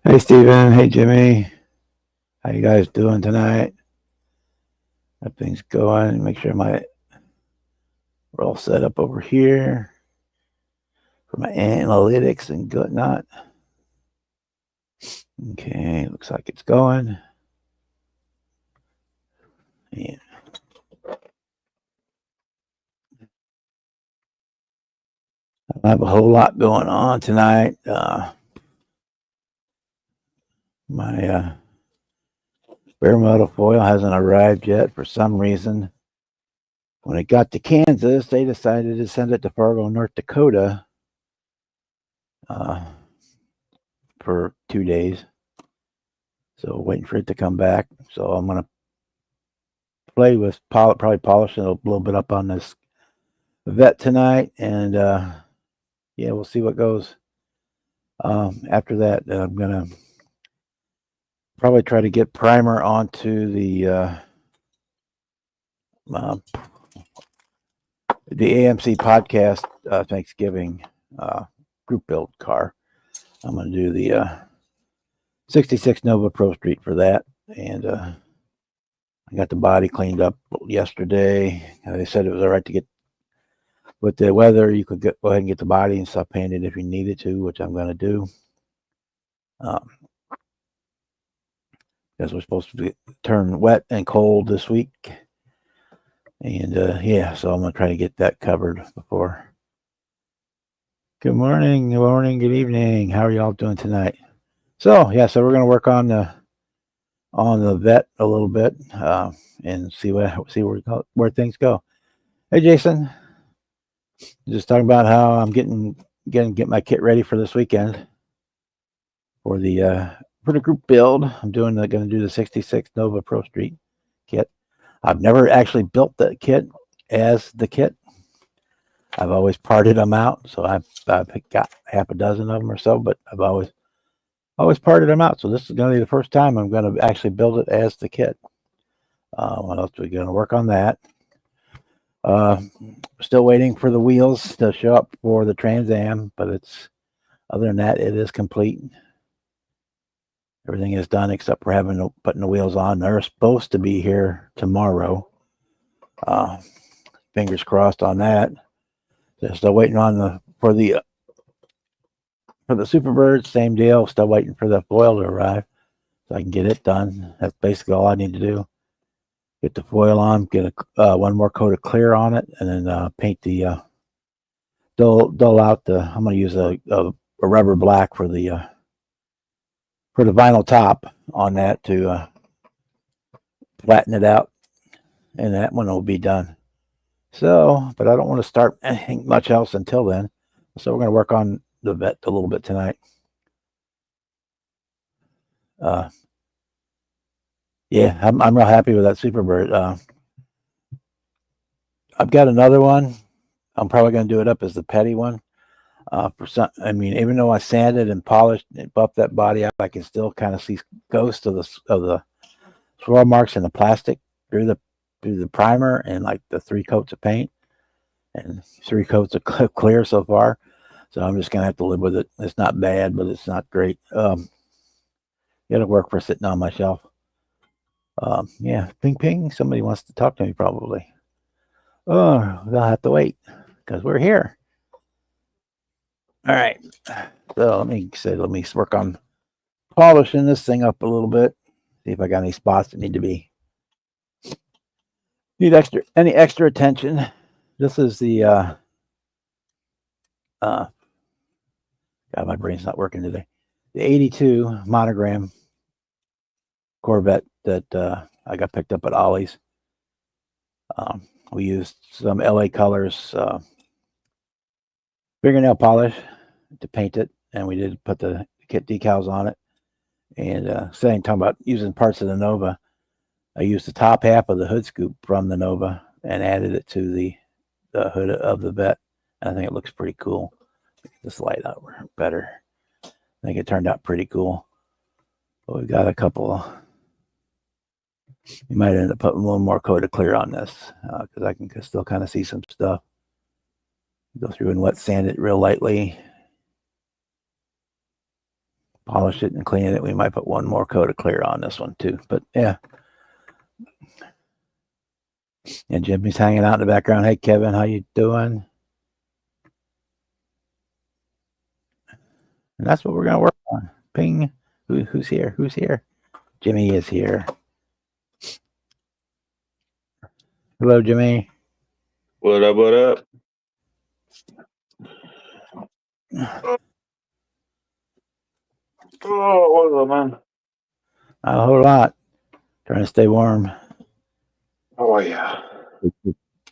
Hey Steven, hey Jimmy, how you guys doing tonight? Everything's going. Make sure we're all set up over here for my analytics and whatnot. Okay, looks like it's going. Yeah. I have a whole lot going on tonight. My bare metal foil hasn't arrived yet for some reason. When it got to Kansas, they decided to send it to Fargo, North Dakota for 2 days. So waiting for it to come back. So I'm going to play with probably polishing a little bit up on this vet tonight, and yeah, we'll see what goes. After that, I'm gonna probably try to get primer onto the AMC podcast Thanksgiving group build car. I'm gonna do the 66 Nova Pro Street for that, and I got the body cleaned up yesterday. They said it was all right to get with the weather. You could go ahead and get the body and stuff painted if you needed to, which I'm going to do. Because we're supposed to turn wet and cold this week. And yeah, so I'm going to try to get that covered before. Good morning, good evening. How are y'all doing tonight? So yeah, so we're going to work on the vet a little bit and see where things go. Hey, Jason, just talking about how I'm get my kit ready for this weekend for the group build. I'm going to do the 66 Nova Pro Street kit. I've never actually built the kit as the kit. I've always parted them out, so I've got half a dozen of them or so, but I've always parted them out. So this is going to be the first time I'm going to actually build it as the kit. What else are we going to work on that? Still waiting for the wheels to show up for the Trans Am, but other than that, it is complete. Everything is done except for putting the wheels on. They're supposed to be here tomorrow. Fingers crossed on that. They're still waiting on for the Superbird. Same deal. Still waiting for the foil to arrive so I can get it done. That's basically all I need to do. Get the foil on, get one more coat of clear on it, and then paint the dull out the. I'm going to use a rubber black for the vinyl top on that to flatten it out, and that one will be done. So, but I don't want to start anything much else until then. So we're going to work on the vet a little bit tonight. Yeah, I'm real happy with that Superbird. I've got another one. I'm probably going to do it up as the petty one. Even though I sanded and polished and buffed that body up, I can still kind of see ghosts of the swirl marks in the plastic through the primer and like the 3 coats of paint and 3 coats of clear so far. So I'm just gonna have to live with it. It's not bad, but it's not great. It'll work for sitting on my shelf. Yeah, ping. Somebody wants to talk to me probably. Oh, they'll have to wait because we're here. All right. So let me work on polishing this thing up a little bit. See if I got any spots that need any extra attention. This is the God, my brain's not working today. The 82 monogram Corvette that I got picked up at Ollie's. We used some LA Colors fingernail polish to paint it, and we did put the kit decals on it. And talking about using parts of the Nova, I used the top half of the hood scoop from the Nova and added it to the hood of the vet. And I think it looks pretty cool. This light out better. I think it turned out pretty cool. But we've got a couple. We might end up putting a little more coat of clear on this because I can still kind of see some stuff. Go through and wet sand it real lightly. polish it and clean it. We might put one more coat of clear on this one too. But yeah. And Jimmy's hanging out in the background. Hey, Kevin, how you doing? And that's what we're going to work on. Ping. Who's here? Who's here? Jimmy is here. Hello, Jimmy. What up, what up? Oh, what is it, man? Not a whole lot. Trying to stay warm. Oh, yeah.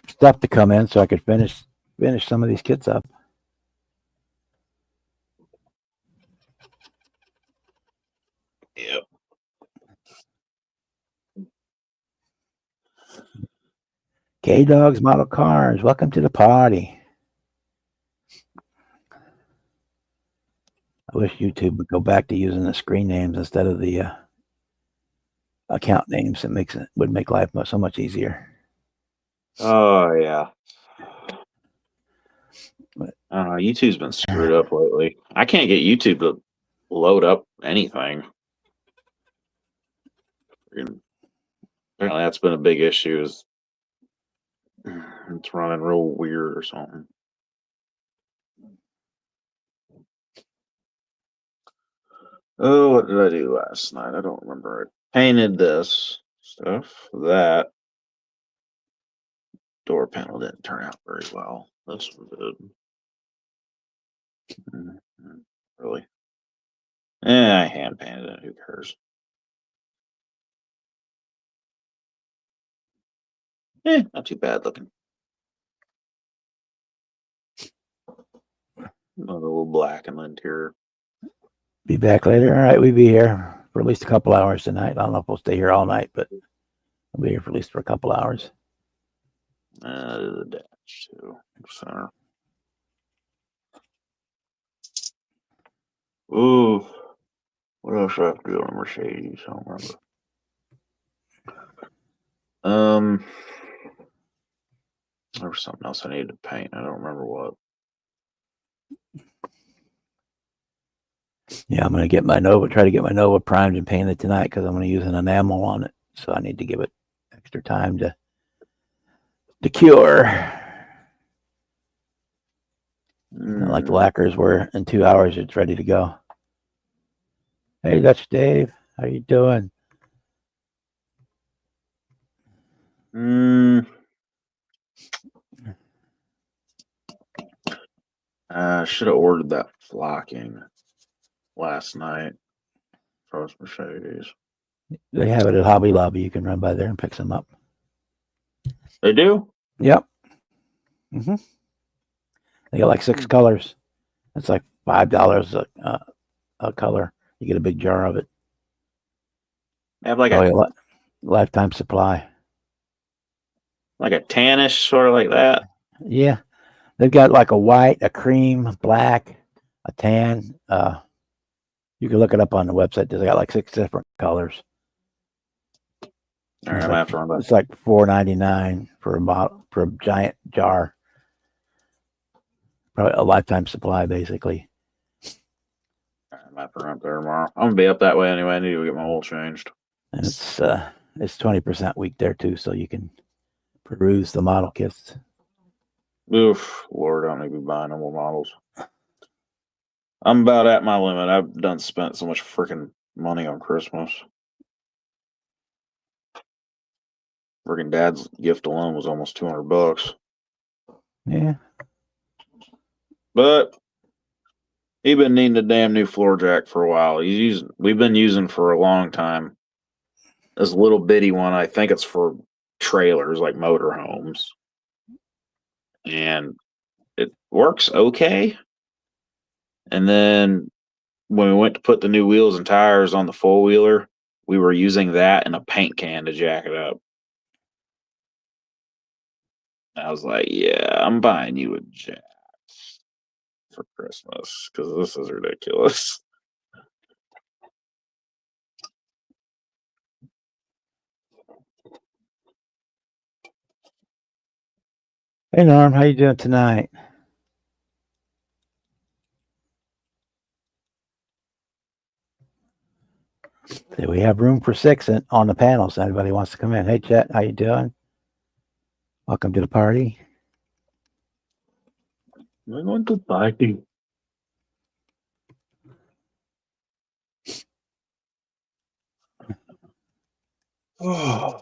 Stuff to come in so I could finish some of these kits up. Yep. K-Dogs Model Cars, welcome to the party. I wish YouTube would go back to using the screen names instead of the account names. It would make life so much easier. Oh, yeah. I don't know. YouTube's been screwed up lately. I can't get YouTube to load up anything. Apparently, that's been a big issue. Is it's running real weird or something. Oh, what did I do last night? I don't remember. I painted this stuff. That door panel didn't turn out very well. This one did. Really? I hand painted it. Who cares? Not too bad looking. A little black in the interior. Be back later. All right, we'll be here for at least a couple hours tonight. I don't know if we'll stay here all night, but we'll be here for at least for a couple hours. The dash too. Center. Ooh. What else do I have to do on a Mercedes? I don't remember. There was something else I needed to paint. I don't remember what. Yeah, I'm going to try to get my Nova primed and painted tonight because I'm going to use an enamel on it. So I need to give it extra time to cure. Not like the lacquers were in 2 hours, it's ready to go. Hey, that's Dave. How you doing? I should have ordered that flocking last night for Mercedes. They have it at Hobby Lobby. You can run by there and pick some up. They do? Yep. Mm-hmm. They got like 6 colors. It's like $5 a color. You get a big jar of it. They have like a lifetime supply. Like a tannish, sort of like that. Yeah. They've got like a white, a cream, black, a tan. You can look it up on the website. They got like 6 different colors. All right, I'm after them. It's like $4.99 for a giant jar. Probably a lifetime supply, basically. I'm after up there tomorrow. I'm gonna be up that way anyway. I need to get my oil changed. And it's 20% week there too, so you can peruse the model kits. Oof, Lord, I don't need to be buying no more models. I'm about at my limit. I've done spent so much freaking money on Christmas. Freaking dad's gift alone was almost $200. Yeah. But he's been needing a damn new floor jack for a while. We've been using for a long time. This little bitty one, I think it's for trailers like motorhomes. And it works okay. And then when we went to put the new wheels and tires on the four-wheeler, we were using that in a paint can to jack it up. I was like, yeah, I'm buying you a jack for Christmas because this is ridiculous. Hey, Norm, how you doing tonight? So we have room for 6 on the panel, so anybody wants to come in. Hey, Chet, how you doing? Welcome to the party. We're going to party. Oh.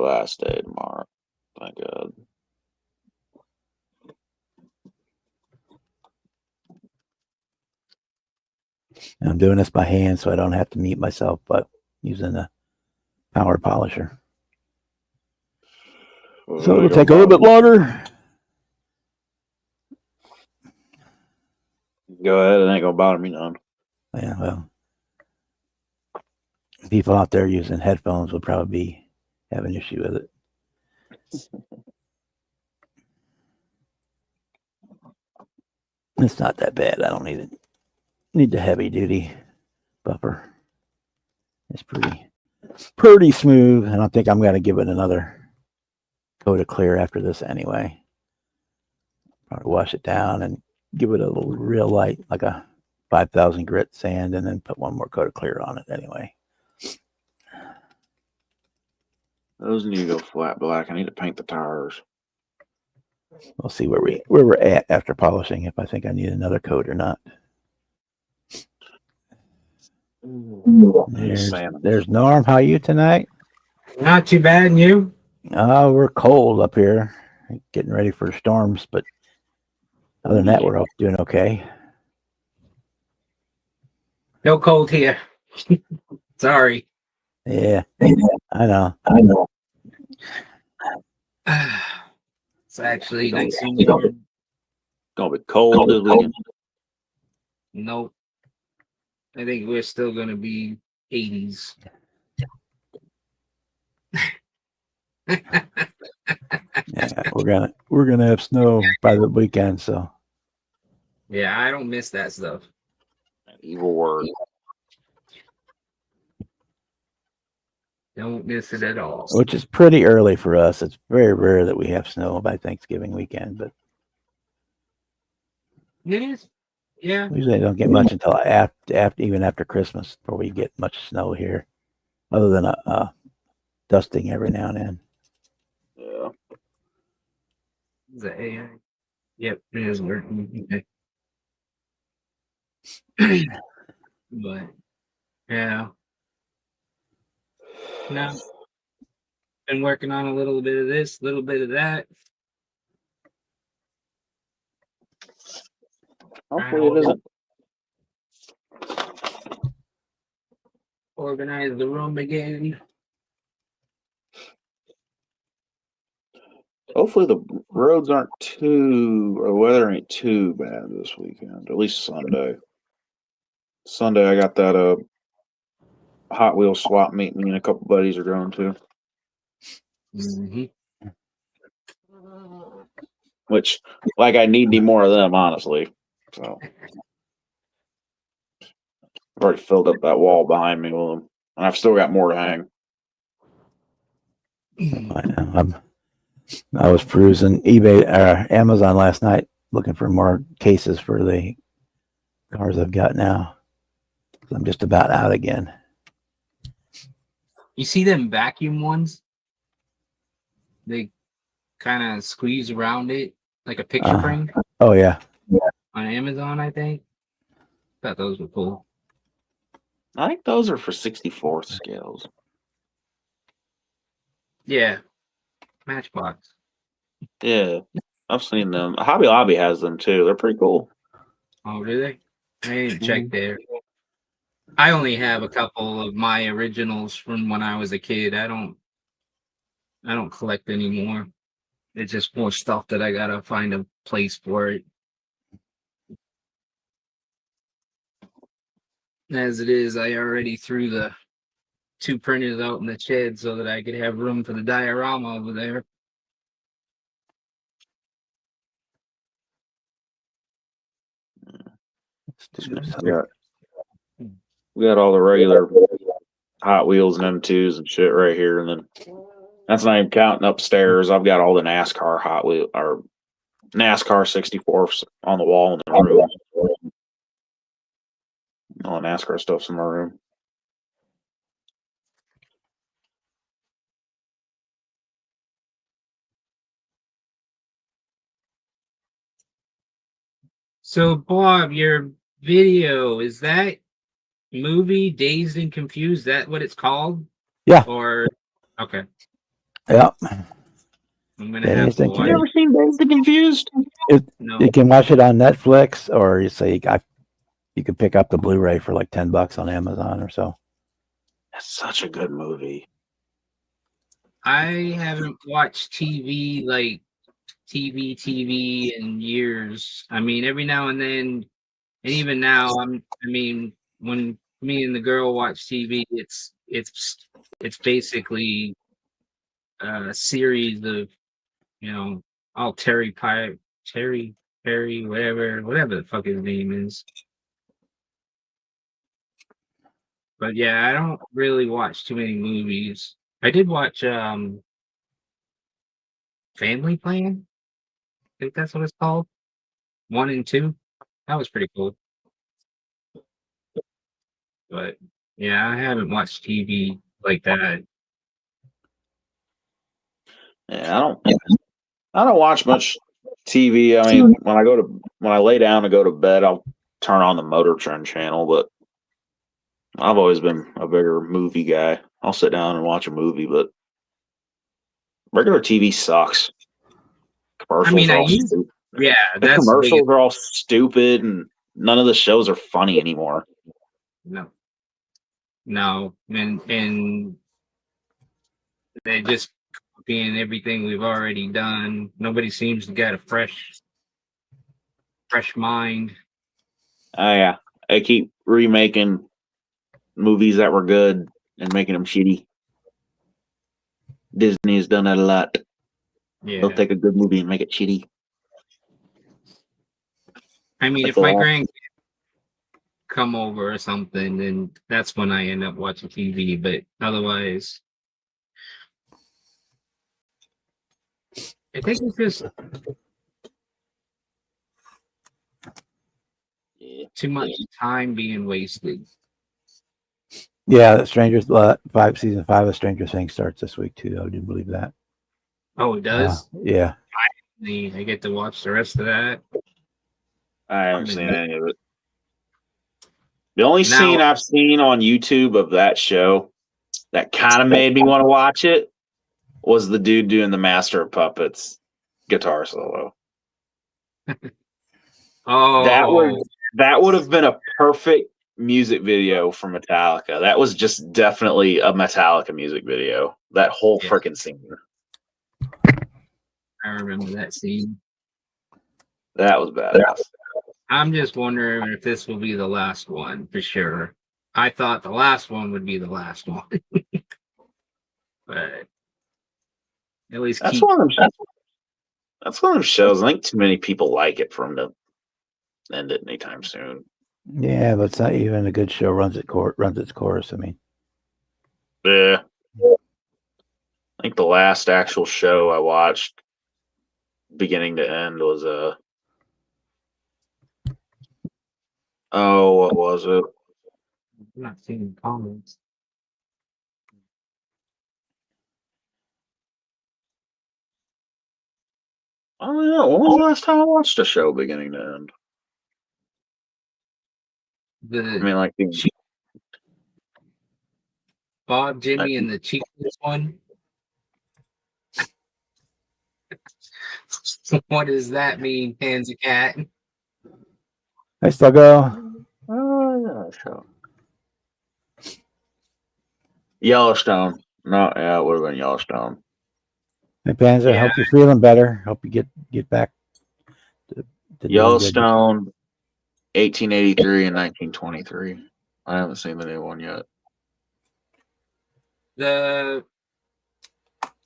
Last day tomorrow. Thank God. I'm doing this by hand so I don't have to mute myself, but using a power polisher. So it'll take a little bit longer. Go ahead, it ain't gonna bother me none. Yeah, well, people out there using headphones will probably have an issue with it. It's not that bad. I don't need the heavy duty buffer. It's pretty smooth. I don't think I'm gonna give it another coat of clear after this anyway. Probably wash it down and give it a little real light, like a 5,000 grit sand, and then put one more coat of clear on it anyway. Those need to go flat black. I need to paint the tires. We'll see where we're at after polishing, if I think I need another coat or not. There's Norm. How are you tonight? Not too bad, and you? We're cold up here, getting ready for storms, but other than that, we're all doing okay. No cold here. Sorry. Yeah, I know. It's actually Gonna be cold this weekend. Nope. I think we're still gonna be 80s. Yeah, we're gonna have snow by the weekend, so Yeah, I don't miss that stuff. Evil word. Don't miss it at all. which is pretty early for us. It's very rare that we have snow by Thanksgiving weekend, but It is. Yeah. we usually don't get much until even after Christmas before we get much snow here, other than a dusting every now and then. Yeah. Is that AI? Yep, it is working. Okay. But yeah. No. Been working on a little bit of this, a little bit of that. Hopefully it isn't. Organize the room again. Hopefully the roads aren't or the weather ain't too bad this weekend. At least Sunday. Sunday I got that Hot Wheels swap meet me and a couple buddies are going to. Mm-hmm. Which, like, I need more of them, honestly. So I've already filled up that wall behind me with them, and I've still got more to hang. I was perusing eBay or Amazon last night looking for more cases for the cars I've got now. I'm just about out again. You see them vacuum ones? They kind of squeeze around it like a picture frame. Oh yeah. On Amazon, I think. Thought those were cool. I think those are for 64th scales. Yeah. Matchbox. Yeah, I've seen them. Hobby Lobby has them too. They're pretty cool. Oh, really? I didn't check there. I only have a couple of my originals from when I was a kid. I don't collect anymore. It's just more stuff that I gotta find a place for it. As it is, I already threw the 2 printers out in the shed so that I could have room for the diorama over there. We got all the regular Hot Wheels and M2s and shit right here, and then that's not even counting upstairs. I've got all the NASCAR Hot Wheel or NASCAR 64s on the wall in the room. All the NASCAR stuff's in my room. So, Bob, your video, is that movie Dazed and Confused? Is that what it's called? Yeah. Or, okay. Yeah. I'm going to have to Have watch you ever seen Dazed and Confused? No. You can watch it on Netflix, or you say you can pick up the Blu-ray for like $10 on Amazon or so. That's such a good movie. I haven't watched TV like TV in years. I mean, every now and then, and even now, when me and the girl watch TV, it's basically a series of, all Terry Perry, whatever the fuck his name is. But yeah, I don't really watch too many movies. I did watch Family Plan. I think that's what it's called. 1 and 2. That was pretty cool. But yeah, I haven't watched TV like that. Yeah, I don't watch much TV. I mean, when I lay down to go to bed, I'll turn on the Motor Trend channel, but I've always been a bigger movie guy. I'll sit down and watch a movie, but regular TV sucks. Commercials are all stupid. Yeah, The that's the biggest. commercials are all stupid, and none of the shows are funny anymore. No, and they're just copying everything we've already done. Nobody seems to get a fresh mind. Yeah, I keep remaking movies that were good and making them shitty. Disney has done that a lot. Yeah, They'll take a good movie and make it shitty. I mean, Like if my the last- grandkids come over or something, then that's when I end up watching TV. But otherwise, I think it's just too much time being wasted. Yeah, season 5 of Stranger Things starts this week too. I do believe that. Oh, it does? Yeah. I get to watch the rest of that. I haven't seen any of it. The only scene I've seen on YouTube of that show that kind of made me want to watch it was the dude doing the Master of Puppets guitar solo. Oh, that would have been a perfect music video for Metallica. That was just definitely a Metallica music video. That whole freaking scene. I remember that scene. That was badass. I'm just wondering if this will be the last one for sure. I thought the last one would be the last one. But at least that's one of them shows. I think too many people like it for them to end it anytime soon. Yeah, but it's not even a good show. Runs its course. I mean, yeah. I think the last actual show I watched, beginning to end, was what was it? I'm not seeing comments. I don't know. When was the last time I watched a show beginning to end? Bob, Jimmy, and the Cheekless one. What does that mean, Pansy Cat? I still go. Oh, yeah, show. Yellowstone. No, yeah, it would have been Yellowstone. Hey, Panzer, hope you're feeling better. Hope you get back to Yellowstone, 1883 and 1923. I haven't seen the new one yet.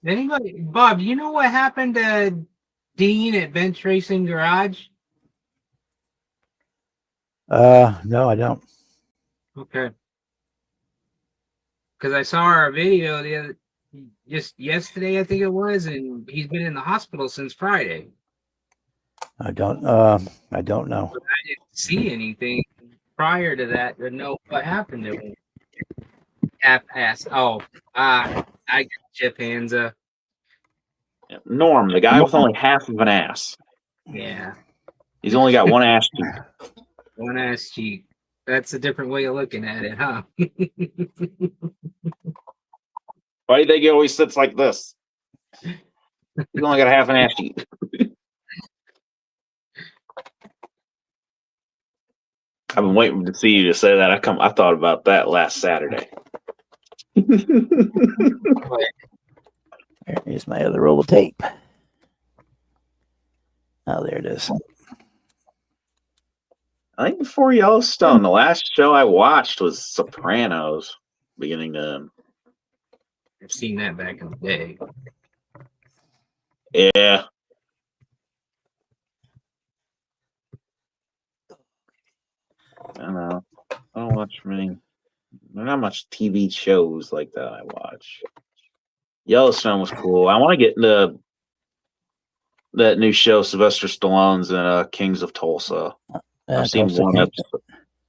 Anybody, Bob, you know what happened to Dean at Bench Racing Garage? No, I don't. Okay. Because I saw our video just yesterday, I think it was, and he's been in the hospital since Friday. I don't know. But I didn't see anything. prior to that to know what happened to him. Half-ass. Oh, I got Chip Hansa. Norm, the guy with only half of an ass. Yeah, He's only got one ass cheek. one ass cheek. That's a different way of looking at it, huh? Why do you think he always sits like this? He's only got a half an ass cheek. I've been waiting to see you to say that. I thought about that last Saturday. Here's my other roll of tape. Oh, there it is. I think before Yellowstone, the last show I watched was Sopranos, beginning to end. I've seen that back in the day. Yeah. I don't know. I don't watch many. There's not much TV shows like that I watch. Yellowstone was cool. I want to get into that new show, Sylvester Stallone's in Kings of Tulsa. I've seen Tulsa one Kings. episode.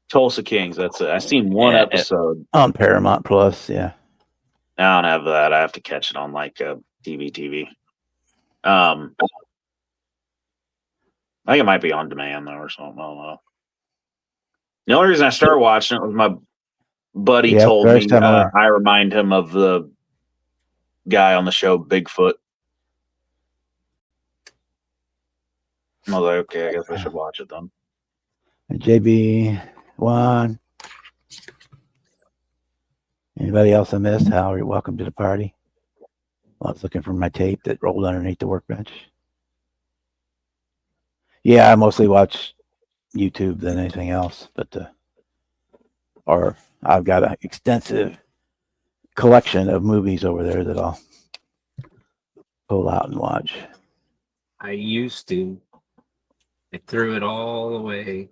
Tulsa Kings, that's it. I've seen one episode. On Paramount Plus, yeah. I don't have that. I have to catch it on like TV. I think it might be on demand though or something. I don't know. The only reason I started watching it was my buddy told me I remind him of the guy on the show Bigfoot. I was like, okay, I guess I should watch it then. JB1. Anybody else I missed? Howard, welcome to the party. I was looking for my tape that rolled underneath the workbench. Yeah, I mostly watch YouTube than anything else, but or I've got an extensive collection of movies over there that I'll pull out and watch. I used to. I threw it all away.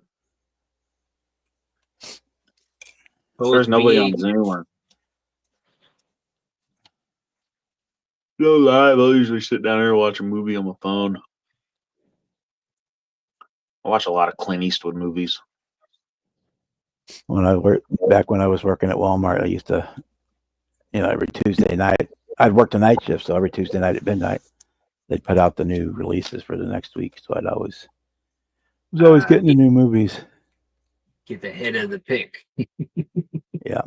There's nobody on Zoom or no live. I'll usually sit down here and watch a movie on my phone. I watch a lot of Clint Eastwood movies. When I was working at Walmart, I used to, every Tuesday night, I'd work the night shift, so every Tuesday night at midnight, they'd put out the new releases for the next week. So I was always getting the new movies. Get the head of the pick. Yeah.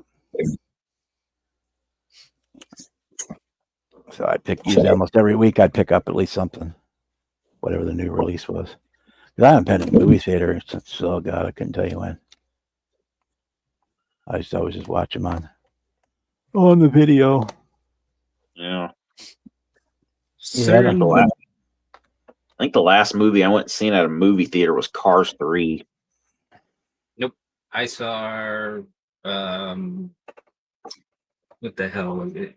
So I usually almost every week I'd pick up at least something, whatever the new release was. Because I haven't been in the movie theater since, oh God, I couldn't tell you when. I used to always just watch them on the video. Yeah. Yeah, I think the last movie I went and seen at a movie theater was Cars 3. Nope. I saw what the hell was it?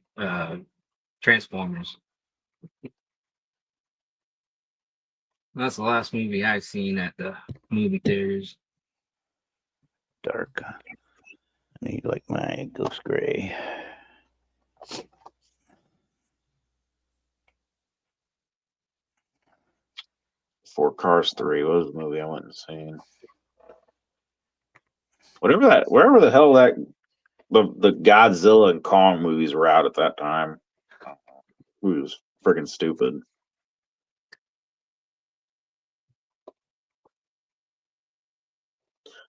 Transformers. That's the last movie I've seen at the movie theaters. Dark. I need like my ghost gray. For Cars 3, what was the movie I went and seen? Wherever the hell that the Godzilla and Kong movies were out at that time. It was freaking stupid.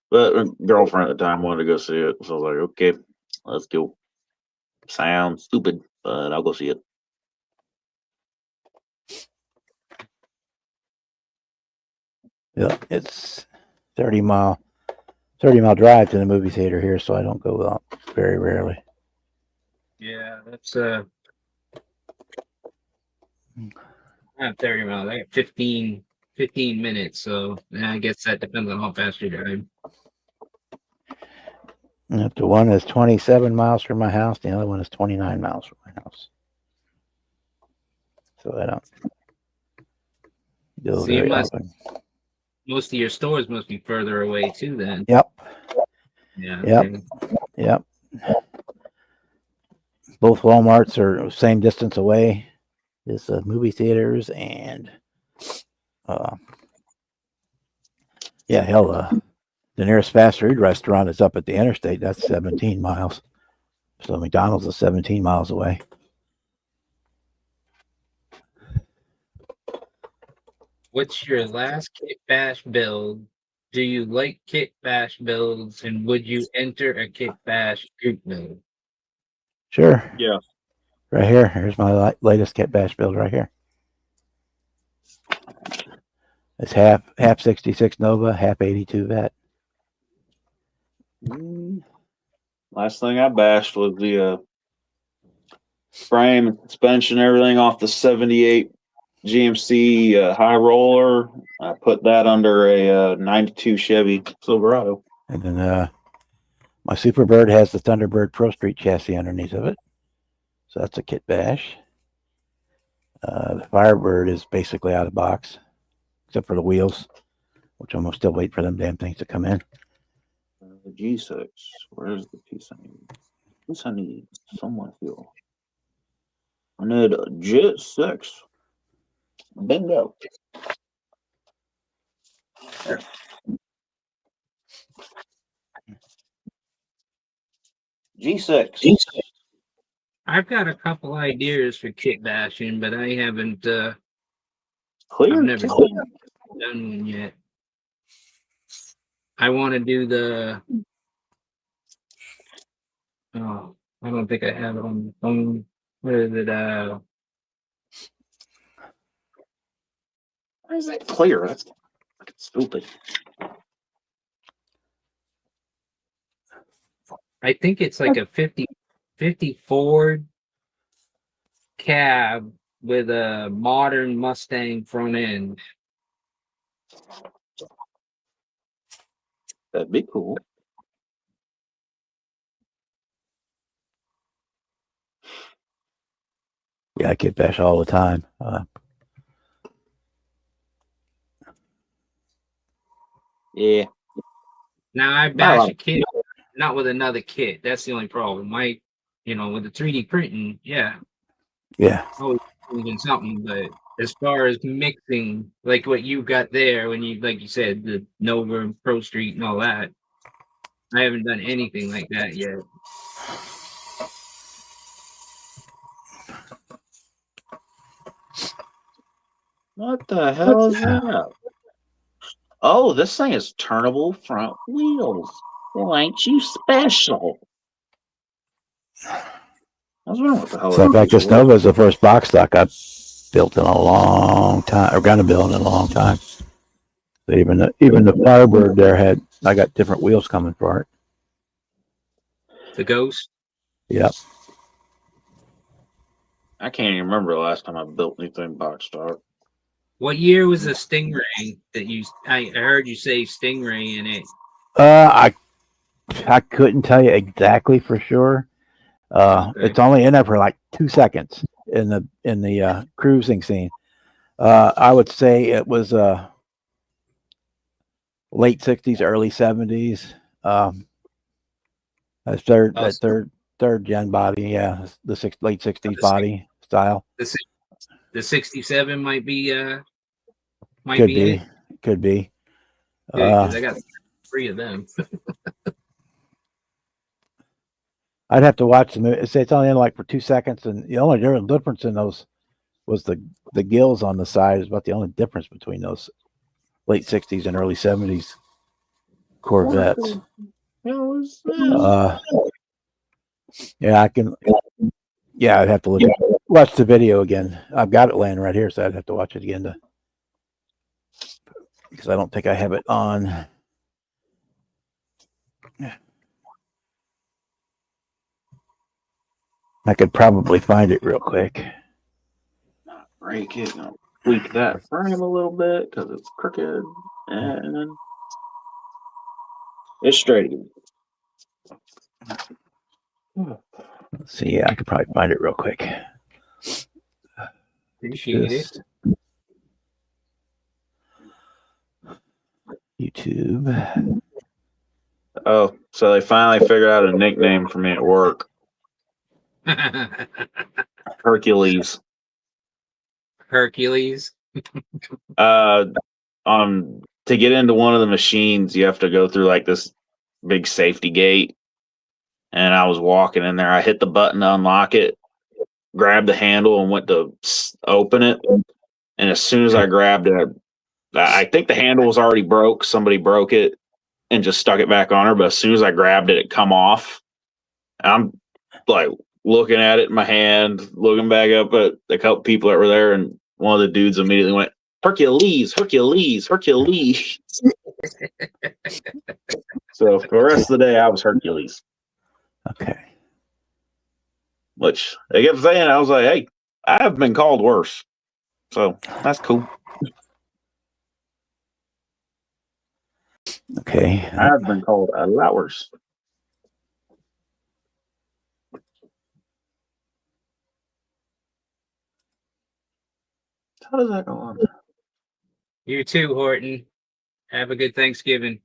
But my girlfriend at the time wanted to go see it, so I was like, okay, let's go. Sounds stupid, but I'll go see it. Yeah, it's 30-mile drive to the movie theater here, so I don't go out very rarely. Yeah, that's not 30 miles. I got 15 minutes, so I guess that depends on how fast you're driving. The one is 27 miles from my house, the other one is 29 miles from my house. So I don't go very often. Most of your stores must be further away too then. Yep. Yeah. Yep. Both Walmarts are the same distance away as movie theaters, and The nearest fast food restaurant is up at the interstate. That's 17 miles. So McDonald's is 17 miles away. What's your last kit bash build? Do you like kit bash builds, and would you enter a kit bash group build? Sure. Yeah. Right here. Here's my latest kit bash build right here. It's half 66 Nova, half 82 Vet. Last thing I bashed was the frame and suspension, everything off the 78 GMC high roller. I put that under a 92 Chevy Silverado. And then my Superbird has the Thunderbird Pro Street chassis underneath of it. So that's a kit bash. The Firebird is basically out of box, except for the wheels, which I'm still waiting for them damn things to come in. The G6. Where's the piece I need? Piece I need. Someone feel. I need a G6. Bingo. There. G6. I've got a couple ideas for kit bashing, but I haven't. Clear. I've never done one yet. I want to do the. Oh, I don't think I have it on the phone. What is it? Why is that clear? That's fucking stupid. I think it's like a 50 Ford cab with a modern Mustang front end. That'd be cool. Yeah, I kit bash all the time. Yeah. Now I bash a kit, not with another kit. That's the only problem. With the 3D printing, yeah. Yeah. Always doing something, but as far as mixing, like what you got there, when you, like you said, the Nova Pro Street and all that, I haven't done anything like that yet. What the hell is that? Oh, this thing is turnable front wheels. Well, ain't you special? I was wondering what the hell. So in fact, this Nova is the first box stock I've built in a long time, or going to build in a long time. Even the Firebird there I got different wheels coming for it. The Ghost. Yep. I can't even remember the last time I built anything box stock. What year was the Stingray that I heard you say Stingray in it? I couldn't tell you exactly for sure. Okay. It's only in there for like 2 seconds in the cruising scene. I would say it was late 60s, early 70s. That's third gen body, yeah, the late 60s body style. The 67 might be Could be. Because I got 3 of them. I'd have to watch the movie. It's only in like for 2 seconds, and the only difference in those was the gills on the side is about the only difference between those late 60s and early 70s Corvettes. Yeah, I can. Yeah, I'd have to watch the video again. I've got it laying right here, so I'd have to watch it again because I don't think I have it on. I could probably find it real quick. Not break it. I'll tweak that frame a little bit because it's crooked, and it's straight again. Let's see. Yeah, I could probably find it real quick. Appreciate it. YouTube. Oh, so they finally figured out a nickname for me at work. Hercules. Hercules. On to get into one of the machines, you have to go through like this big safety gate. And I was walking in there. I hit the button to unlock it, grabbed the handle, and went to open it. And as soon as I grabbed it, I think the handle was already broke. Somebody broke it and just stuck it back on her. But as soon as I grabbed it, it come off. I'm like looking at it in my hand, looking back up at a couple people that were there, and one of the dudes immediately went, Hercules, Hercules, Hercules. So for the rest of the day, I was Hercules. Okay. Which they kept saying, I was like, hey, I have been called worse. So that's cool. Okay. I have been called a lot worse. How does that go on? You too, Horton. Have a good Thanksgiving.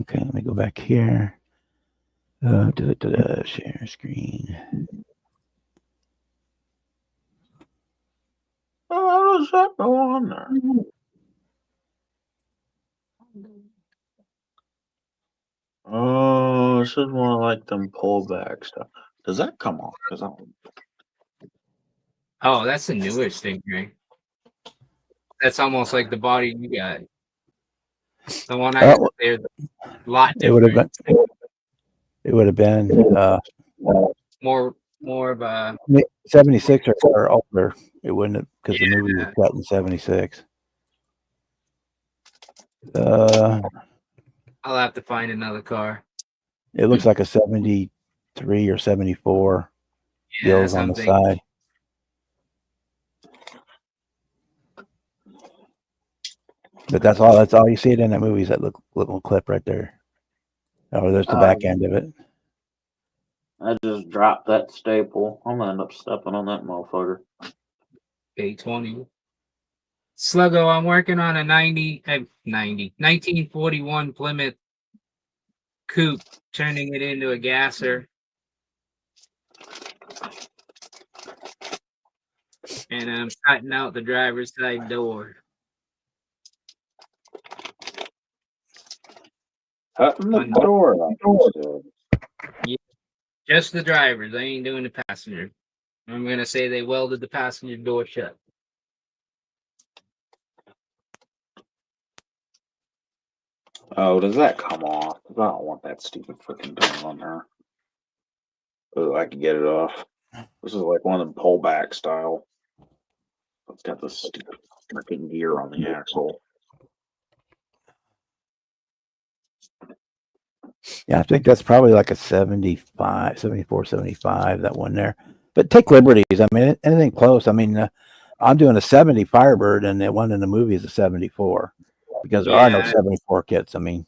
Okay, let me go back here. Share screen. How does that go on there? Oh, this is more like them pullback stuff. Does that come off? Oh, that's the newest thing, right? That's almost like the body you got. The one I got there, a lot It would have different. been. It would have been more of a 76 or older. It wouldn't have, because the movie was cut in 76. I'll have to find another car. It looks like a 73 or 74. Yeah, Gills on the side. But that's all you see it in that movie is that little clip right there. Oh, there's the back end of it. I just dropped that staple. I'm gonna end up stepping on that motherfucker. 820. Sluggo, I'm working on a 1941 Plymouth coupe, turning it into a gasser. And I'm cutting out the driver's side door. Cutting the door. Yeah, just the drivers. I ain't doing the passenger. I'm gonna say they welded the passenger door shut. Oh, does that come off? I don't want that stupid freaking thing on there. Oh, I can get it off. This is like one of them pullback style. It's got this stupid freaking gear on the axle. Yeah, I think that's probably like a 75, 74, 75, that one there. But take liberties. I mean, anything close. I mean, I'm doing a 70 Firebird, and the one in the movie is a 74 because there are no 74 kits. I mean,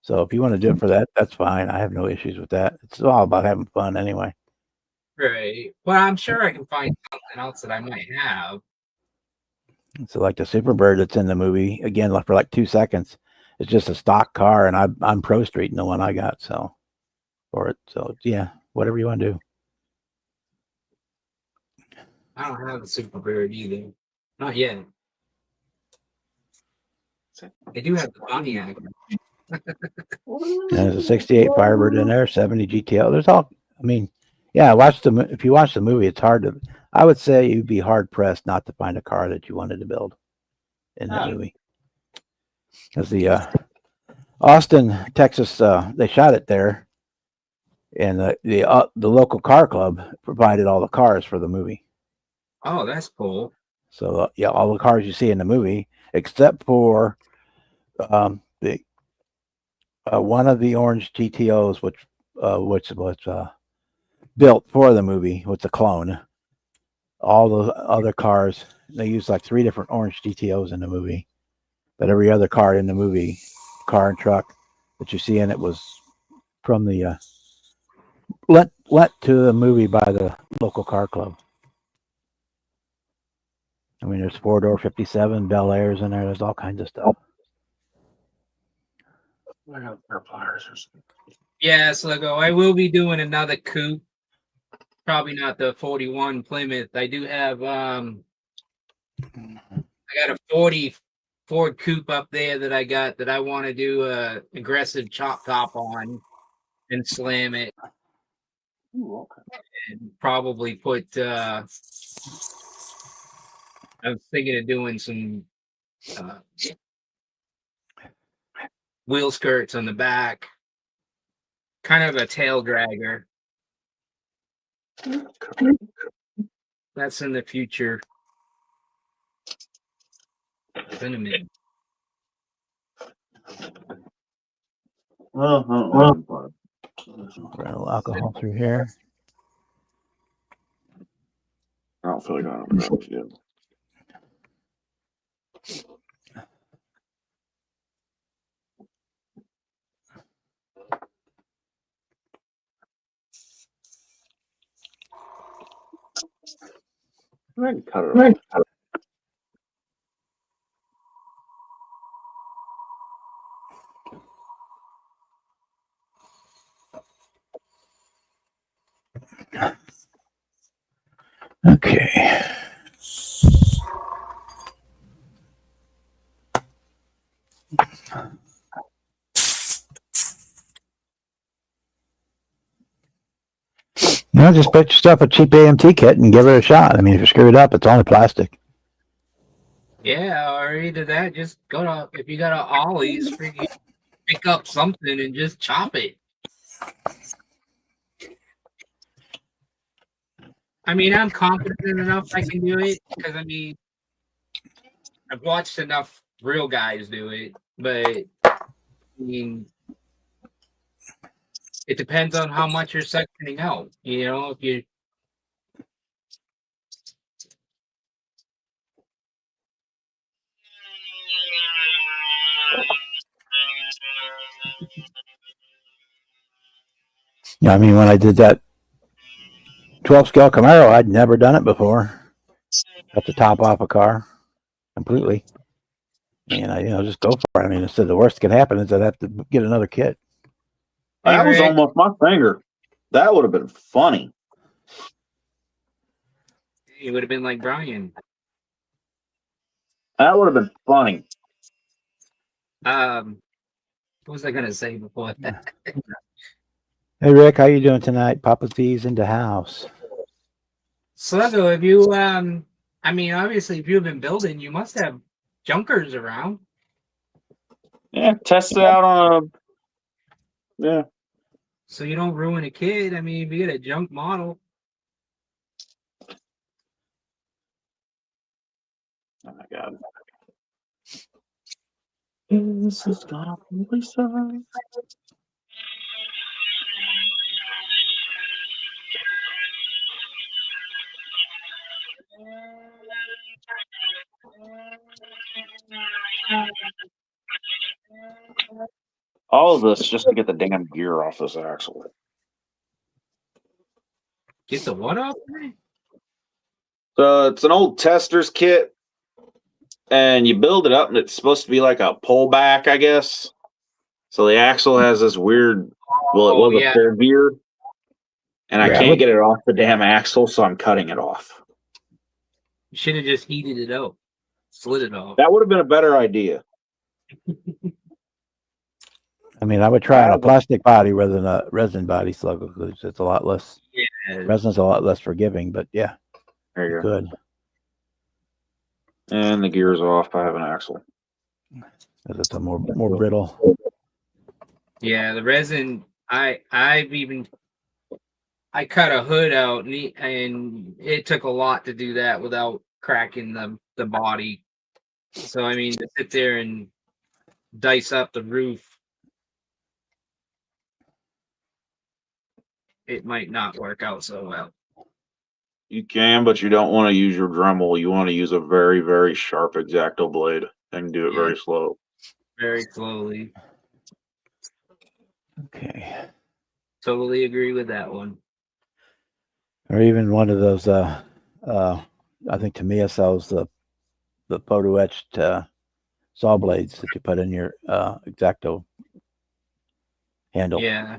so if you want to do it for that, that's fine. I have no issues with that. It's all about having fun anyway. Right. Well, I'm sure I can find something else that I might have. So like the Superbird that's in the movie, again, for like 2 seconds. It's just a stock car, and I'm Pro Street in the one I got, so for it. So yeah, whatever you want to do. I don't have the Superbird either. Not yet. I do have the Pontiac. There's a 68 Firebird in there, 70 GTO. There's all, I mean, yeah, if you watch the movie, it's hard to, I would say you'd be hard pressed not to find a car that you wanted to build in that movie. Because the Austin, Texas, they shot it there, and the local car club provided all the cars for the movie. Oh, that's cool. So yeah, all the cars you see in the movie, except for the one of the orange GTOs, which was built for the movie, with the clone. All the other cars, they used like 3 different orange GTOs in the movie, but every other car in the movie, car and truck that you see in it, was from the lent to the movie by the local car club. I mean, there's 4-door 57 Bel Airs in there. There's all kinds of stuff. Yeah, Sluggo, I will be doing another coupe. Probably not the 41 Plymouth. I do have I got a 40 Ford Coupe up there that I want to do a aggressive chop top on and slam it. Ooh, okay. And probably put I was thinking of doing some wheel skirts on the back, kind of a tail dragger. That's in the future. In a minute. Well, Run a little alcohol through here. I don't feel like I don't know yet. I can cut it off. Okay. No, just put your stuff a cheap AMT kit and give it a shot. I mean, if you screw it up, it's only plastic. Yeah, or either that, just go to, if you got a ollies, pick up something and just chop it. I mean, I'm confident enough I can do it because I mean, I've watched enough real guys do it, but I mean, it depends on how much you're sectioning out. You know, if you Yeah, I mean, when I did that 12 scale Camaro, I'd never done it before. Cut the top off a car completely. And I, just go for it. I mean, instead the worst that could happen is I'd have to get another kit. Hey, That was Rick. almost my finger. That would have been funny. It would have been like Brian. That would have been funny. What was I gonna say before that? Hey Rick, how you doing tonight? Papa V's in the house. Sluggo, if you I mean, obviously, if you've been building, you must have junkers around. Yeah, test it out on a. Yeah. So you don't ruin a kid. I mean, if you get a junk model. Oh my god. This is gonna be so. All of this just to get the damn gear off this axle. Get the what up? So it's an old tester's kit, and you build it up, and it's supposed to be like a pullback, I guess. So the axle has this weird. Well, it was a full gear, and I can't get it off the damn axle, so I'm cutting it off. You should have just heated it out, slid it off. That would have been a better idea. I mean, I would try on a plastic body rather than a resin body, Sluggo, because it's a lot less. Yeah. Resin's a lot less forgiving, but yeah, there you go. Good. And the gear's off. I have an axle. It's a more brittle. Yeah, the resin. I cut a hood out, and it took a lot to do that without cracking the body. So I mean, to sit there and dice up the roof, it might not work out so well. You can, but you don't want to use your Dremel. You want to use a very, very sharp X-Acto blade and do it very slow. Very slowly. Okay. Totally agree with that one. Or even one of those, I think Tamiya sells the photo etched saw blades that you put in your X-Acto handle. Yeah.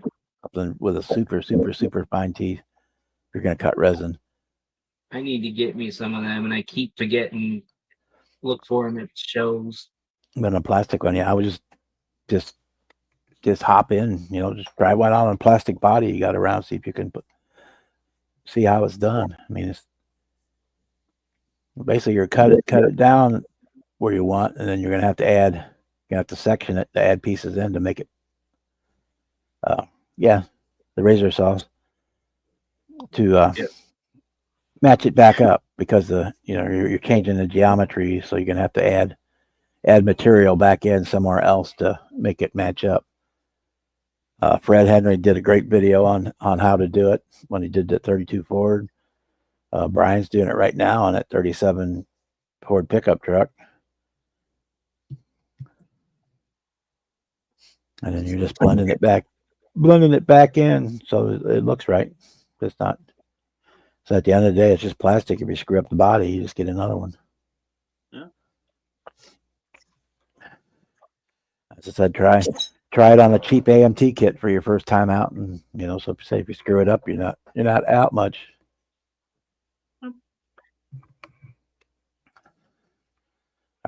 Something with a super, super, super fine teeth. If you're going to cut resin. I need to get me some of them, and I keep forgetting look for them at shows. But a plastic one, yeah, I would just hop in, just try one out on a plastic body you got around, see if you can see how it's done. I mean, it's basically you're cut it down where you want, and then you're gonna have to section it to add pieces in to make it. The razor saws to match it back up, because you're changing the geometry, so you're gonna have to add material back in somewhere else to make it match up. Fred Henry did a great video on how to do it when he did the 32 Ford. Brian's doing it right now on that 37 Ford pickup truck. And then you're just blending it back in so it looks right. It's not. So at the end of the day, it's just plastic. If you screw up the body, you just get another one. Yeah. As I said, try it on a cheap AMT kit for your first time out, and so say if you screw it up, you're not out much.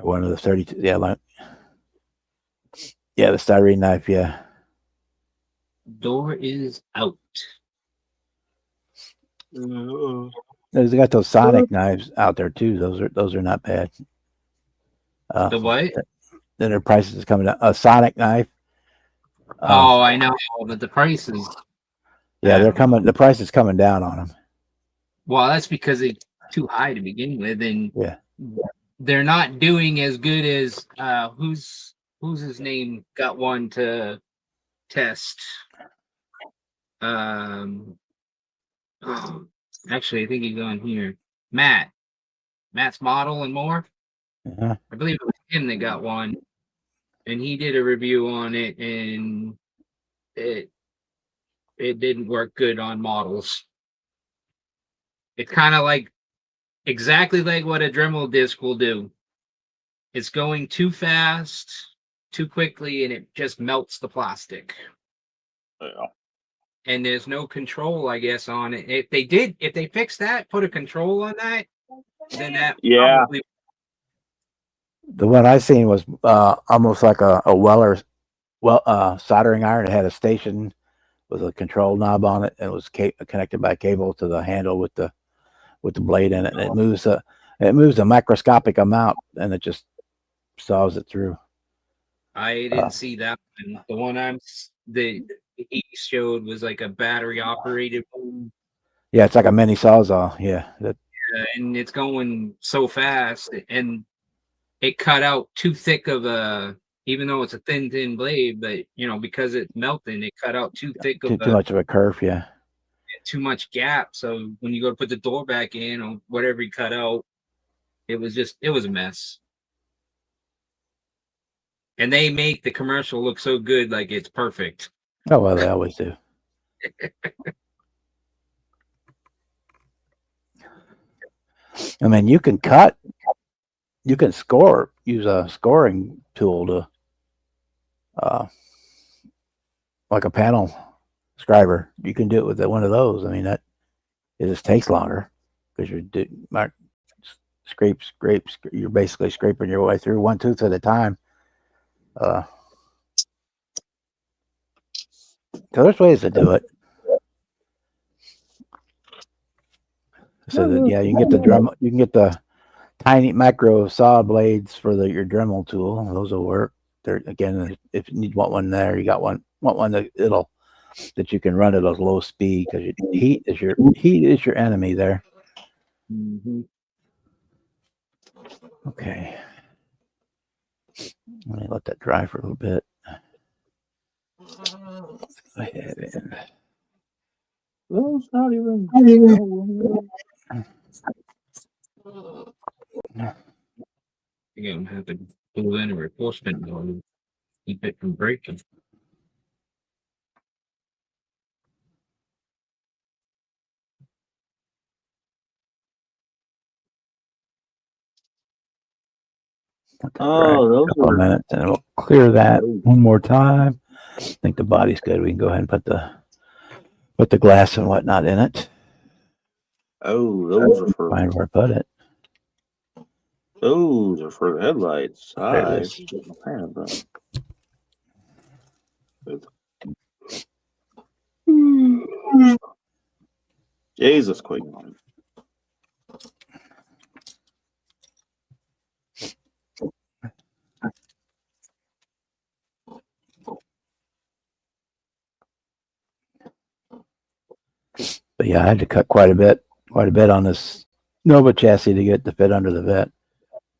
One of the 32, the styrene knife, yeah. Door is out. They got those sonic knives out there too. Those are not bad. The what? Then their prices is coming down. A sonic knife. I know, but the prices. Yeah, they're coming. The price is coming down on them. Well, that's because it's too high to begin with, and yeah, they're not doing as good as who's his name got one to test. Actually, I think he's on here. Matt's Model and More. Uh-huh. I believe it was him that got one, and he did a review on it, and it didn't work good on models. It's kind of exactly like what a Dremel disc will do. It's going too fast, too quickly, and it just melts the plastic. Yeah. And there's no control, I guess, on it. If they fix that, put a control on that, then that probably. The one I seen was almost like a Weller soldering iron. It had a station with a control knob on it, and it was connected by cable to the handle with the blade in it. And it moves a microscopic amount, and it just saws it through. I didn't see that one. The one he showed was like a battery operated one. Yeah, it's like a mini sawzall. Yeah, and it's going so fast, and it cut out too thick of a. Even though it's a thin blade, but because it's melting, it cut out too thick of too much of a curve. Yeah, too much gap. So when you go to put the door back in or whatever you cut out, it was a mess. And they make the commercial look so good, like it's perfect. Oh well, they always do. I mean, you can score, use a scoring tool to, like a panel scriber. You can do it with one of those. I mean, it just takes longer because you're scrapes. You're basically scraping your way through one tooth at a time. So there's ways to do it. So that, yeah, you can get the tiny micro saw blades for your Dremel tool. Those will work. Again, if you want one there, you got one. Want one that you can run at a low speed, because heat is your enemy there. Mm-hmm. Okay, let me let that dry for a little bit. Let's go ahead and. Those not even. You're gonna have to pull in a reinforcement to keep it from breaking. Those a couple of minutes, and we'll clear that one more time. I think the body's good. We can go ahead and put the glass and whatnot in it. Oh, those are for. Find where I put it. Those are for the headlights. There it I is. shouldn't have painted them. Jesus, quick. But yeah, I had to cut quite a bit on this Nova chassis to get it to fit under the vet,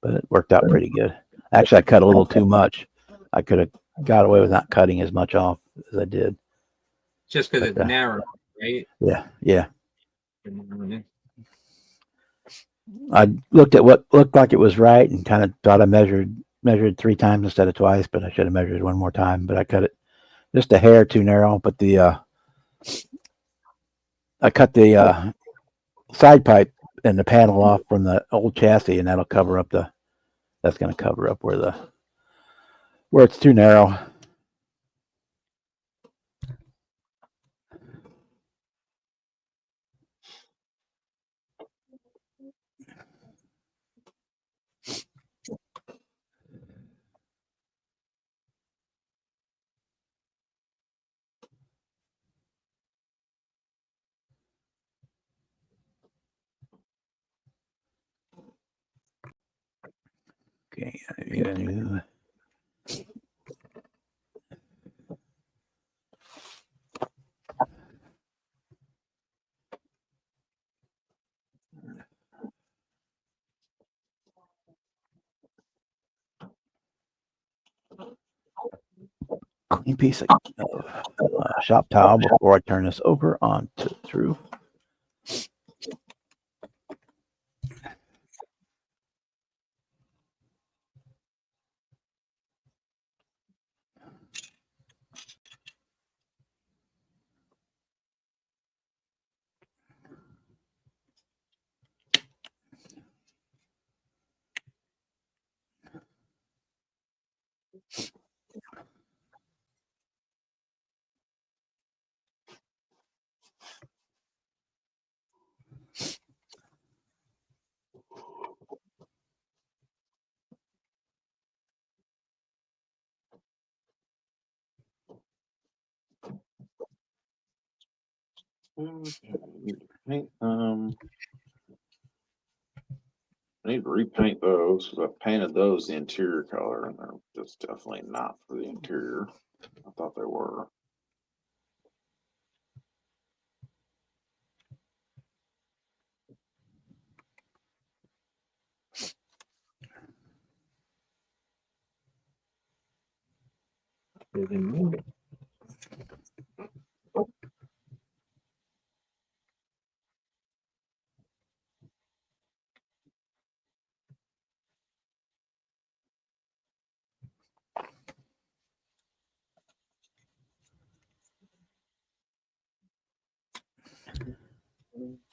but it worked out pretty good. Actually, I cut a little too much. I could have got away with not cutting as much off as I did. Just because it's narrow, right? Yeah. I looked at what looked like it was right and kind of thought I measured 3 times instead of twice, but I should have measured one more time. But I cut it just a hair too narrow. But I cut the side pipe and the panel off from the old chassis, and that'll cover up that's going to cover up where it's too narrow. Okay, I need a new. Clean piece of shop towel before I turn this over onto the roof. Paint I need to repaint those because I painted those the interior color, and they're just definitely not for the interior. I thought they were.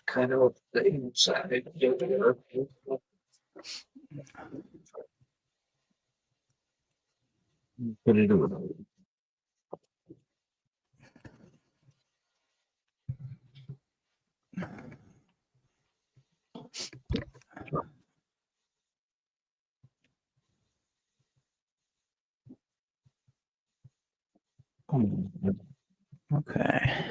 Kind of the inside. Put it over. Okay.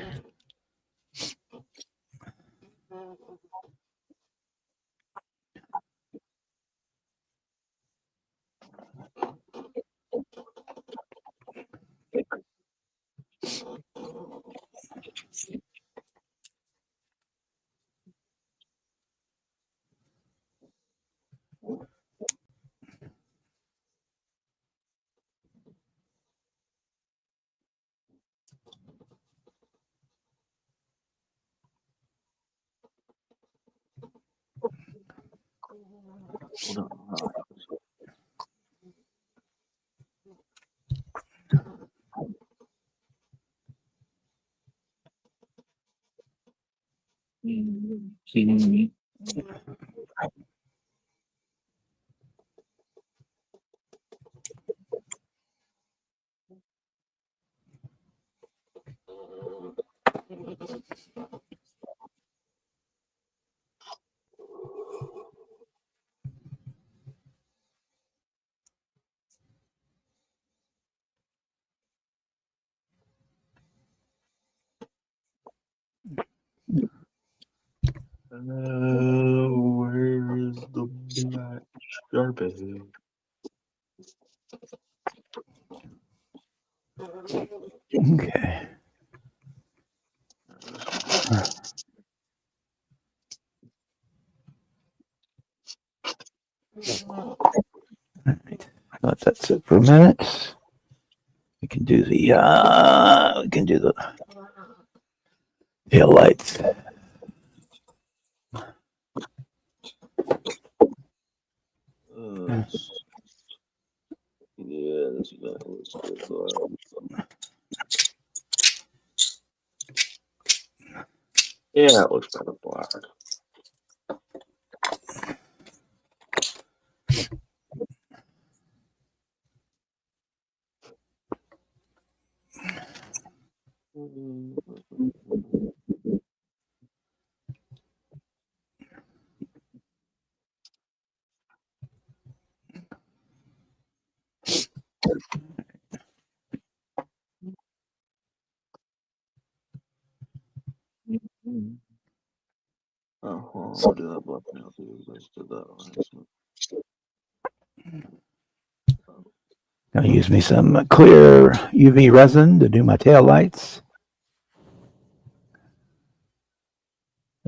Kidding me? Where is the black Sharpie? Okay. All right. Let that sit for a minute. We can do the tail lights. Yeah, this is that looks good. Yeah, it looks kind of black. Oh, well, I'll do that black now too. I just did that on Gonna use me some clear UV resin to do my tail lights.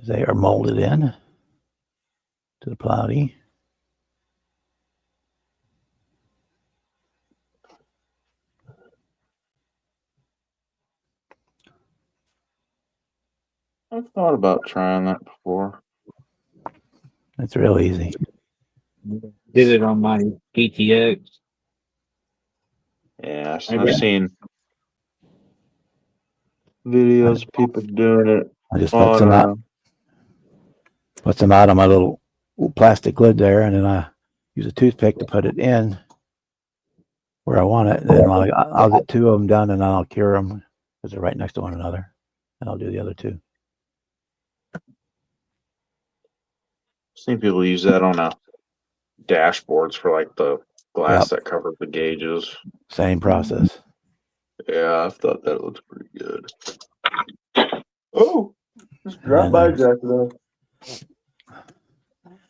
They are molded in to the Ploughty. I've thought about trying that before. It's real easy. Did it on my PTX. Yeah, I've seen videos of people doing it. I just put some out on my little plastic lid there, and then I use a toothpick to put it in where I want it. And then I'll get two of them done, and then I'll cure them because they're right next to one another, and I'll do the other two. Seen people use that on dashboards for like the glass that covers the gauges. Same process. Yeah, I thought that looked pretty good. Oh, just drop by Jack.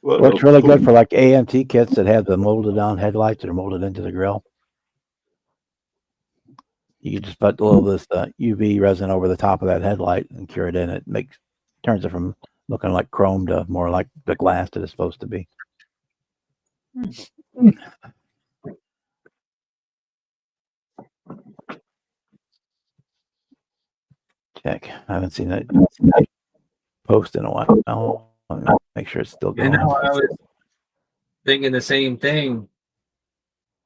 Works really good for like AMT kits that have the molded on headlights that are molded into the grill. You can just put a little of this UV resin over the top of that headlight and cure it in. It turns it from looking like chrome to more like the glass that it's supposed to be. Check. I haven't seen that post in a while. I'll make sure it's still going. I was thinking the same thing.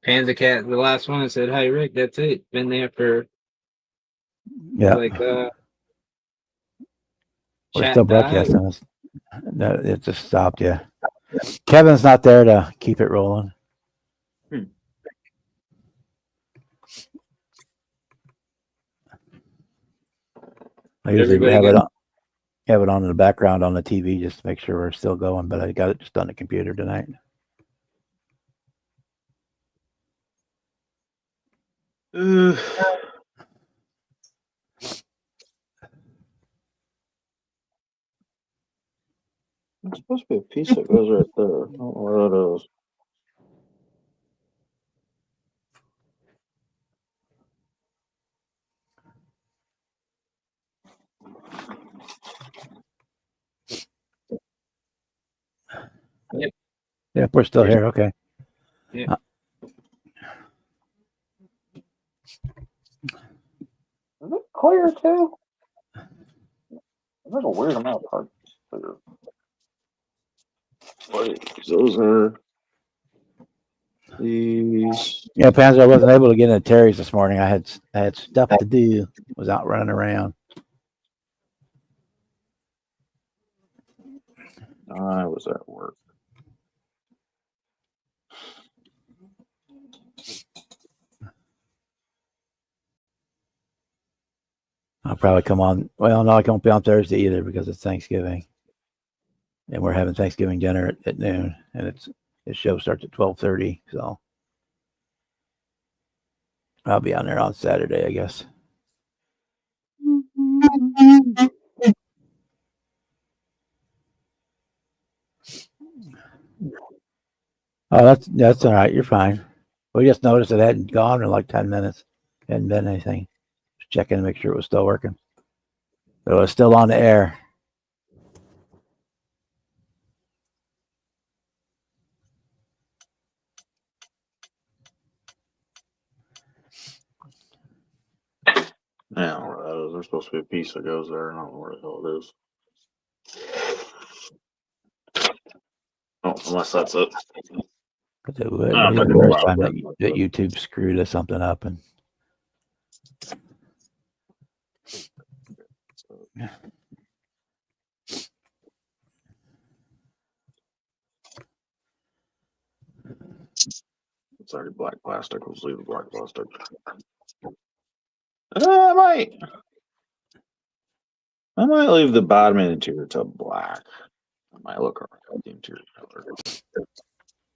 Panzer Cat, the last one, said, "Hi Rick, that's it. Been there for like We're chat still broadcasting. No, it just stopped. Yeah, Kevin's not there to keep it rolling. I usually have it on in the background on the TV just to make sure we're still going, but I got it just on the computer tonight. There's supposed to be a piece that goes right there. I don't know where that is. Yep, we're still here. Okay. Yeah. Is it clear too? There's a weird amount of parts clear. Wait, those are these. Yeah, Panzer, I wasn't able to get into Terry's this morning. I had stuff to do. Was out running around. I was at work. I'll probably come on. Well, no, I won't be on Thursday either because it's Thanksgiving, and we're having Thanksgiving dinner at noon, and the show starts at 12:30. So I'll be on there on Saturday, I guess. Oh, that's all right. You're fine. We just noticed it hadn't gone in like 10 minutes. Hadn't been anything. Just checking to make sure it was still working. So it's still on the air. Yeah, there's supposed to be a piece that goes there. I don't know where the hell it is. Oh, unless that's it. But it was the first time that YouTube screwed us something up. And It's already black plastic. Let's leave the black plastic. I might leave the bottom and interior tub black. I might look around the interior color.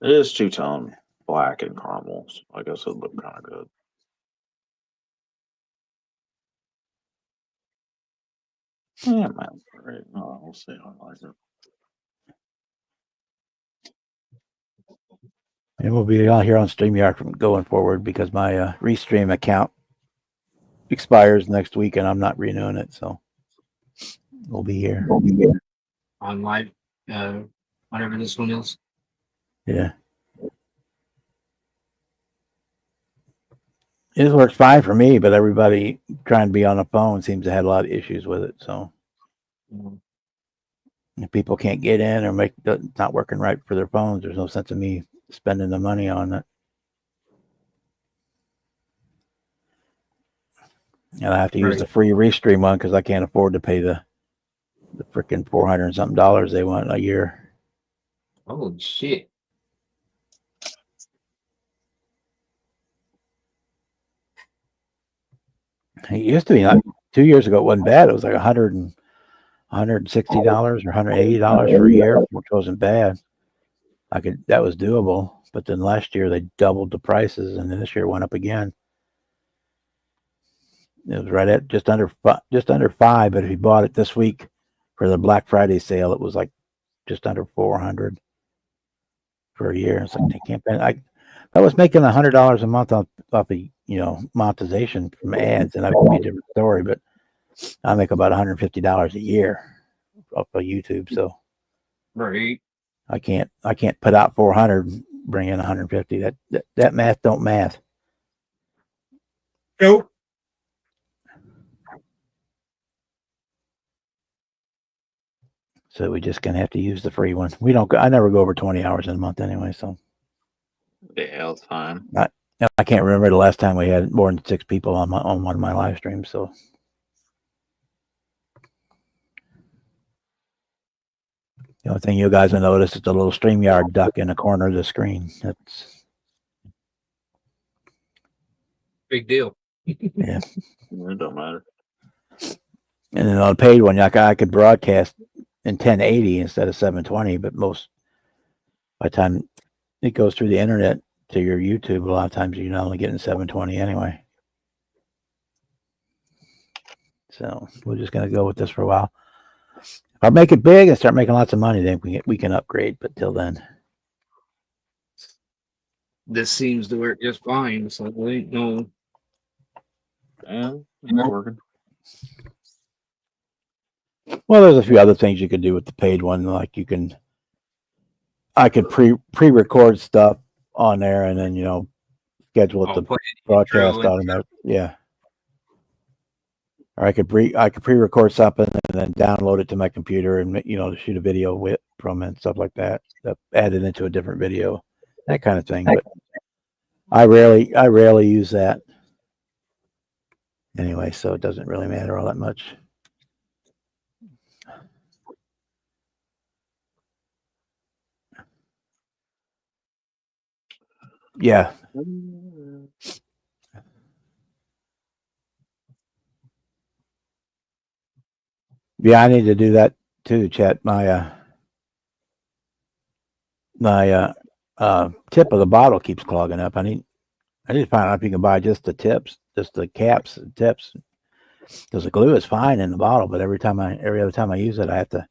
It is two-tone black and caramels. I guess it'd look kind of good. Yeah, it might look great. Oh, we'll see how I like it. And we'll be out here on StreamYard from going forward because my Restream account expires next week and I'm not renewing it. So we'll be here. On live, whatever this one is. Yeah. It works fine for me, but everybody trying to be on the phone seems to have a lot of issues with it. So if people can't get in or it's not working right for their phones, there's no sense of me spending the money on it. And I have to use the free Restream one because I can't afford to pay the freaking $400 and something they want a year. Oh shit! It used to be 2 years ago. It wasn't bad. It was like $160 or $180 for a year, which wasn't bad. That was doable. But then last year they doubled the prices, and then this year it went up again. It was right at just under $5. But if you bought it this week for the Black Friday sale, it was like just under $400 for a year. It's like they can't pay. I was making $100 a month off of monetization from ads, and that would be a different story. But I make about $150 a year off of YouTube, so right. I can't put out 400, bring in 150. That math don't math. Nope. So we just gonna have to use the free one. I never go over 20 hours in a month anyway, so yeah, it's fine. I can't remember the last time we had more than 6 people on one of my live streams. So the only thing you guys will notice is the little StreamYard duck in the corner of the screen. That's big deal. Yeah. It don't matter. And then on the paid one, I could broadcast in 1080 instead of 720, but by the time it goes through the internet to your YouTube, a lot of times you're only getting 720 anyway. So we're just gonna go with this for a while. If I make it big and start making lots of money, then we can upgrade. But till then, this seems to work just fine. So wait, no. Yeah, it's working. Well, there's a few other things you could do with the paid one, like I could pre-record stuff on there and then schedule it to broadcast automatically. Yeah. Or I could pre-record something and then download it to my computer and to shoot a video from it and stuff like that. Add it into a different video, that kind of thing. But I rarely use that anyway, so it doesn't really matter all that much. Yeah. Yeah, I need to do that too, Chet. My tip of the bottle keeps clogging up. I need to find out if you can buy just the tips, just the caps and tips. Because the glue is fine in the bottle, but every other time I use it, I have to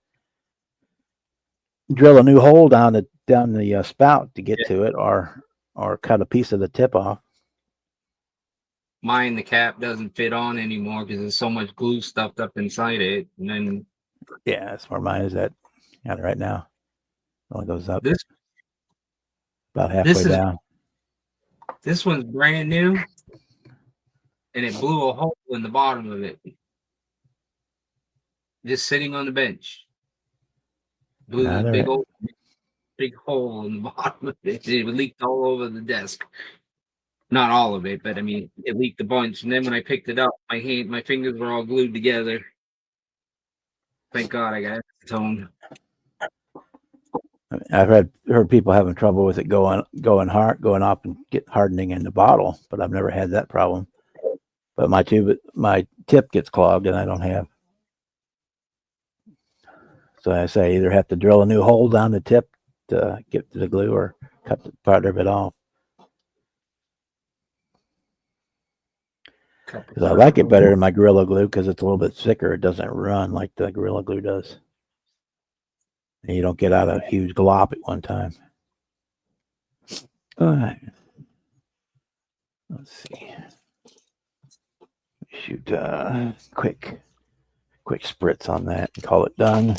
drill a new hole down the spout to get to it, or cut a piece of the tip off. Mine, the cap doesn't fit on anymore because there's so much glue stuffed up inside it. And then Yeah, that's where mine is at. Got it right now. It only goes up this about halfway is down. this one's brand new, and it blew a hole in the bottom of it. Just sitting on the bench. Blew this big hole in the bottom of it. It leaked all over the desk. Not all of it, but I mean, it leaked a bunch. And then when I picked it up, my fingers were all glued together. Thank God I got it toned. I've heard people having trouble with it going up and get hardening in the bottle, but I've never had that problem. But my tip gets clogged, and I don't have. So I say either have to drill a new hole down the tip to get to the glue, or cut the part of it off. Because I like it better than my Gorilla Glue because it's a little bit thicker. It doesn't run like the Gorilla Glue does. And you don't get out a huge glop at one time. All right. Let's see. Shoot quick spritz on that and call it done.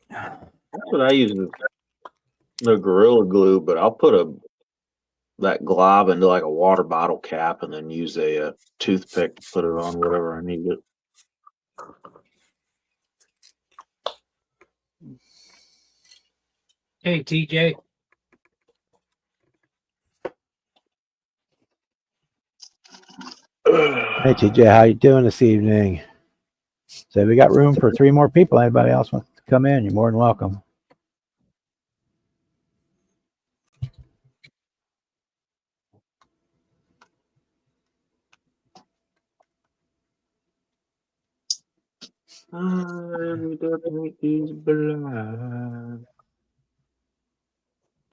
That's what I use the Gorilla Glue, but I'll put that glob into like a water bottle cap and then use a toothpick to put it on whatever I need it. Hey, TJ. Hey TJ, how you doing this evening? So we got room for 3 more people. Anybody else wants to come in? You're more than welcome. I'm definitely blind,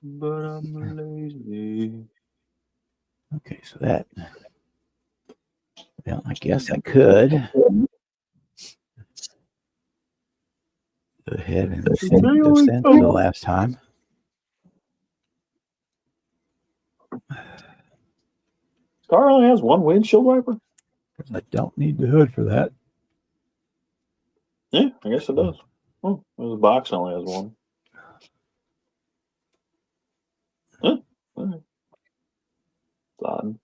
but I'm lazy. Okay, so that. Well, I guess I could go ahead and send for the last time. Car only has one windshield wiper? I don't need the hood for that. Yeah, I guess it does. Oh, the box only has one. Huh? Right. It's odd.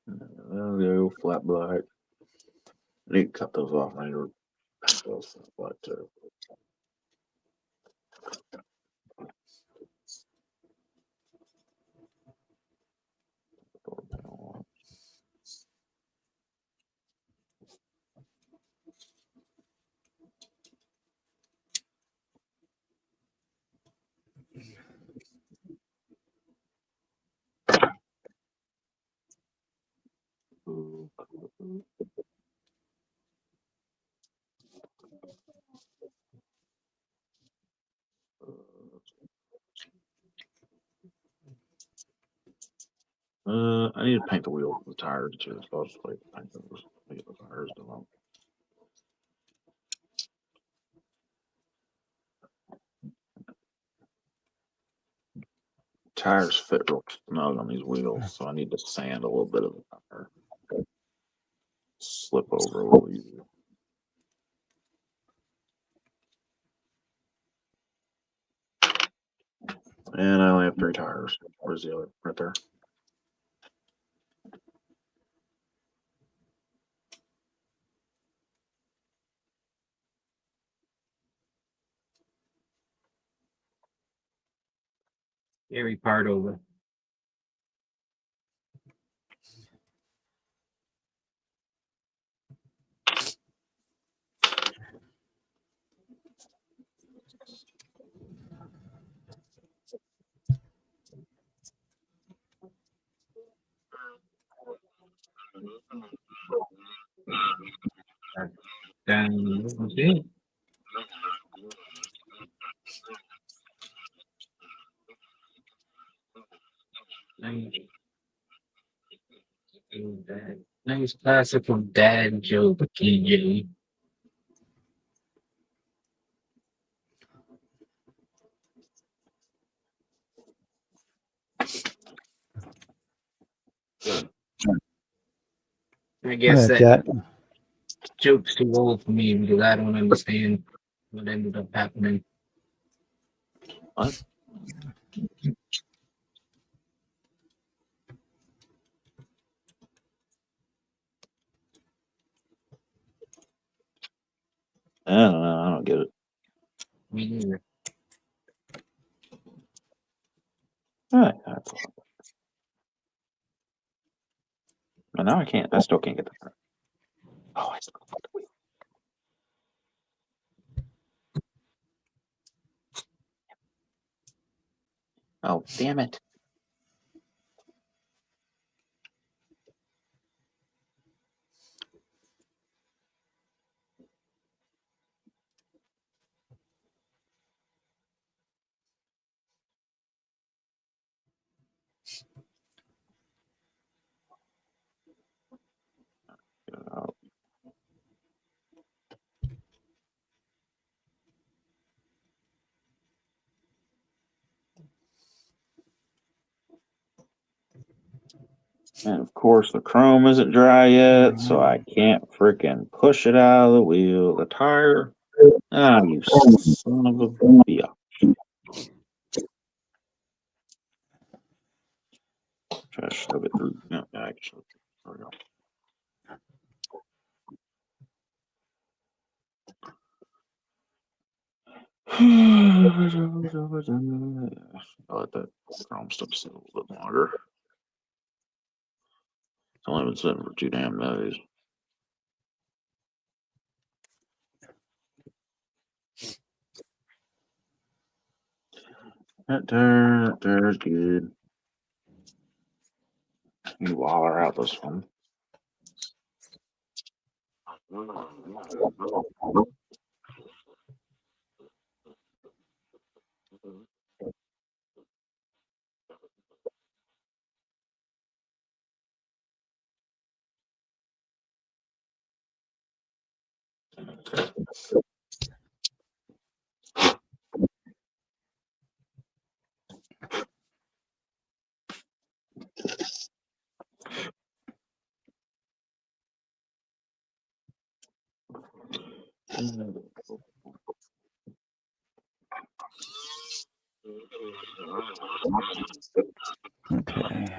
There we go, flat black. I need to cut those off. I need to paint those flat black too. I need to paint the wheels and the tires too. So I'll just like paint those. Get the tires done. Tires fit real snug on these wheels, so I need to sand a little bit of the tire. Slip over a little easier. And I only have 3 tires. Where's the other? Right there. Gary Pardover. Nice classical dad joke, TJ. I guess That's that that. joke's too old for me because I don't understand what ended up happening. What? I don't know. I don't get it. Me neither. All right, that's all. But now I can't. I still can't get the part. Oh, I still got the wheel. Oh, damn it. Oh, and of course, the chrome isn't dry yet, so I can't freaking push it out of the wheel, the tire. Ah, you son of a bitch. Try to shove it through. No, actually. There we go. I'll let that chrome stuff sit a little bit longer. It's only been sitting for 2 damn days. That tire's good. You waller out this one. Okay.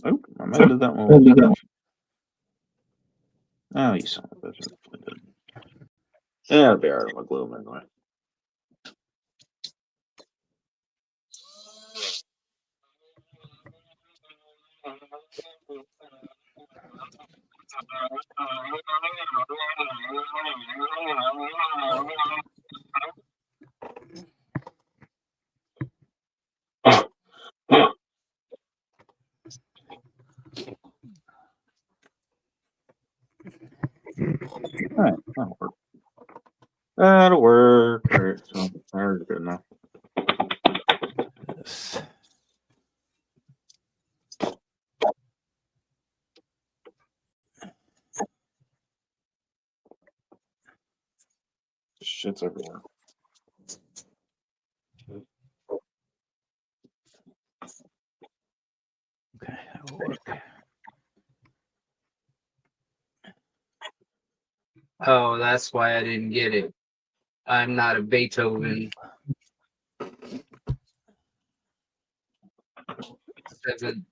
Oh, I might have did that one. Oh, you son of a bitch. Yeah, it'll be alright. I'll glue them anyway. Alright, that'll work. That'll work. Alright, so tire's good enough. Yes. Shit's everywhere. Okay, that will work. Oh, that's why I didn't get it. I'm not a Beethoven.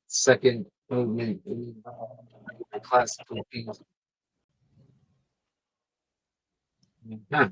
Second movement in the classical piece. Huh.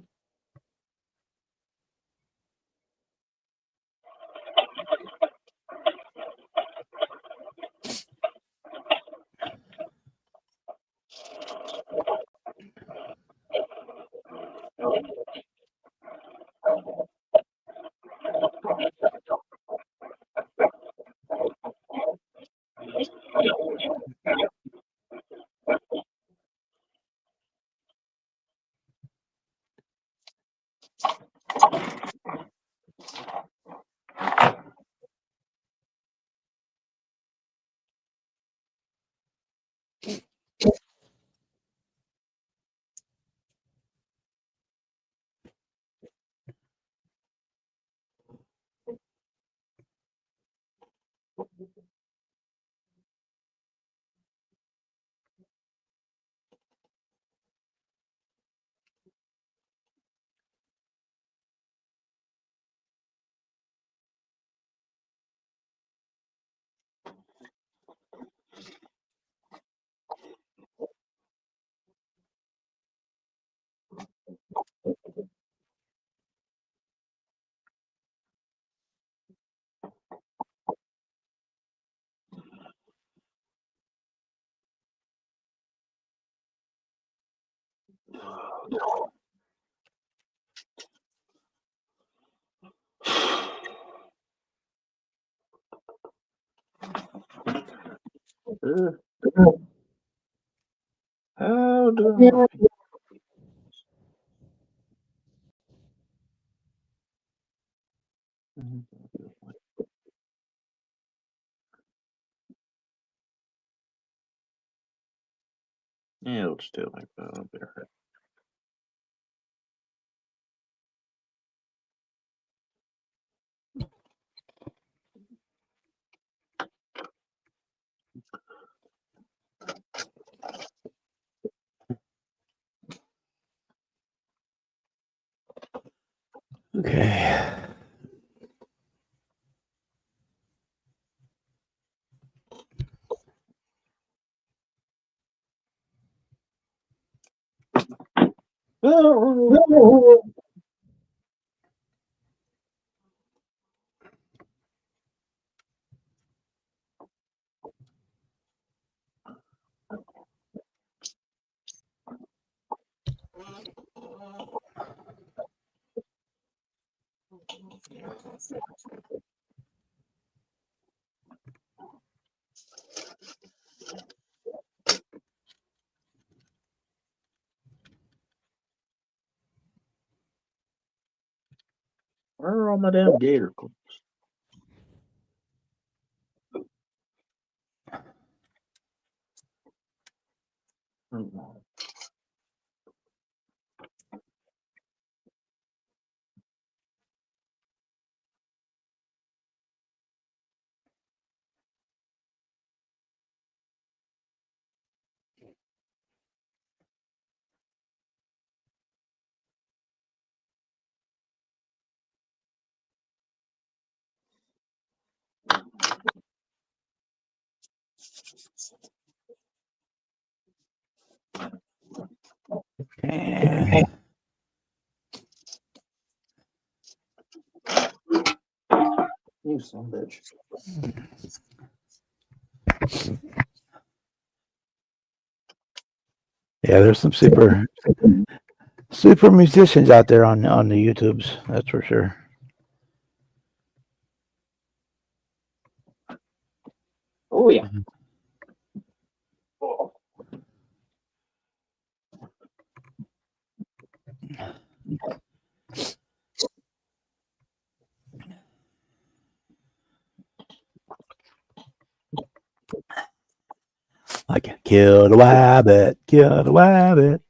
How do I? Yeah, it'll stay like that. I'll be right. Okay. Where are all my damn gator clips? Okay. You son of a bitch. Yeah, there's some super musicians out there on the YouTubes. That's for sure. Oh yeah. Oh. Like kill the rabbit, kill the rabbit.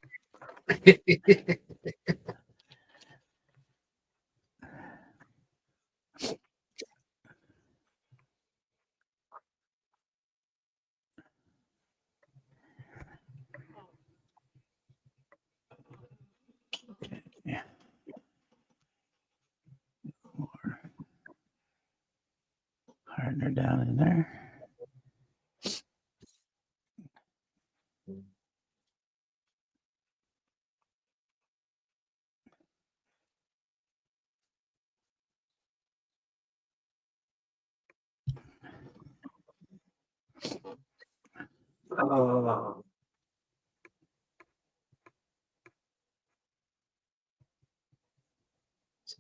Yeah. More hardener down in there. Oh.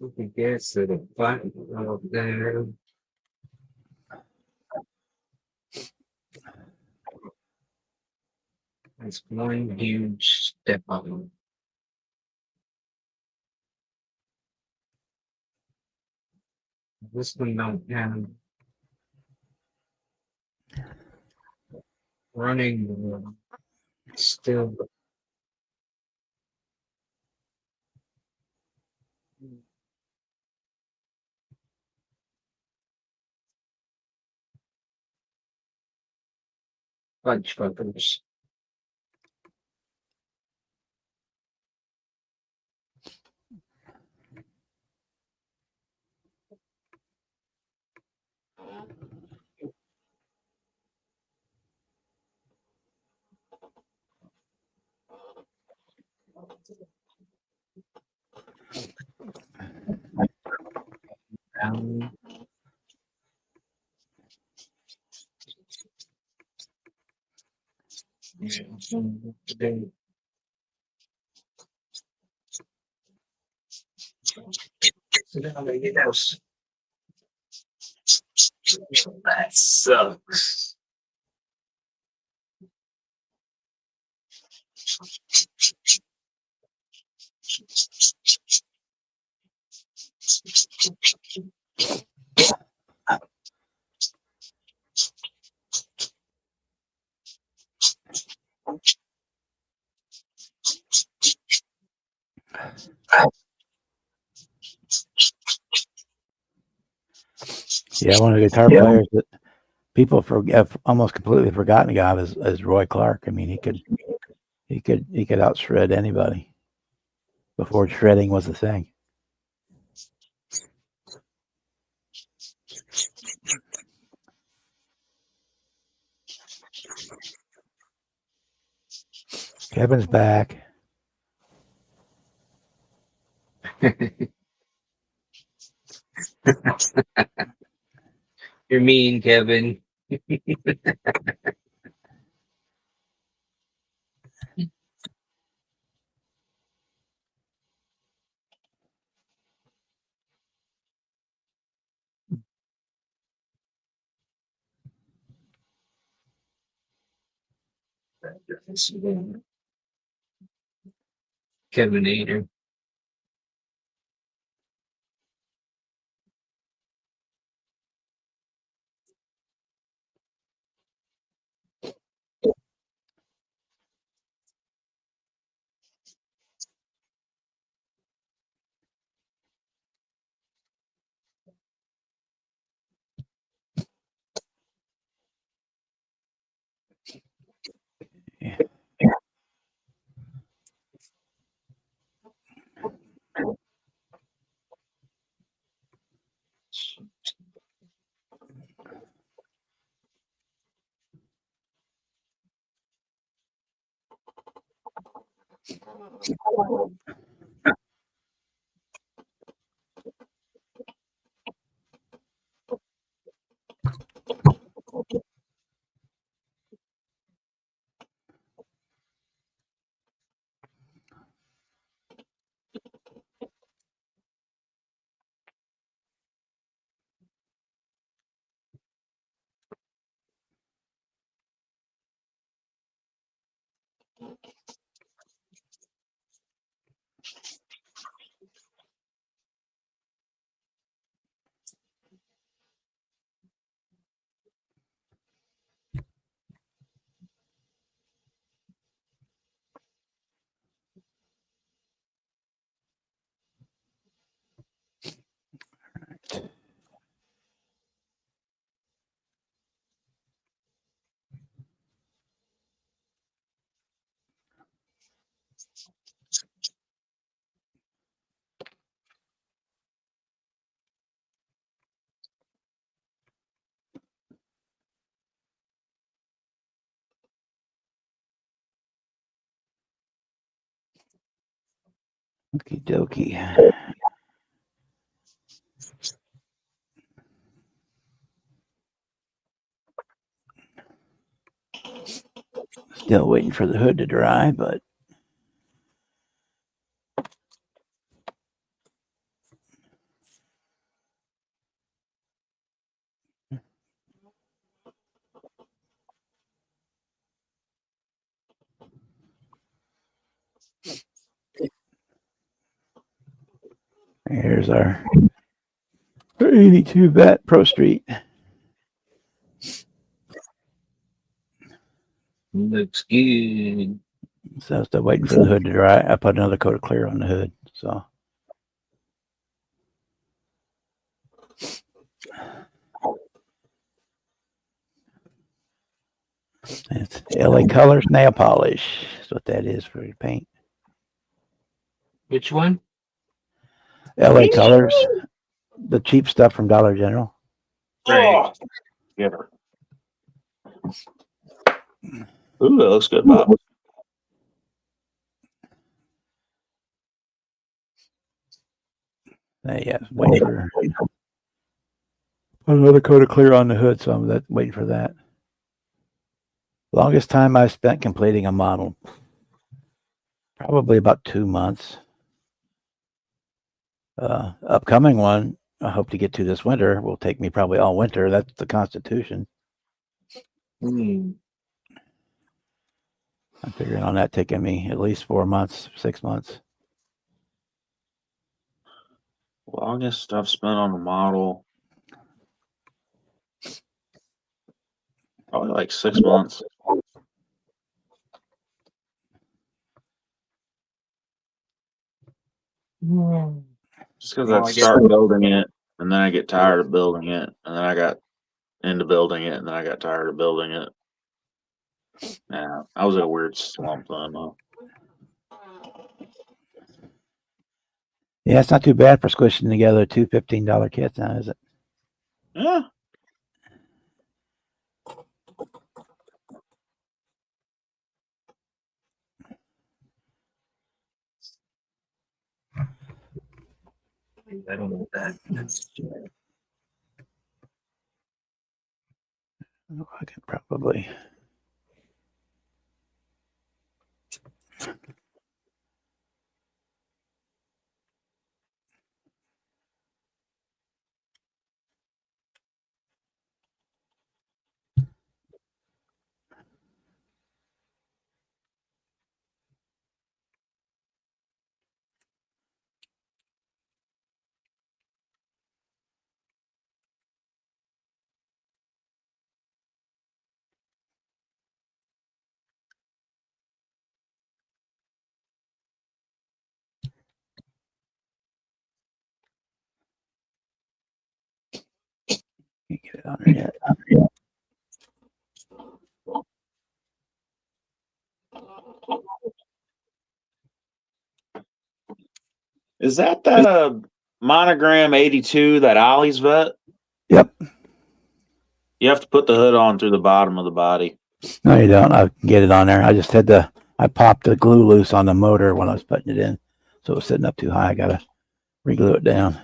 We can get to the bottom of there. That's one huge step up. This one don't have running still. Fudge fuckers. Down. Yeah. That sucks. Yeah, one of the guitar players that people have almost completely forgotten about is Roy Clark. I mean, he could out shred anybody before shredding was a thing. Kevin's back. You're mean, Kevin. Kevinator. Yeah. Okie dokie. Still waiting for the hood to dry, but Here's our 82 Vet Pro Street. Looks good. So still waiting for the hood to dry. I put another coat of clear on the hood. So it's LA Colors nail polish. That's what that is for your paint. Which one? LA Colors, the cheap stuff from Dollar General. Oh, get her. Ooh, that looks good, Bob. Yeah, waiting for another coat of clear on the hood, so I'm waiting for that. Longest time I spent completing a model, probably about 2 months. Upcoming one, I hope to get to this winter, will take me probably all winter. That's the Constitution. Hmm. I'm figuring on that taking me at least 4 months, 6 months. Longest I've spent on a model, probably like 6 months. Just because Well, I'd I guess- start building it, and then I get tired of building it, and then I got into building it, and then I got tired of building it. Yeah, I was in a weird slump then. Yeah, it's not too bad for squishing together two $15 kits now, is it? Yeah. I don't know that. Oh, I can probably. Can't get it on there yet. Is that monogram 82, that Ollie's vet? Yep. You have to put the hood on through the bottom of the body. No, you don't. I can get it on there. I just had to. I popped the glue loose on the motor when I was putting it in, so it was sitting up too high. I gotta reglue it down.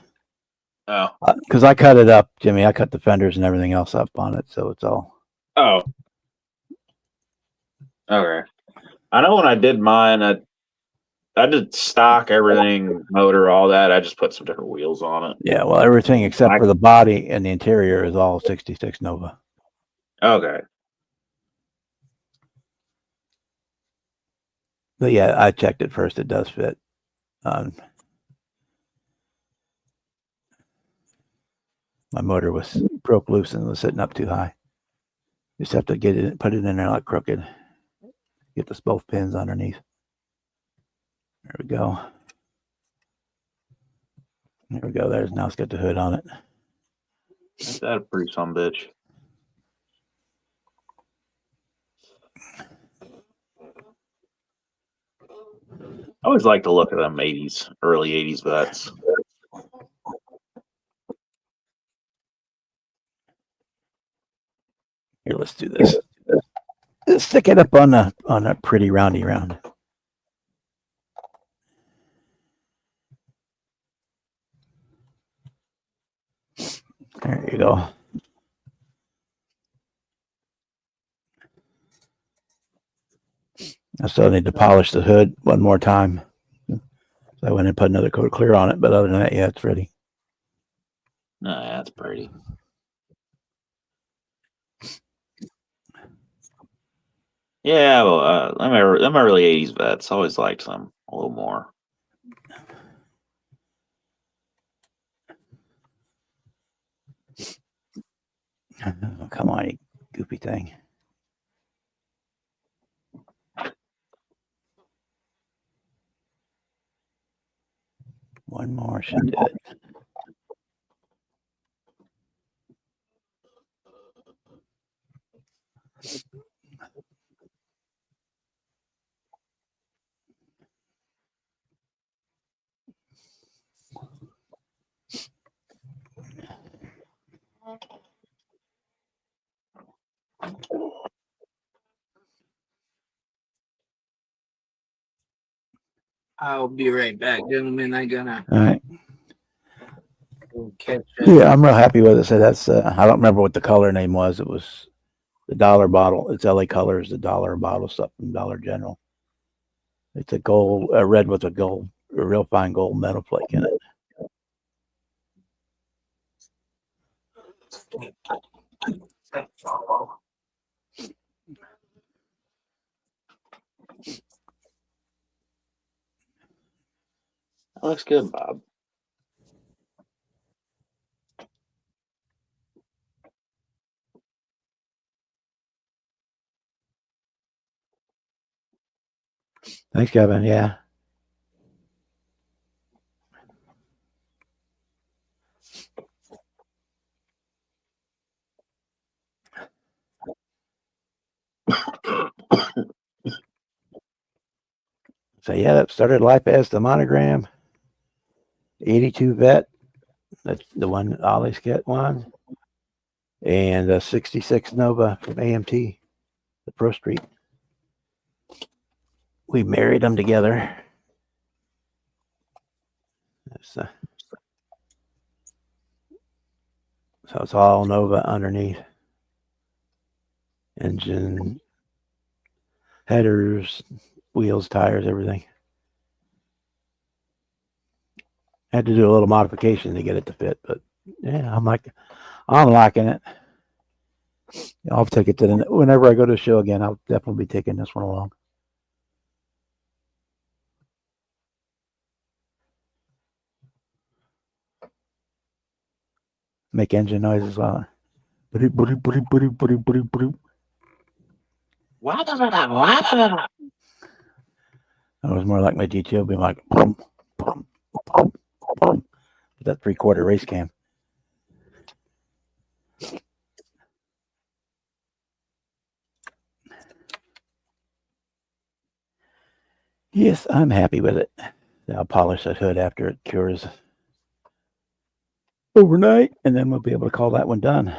Oh. Because I cut it up, Jimmy. I cut the fenders and everything else up on it, so it's all. Oh. Okay. I know when I did mine, I did stock, everything, motor, all that. I just put some different wheels on it. Yeah, well, everything except for the body and the interior is all 66 Nova. Okay. But yeah, I checked it first. It does fit. My motor was broke loose and was sitting up too high. Just have to get it, put it in there like crooked. Get this both pins underneath. There we go. There we go. There's now it's got the hood on it. Ain't that a pretty son bitch? I always like to look at them early 80s vets. Here, let's do this. Let's stick it up on a pretty roundy round. There you go. I still need to polish the hood one more time. So I went and put another coat of clear on it, but other than that, yeah, it's ready. No, that's pretty. Yeah, well, them early 80s vets, always liked them a little more. come on, you goopy thing. One more should do it. I'll be right back, gentlemen. I gotta All right. catch up. Yeah, I'm real happy with it. So that's I don't remember what the color name was. It was the dollar bottle. It's LA Colors, the dollar bottle stuff from Dollar General. It's a gold, red with a real fine gold metal flake in it. That looks good, Bob. Thanks, Kevin. Yeah. So yeah, that started life as the Monogram 82 Vet. That's the one that Ollie's get one. And a 66 Nova from AMT, the Pro Street. We married them together. So it's all Nova underneath. Engine, headers, wheels, tires, everything. Had to do a little modification to get it to fit, but yeah, I'm liking it. I'll take it to whenever I go to the show again. I'll definitely be taking this one along. Make engine noise as well. That was more like my GTO being like boom, boom, boom, boom. That 3/4 race cam. Yes, I'm happy with it. I'll polish that hood after it cures overnight, and then we'll be able to call that one done.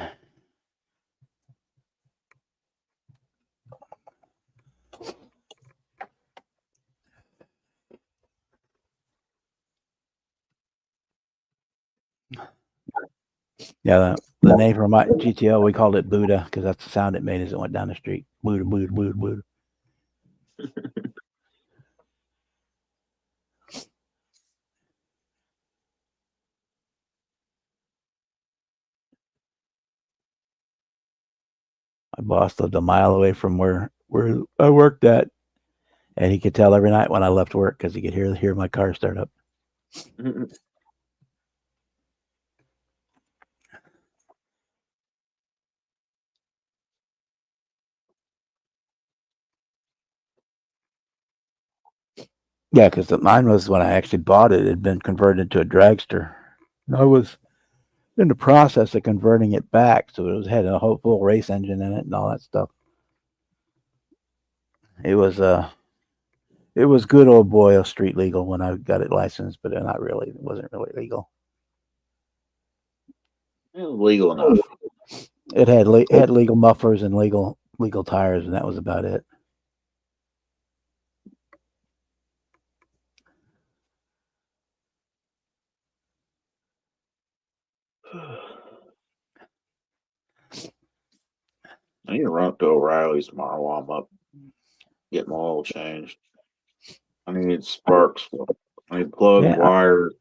Yeah, the name for my GTO, we called it Buddha because that's the sound it made as it went down the street. Buddha, Buddha, Buddha, Buddha. My boss lived a mile away from where I worked at, and he could tell every night when I left work because he could hear my car start up. Yeah, because mine was when I actually bought it, it had been converted to a dragster. I was in the process of converting it back, so it had a whole full race engine in it and all that stuff. It was good old boy street legal when I got it licensed, but not really. It wasn't really legal. It was legal enough. It had legal mufflers and legal tires, and that was about it. I need to run up to O'Reilly's tomorrow while I'm up. Get my oil changed. I need sparks. I need plugs, wires.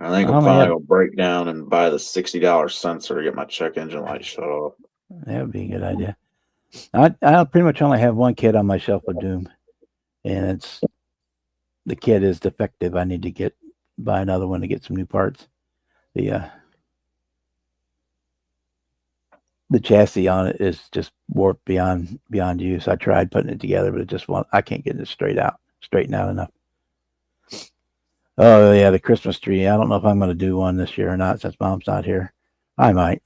I think I'm finally going to break down and buy the $60 sensor to get my check engine light shut off. That would be a good idea. I pretty much only have one kit on my shelf of Doom, and the kit is defective. I need to buy another one to get some new parts. the chassis on it is just warped beyond use. I tried putting it together, but it just won't. I can't get it straightened out enough. Oh yeah, the Christmas tree. I don't know if I'm going to do one this year or not since Mom's not here. I might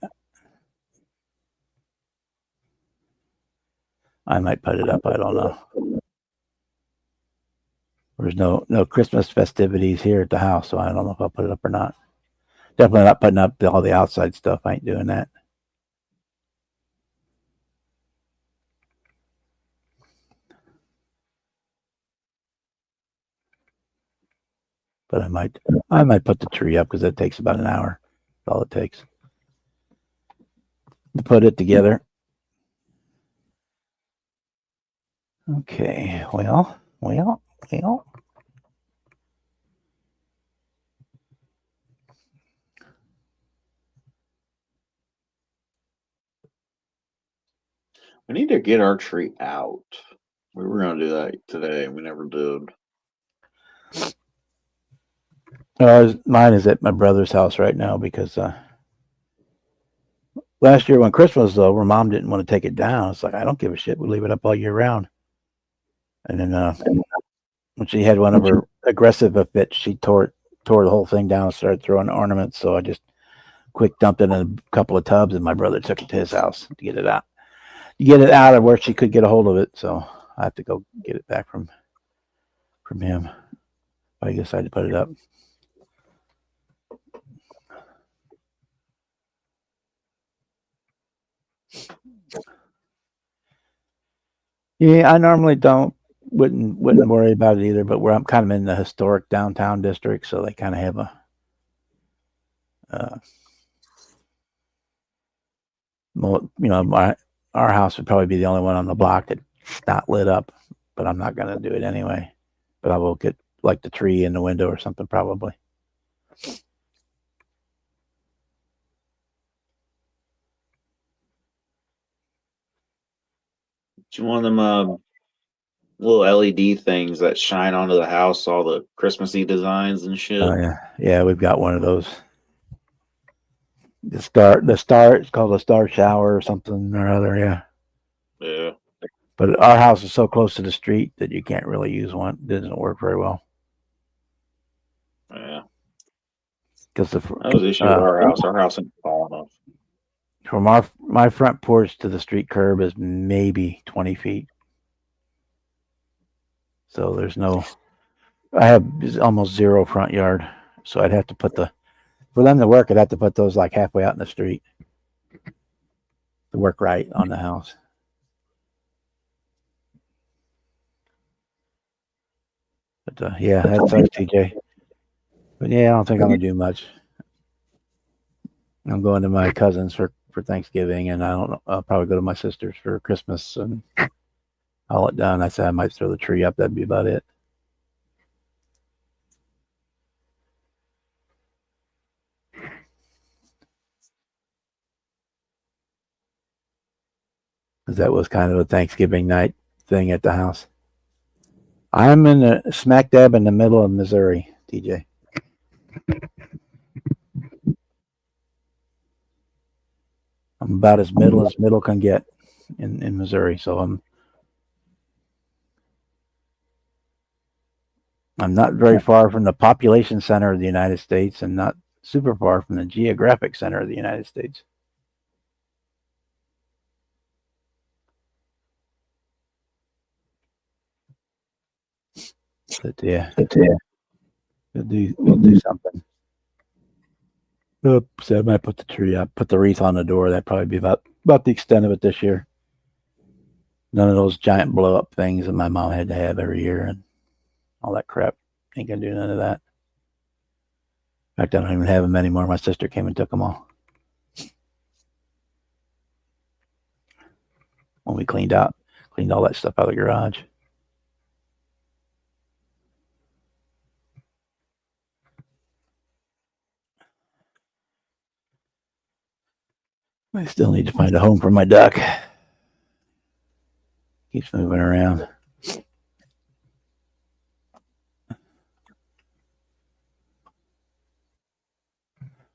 put it up. I don't know. There's no Christmas festivities here at the house, so I don't know if I'll put it up or not. Definitely not putting up all the outside stuff. I ain't doing that. But I might put the tree up because it takes about an hour. That's all it takes to put it together. Okay. Well. We need to get our tree out. We were going to do that today. We never did. Mine is at my brother's house right now because last year when Christmas was over, Mom didn't want to take it down. It's like, I don't give a shit. We leave it up all year round. And then when she had one of her aggressive fits, she tore the whole thing down and started throwing ornaments. So I just quick dumped it in a couple of tubs, and my brother took it to his house to get it out. To get it out of where she could get a hold of it. So I have to go get it back from him. But I guess I had to put it up. Yeah, I normally wouldn't worry about it either, but I'm kind of in the historic downtown district, so they kind of have our house would probably be the only one on the block that's not lit up, but I'm not going to do it anyway. But I will get like the tree in the window or something probably. Do you want them little LED things that shine onto the house, all the Christmassy designs and shit? Oh yeah, we've got one of those. The star. It's called a star shower or something or other. Yeah. Yeah. But our house is so close to the street that you can't really use one. It doesn't work very well. Yeah. Because that was the issue with our house. Our house ain't tall enough. From my front porch to the street curb is maybe 20 feet. So there's I have almost zero front yard. So I'd have to for them to work, I'd have to put those like halfway out in the street to work right on the house. But yeah, that sucks, TJ. But yeah, I don't think I'm going to do much. I'm going to my cousin's for Thanksgiving, and I don't know. I'll probably go to my sister's for Christmas and all it done. I said I might throw the tree up. That'd be about it. Because that was kind of a Thanksgiving night thing at the house. I'm in the smack dab in the middle of Missouri, TJ. I'm about as middle can get in Missouri. So I'm not very far from the population center of the United States and not super far from the geographic center of the United States. But yeah, we'll do something. So I might put the tree up, put the wreath on the door. That'd probably be about the extent of it this year. None of those giant blow up things that my mom had to have every year and all that crap. Ain't gonna do none of that. In fact, I don't even have them anymore. My sister came and took them all. When we cleaned all that stuff out of the garage. I still need to find a home for my duck. Keeps moving around.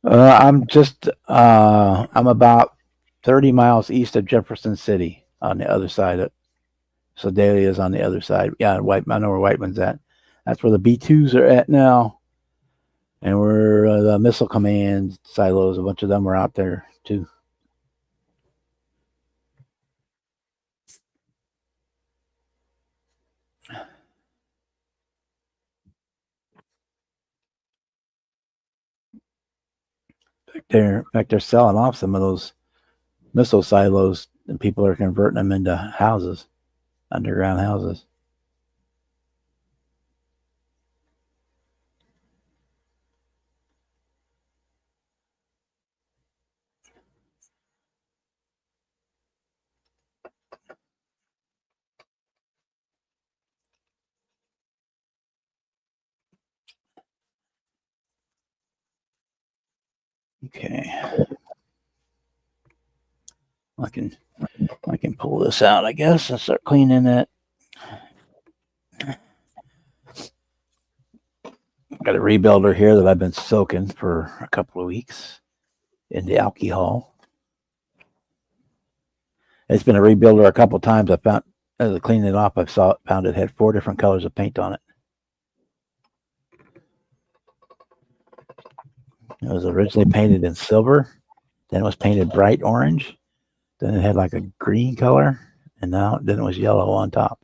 I'm about 30 miles east of Jefferson City on the other side of Sedalia is on the other side. Yeah, I know where Whiteman's at. That's where the B2s are at now. And where the missile command silos, a bunch of them are out there too. In fact, they're selling off some of those missile silos, and people are converting them into houses, underground houses. Okay. I can pull this out, I guess, and start cleaning it. Got a rebuilder here that I've been soaking for a couple of weeks in the alcohol. It's been a rebuilder a couple of times. I found as I cleaned it off, found it had 4 different colors of paint on it. It was originally painted in silver, then it was painted bright orange, then it had like a green color, and then it was yellow on top.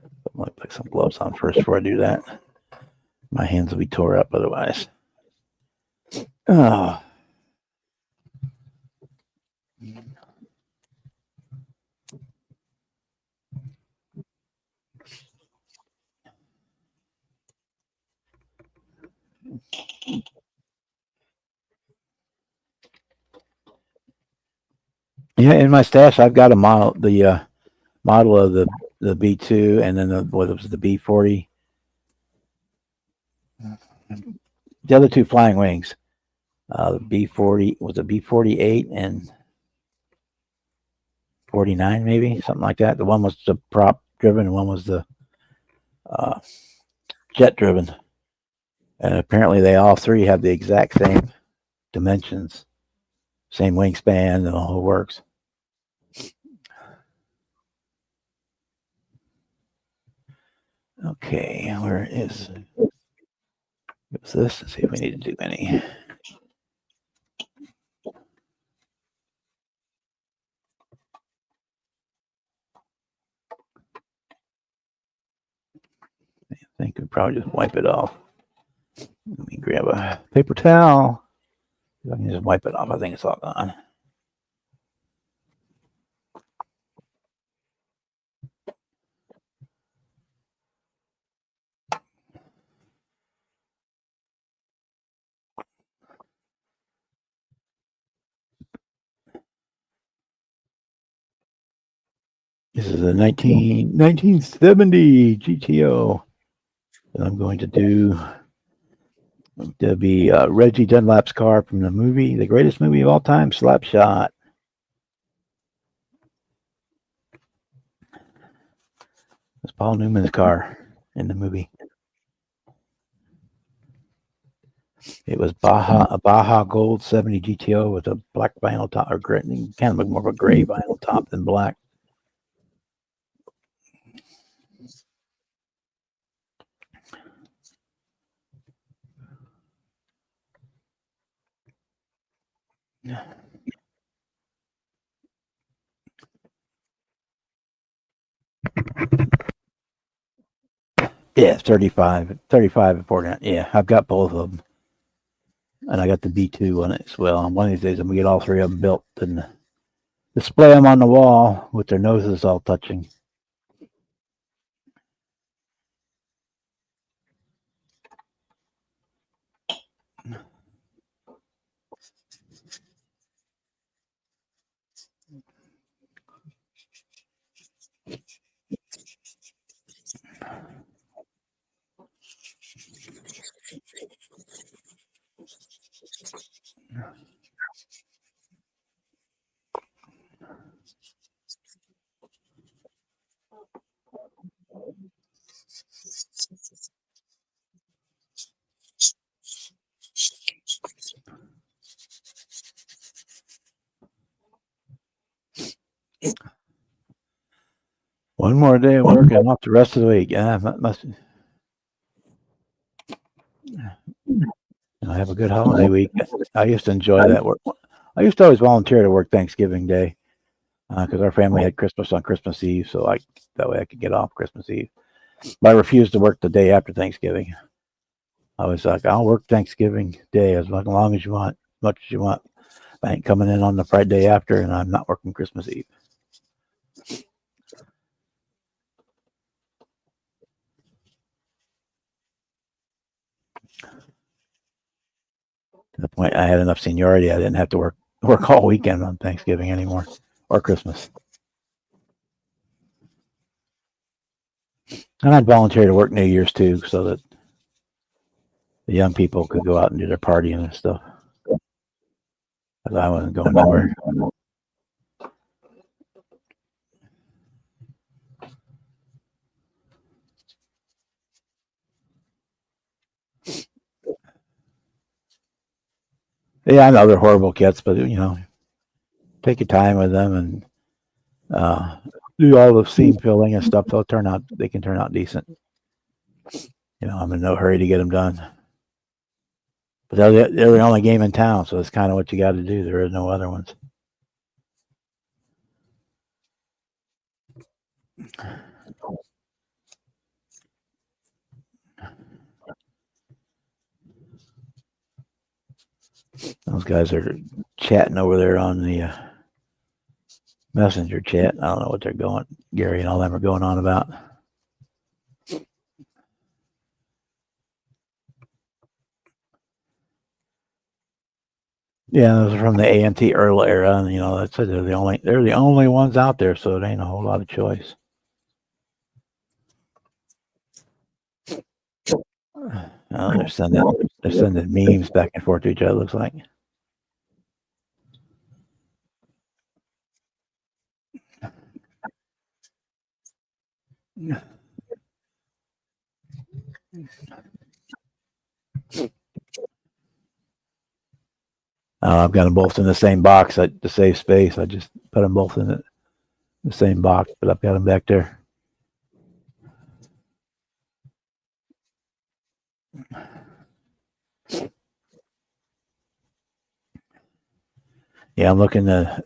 I'm gonna put some gloves on first before I do that. My hands will be tore up otherwise. Oh. Yeah, in my stash, I've got a model, the model of the B2, and then what was the B40. The other 2 flying wings, B40 was a B48 and 49, maybe something like that. The one was the prop driven, and one was the jet driven. And apparently, they all 3 have the exact same dimensions, same wingspan, and the whole works. Okay, where is this? Let's see if we need to do any. I think we'd probably just wipe it off. Let me grab a paper towel. I can just wipe it off. I think it's all gone. This is a 1970 GTO that I'm going to do. To be Reggie Dunlap's car from the movie, the greatest movie of all time, Slapshot. It's Paul Newman's car in the movie. It was a Baja Gold 70 GTO with a black vinyl top, or gray, kind of more of a gray vinyl top than black. Yeah, 35 and 49. Yeah, I've got both of them. And I got the B2 on it as well. And one of these days, I'm going to get all 3 of them built and display them on the wall with their noses all touching. One more day of work and off the rest of the week. Yeah, must. I have a good holiday week. I used to enjoy that work. I used to always volunteer to work Thanksgiving Day because our family had Christmas on Christmas Eve, so that way I could get off Christmas Eve. But I refused to work the day after Thanksgiving. I was like, I'll work Thanksgiving Day as long as you want, as much as you want. I ain't coming in on the Friday after, and I'm not working Christmas Eve. To the point I had enough seniority, I didn't have to work all weekend on Thanksgiving anymore or Christmas. And I'd volunteer to work New Year's too, so that the young people could go out and do their partying and stuff. But I wasn't going nowhere. Yeah, I know they're horrible kids, but take your time with them and do all the seam filling and stuff. They can turn out decent. I'm in no hurry to get them done. But they're the only game in town, so it's kind of what you got to do. There is no other ones. Those guys are chatting over there on the messenger chat. I don't know what they're going. Gary and all them are going on about. Yeah, those are from the AMT Earl era, and that's it. They're the only ones out there, so it ain't a whole lot of choice. They're sending memes back and forth to each other. Looks like. I've got them both in the same box to save space. I just put them both in the same box, but I've got them back there. Yeah, I'm looking to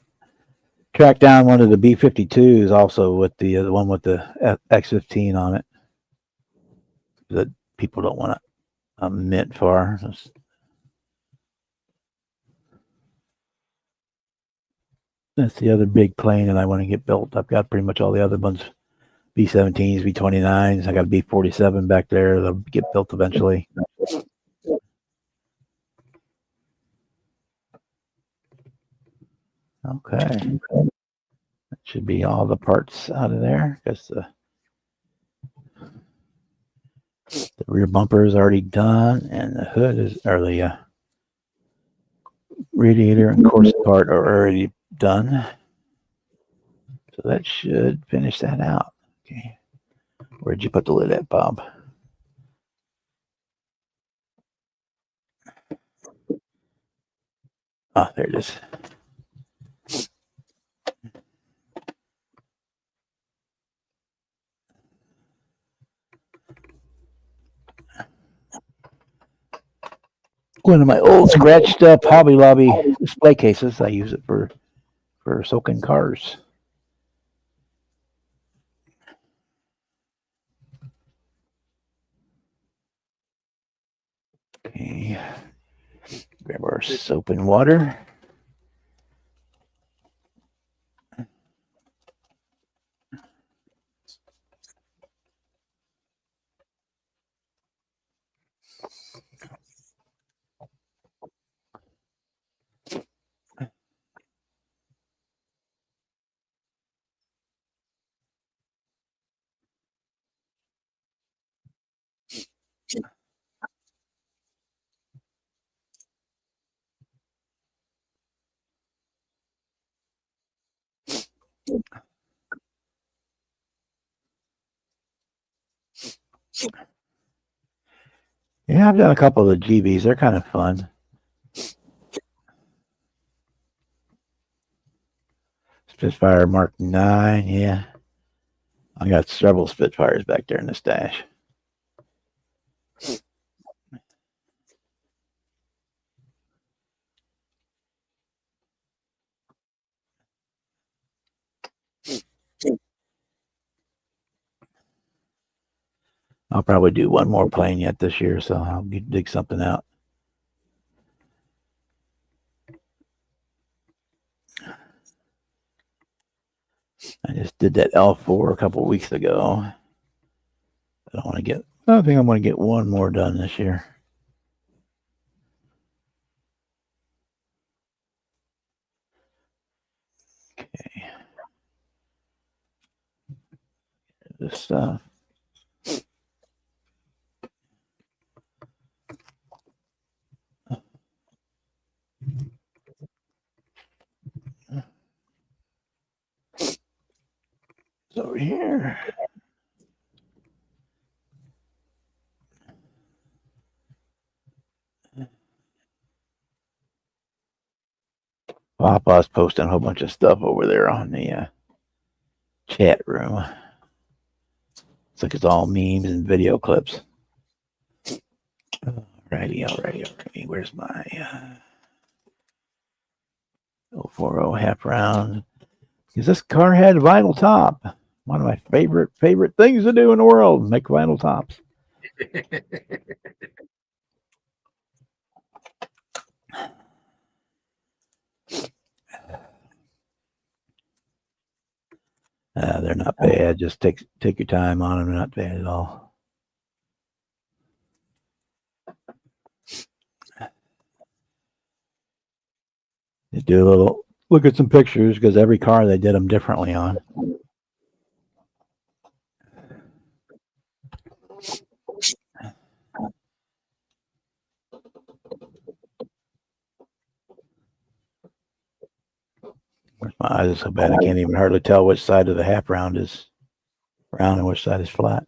track down one of the B-52s also with the one with the X-15 on it that people don't want to mint for. That's the other big plane that I want to get built. I've got pretty much all the other ones, B-17s, B-29s. I got a B-47 back there that'll get built eventually. Okay. That should be all the parts out of there because the rear bumper is already done and the hood the radiator and corset part are already done. So that should finish that out. Okay. Where'd you put the lid at, Bob? Ah, there it is. One of my old scratched up Hobby Lobby display cases. I use it for soaking cars. Okay. Grab our soap and water. Yeah, I've done a couple of the GBs. They're kind of fun. Spitfire Mark 9, yeah. I got several Spitfires back there in the stash. I'll probably do one more plane yet this year, so I'll dig something out. I just did that L4 a couple weeks ago. I think I'm going to get one more done this year. Okay. This stuff. It's over here. Papa's posting a whole bunch of stuff over there on the chat room. It's like it's all memes and video clips. Alrighty. Where's my 040 half round? Because this car had vinyl top. One of my favorite things to do in the world, make vinyl tops. They're not bad. Just take your time on them. They're not bad at all. They do a little look at some pictures because every car they did them differently on. My eyes are so bad I can't even hardly tell which side of the half round is round and which side is flat.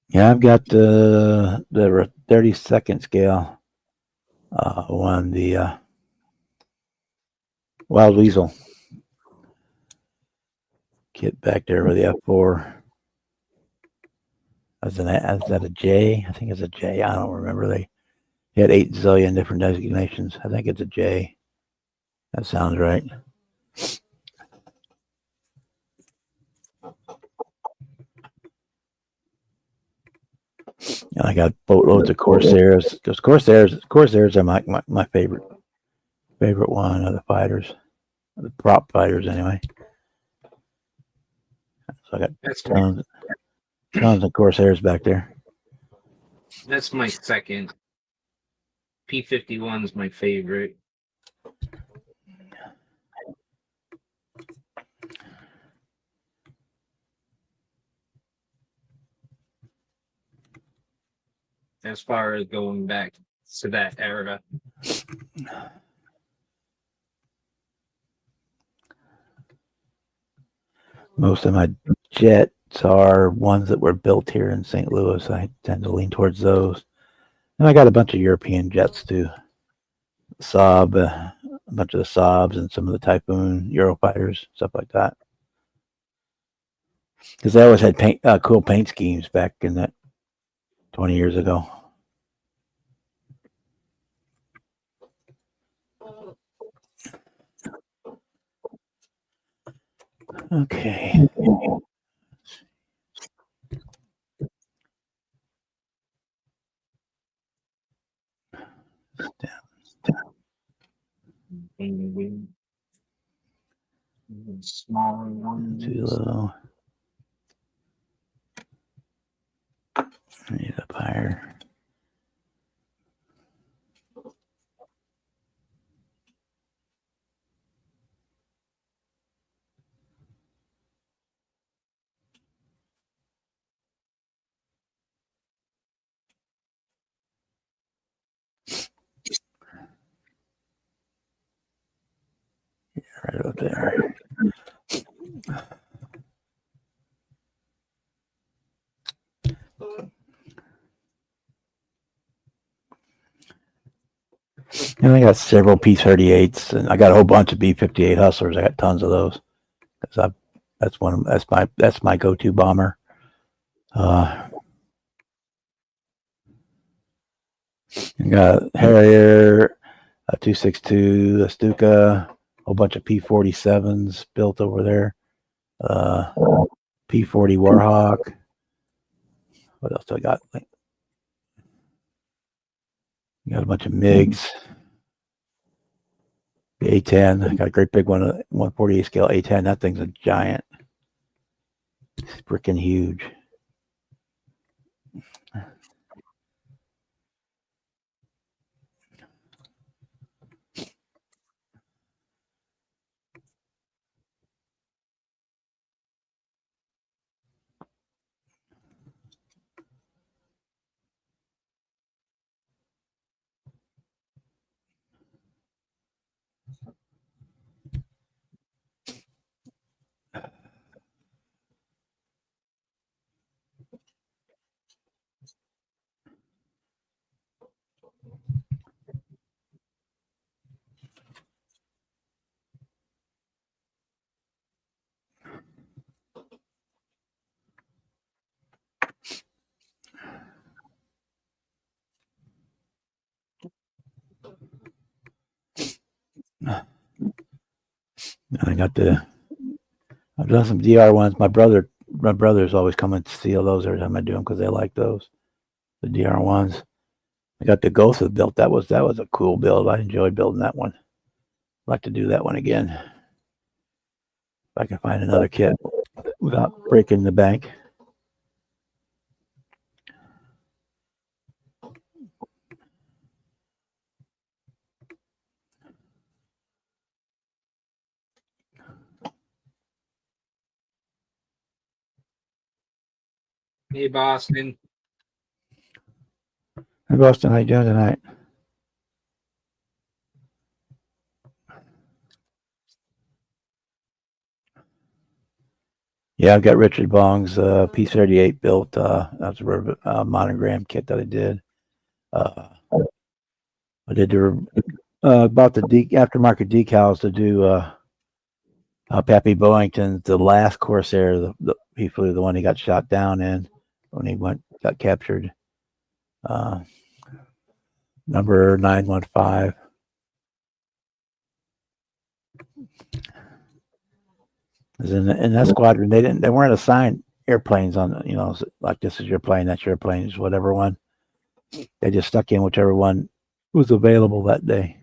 Yeah, I've got the 32nd scale one, the Wild Weasel kit back there with the F4. Is that a J? I think it's a J. I don't remember. They had 8 zillion different designations. I think it's a J. That sounds right. And I got boatloads of Corsairs because Corsairs are my favorite one of the fighters, the prop fighters anyway. So I got tons of Corsairs back there. That's my second. P-51 is my favorite. As far as going back to that era. Most of my jets are ones that were built here in St. Louis. I tend to lean towards those. And I got a bunch of European jets too. Saab, a bunch of the Saabs and some of the Typhoon Eurofighters, stuff like that. Because they always had cool paint schemes back in that 20 years ago. Okay. Smaller ones. Too low. Need up higher. Right up there. And I got several P-38s, and I got a whole bunch of B-58 Hustlers. I got tons of those because that's my go-to bomber. I got Harrier, a 262, a Stuka, a whole bunch of P-47s built over there. P-40 Warhawk. What else do I got? Got a bunch of MiGs. The A-10. I got a great big one, 148 scale A-10. That thing's a giant. It's freaking huge. I've done some DR ones. My brothers always come and steal those every time I do them because they like those, the DR ones. I got the Gotha built. That was a cool build. I enjoyed building that one. I'd like to do that one again. If I can find another kit without breaking the bank. Hey, Boston. Hey, Boston, how you doing tonight? Yeah, I've got Richard Bong's P-38 built. That was a monogram kit that I did. I did bought the aftermarket decals to do Pappy Boington, the last Corsair. He flew the one he got shot down in when he got captured. Number 915. In that squadron, they weren't assigned airplanes on, like this is your plane, that's your plane, is whatever one. They just stuck in whichever one was available that day.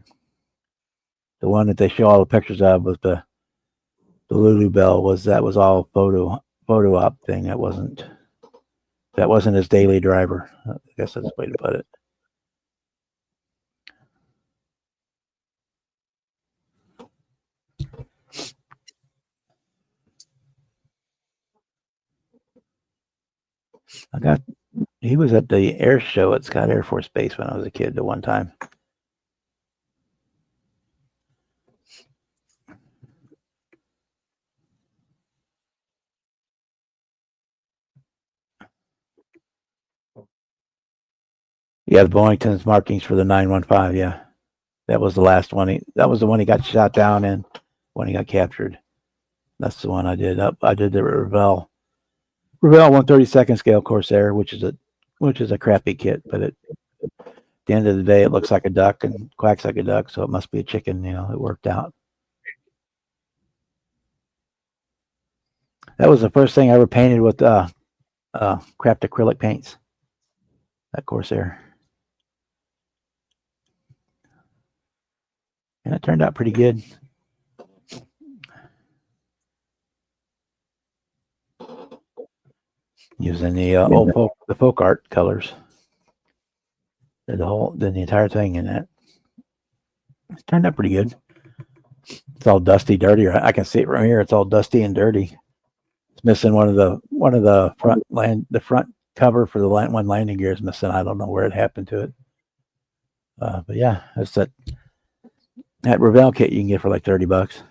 The one that they show all the pictures of was the Lulu Bell. That was all photo op thing. That wasn't his daily driver. I guess that's the way to put it. He was at the air show at Scott Air Force Base when I was a kid at one time. Yeah, the Boeington's markings for the 915. Yeah, that was the last one. That was the one he got shot down in when he got captured. That's the one I did. I did the Revell 132nd scale Corsair, which is a crappy kit, but at the end of the day, it looks like a duck and quacks like a duck, so it must be a chicken. It worked out. That was the first thing I ever painted with crapped acrylic paints. That Corsair. And it turned out pretty good. Using the old folk art colors. Did the entire thing in that. It turned out pretty good. It's all dusty, dirty. I can see it from here. It's all dusty and dirty. It's missing one of the front cover for the one landing gear is missing. I don't know where it happened to it. But yeah, that's that Revell kit you can get for like $30.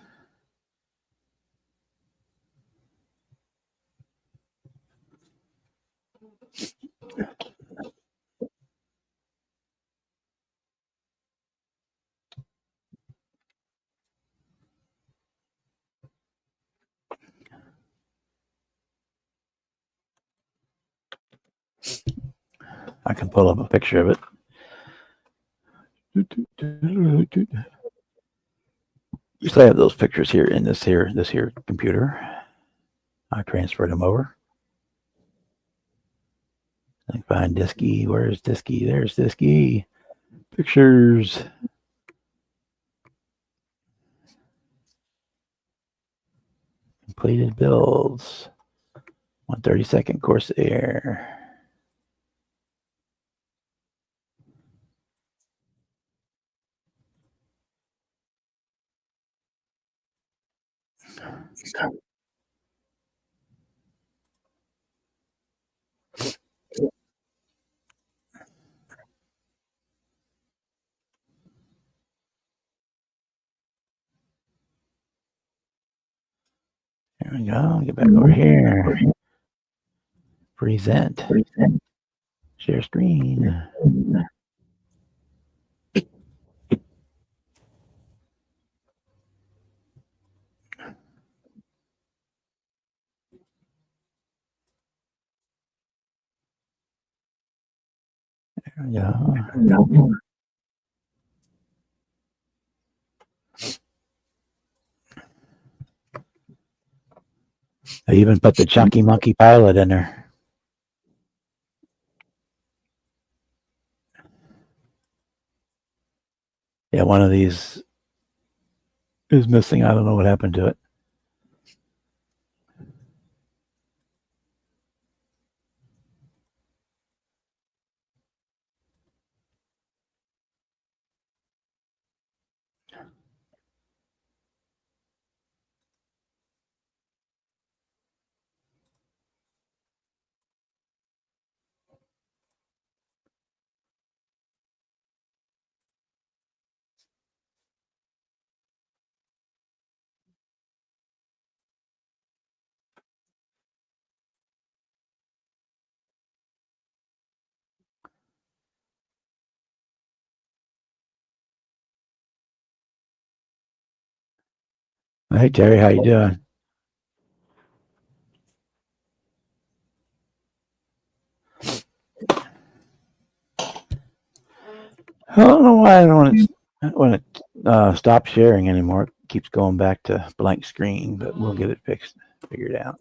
I can pull up a picture of it. You still have those pictures here in this here computer. I transferred them over. I find Disky. Where's Disky? There's Disky. Pictures. Completed builds. 132nd Corsair. There we go. Get back over here. Present. Share screen. There we go. I even put the Chunky Monkey pilot in there. Yeah, one of these is missing. I don't know what happened to it. Hey Terry, how you doing? I don't know why I don't want to stop sharing anymore. It keeps going back to blank screen, but we'll get it figured out.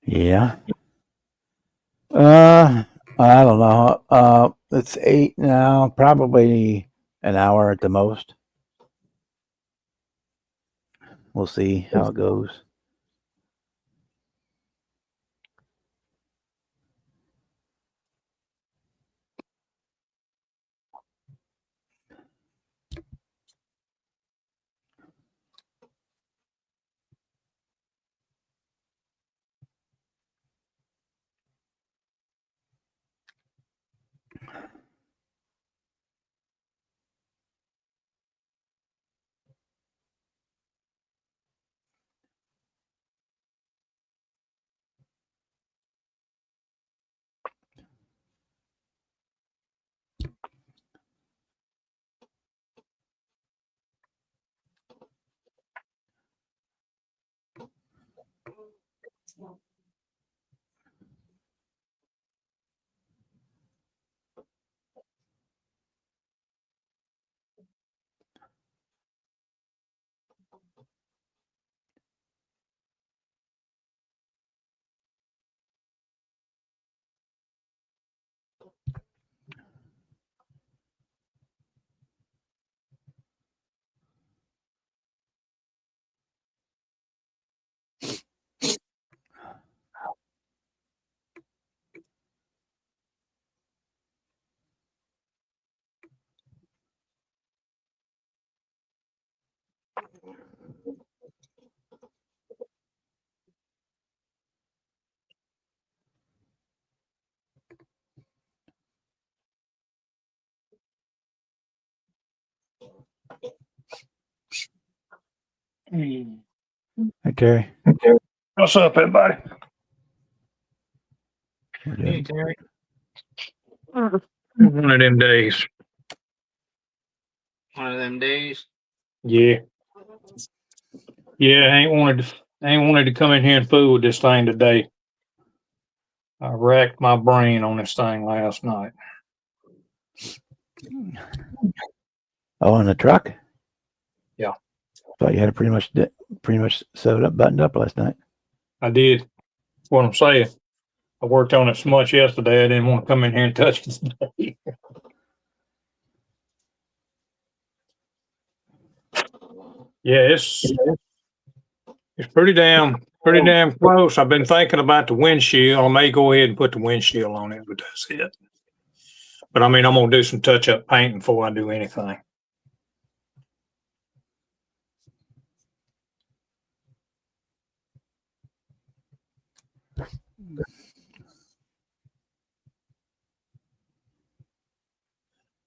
Yeah. I don't know. It's 8 now, probably an hour at the most. We'll see how it goes. Hey Terry. What's up, everybody? Hey Terry. One of them days. One of them days. Yeah. Yeah, I ain't wanted to come in here and fool with this thing today. I racked my brain on this thing last night. Oh, in the truck? Yeah. Thought you had it pretty much sewed up, buttoned up last night. I did. That's what I'm saying. I worked on it so much yesterday, I didn't want to come in here and touch it today. Yeah, it's pretty damn close. I've been thinking about the windshield. I may go ahead and put the windshield on it, but that's it. But I mean, I'm gonna do some touch-up painting before I do anything.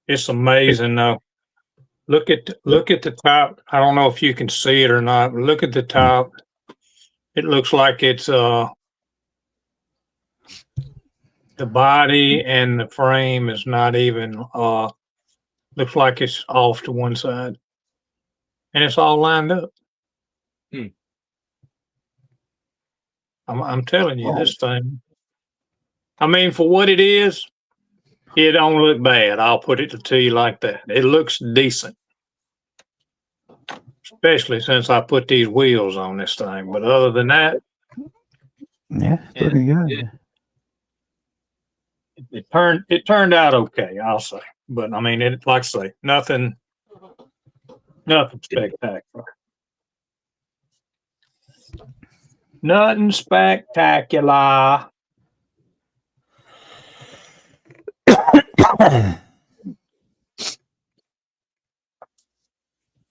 It's amazing though. Look at the top. I don't know if you can see it or not, but look at the top. It looks like it's the body and the frame is not even looks like it's off to one side. And it's all lined up. I'm telling you, this thing. I mean, for what it is, it don't look bad. I'll put it to you like that. It looks decent. Especially since I put these wheels on this thing. But other than that, yeah, it's looking good. It turned out okay, I'll say. But I mean, it like I say, nothing spectacular. Nothing spectacular.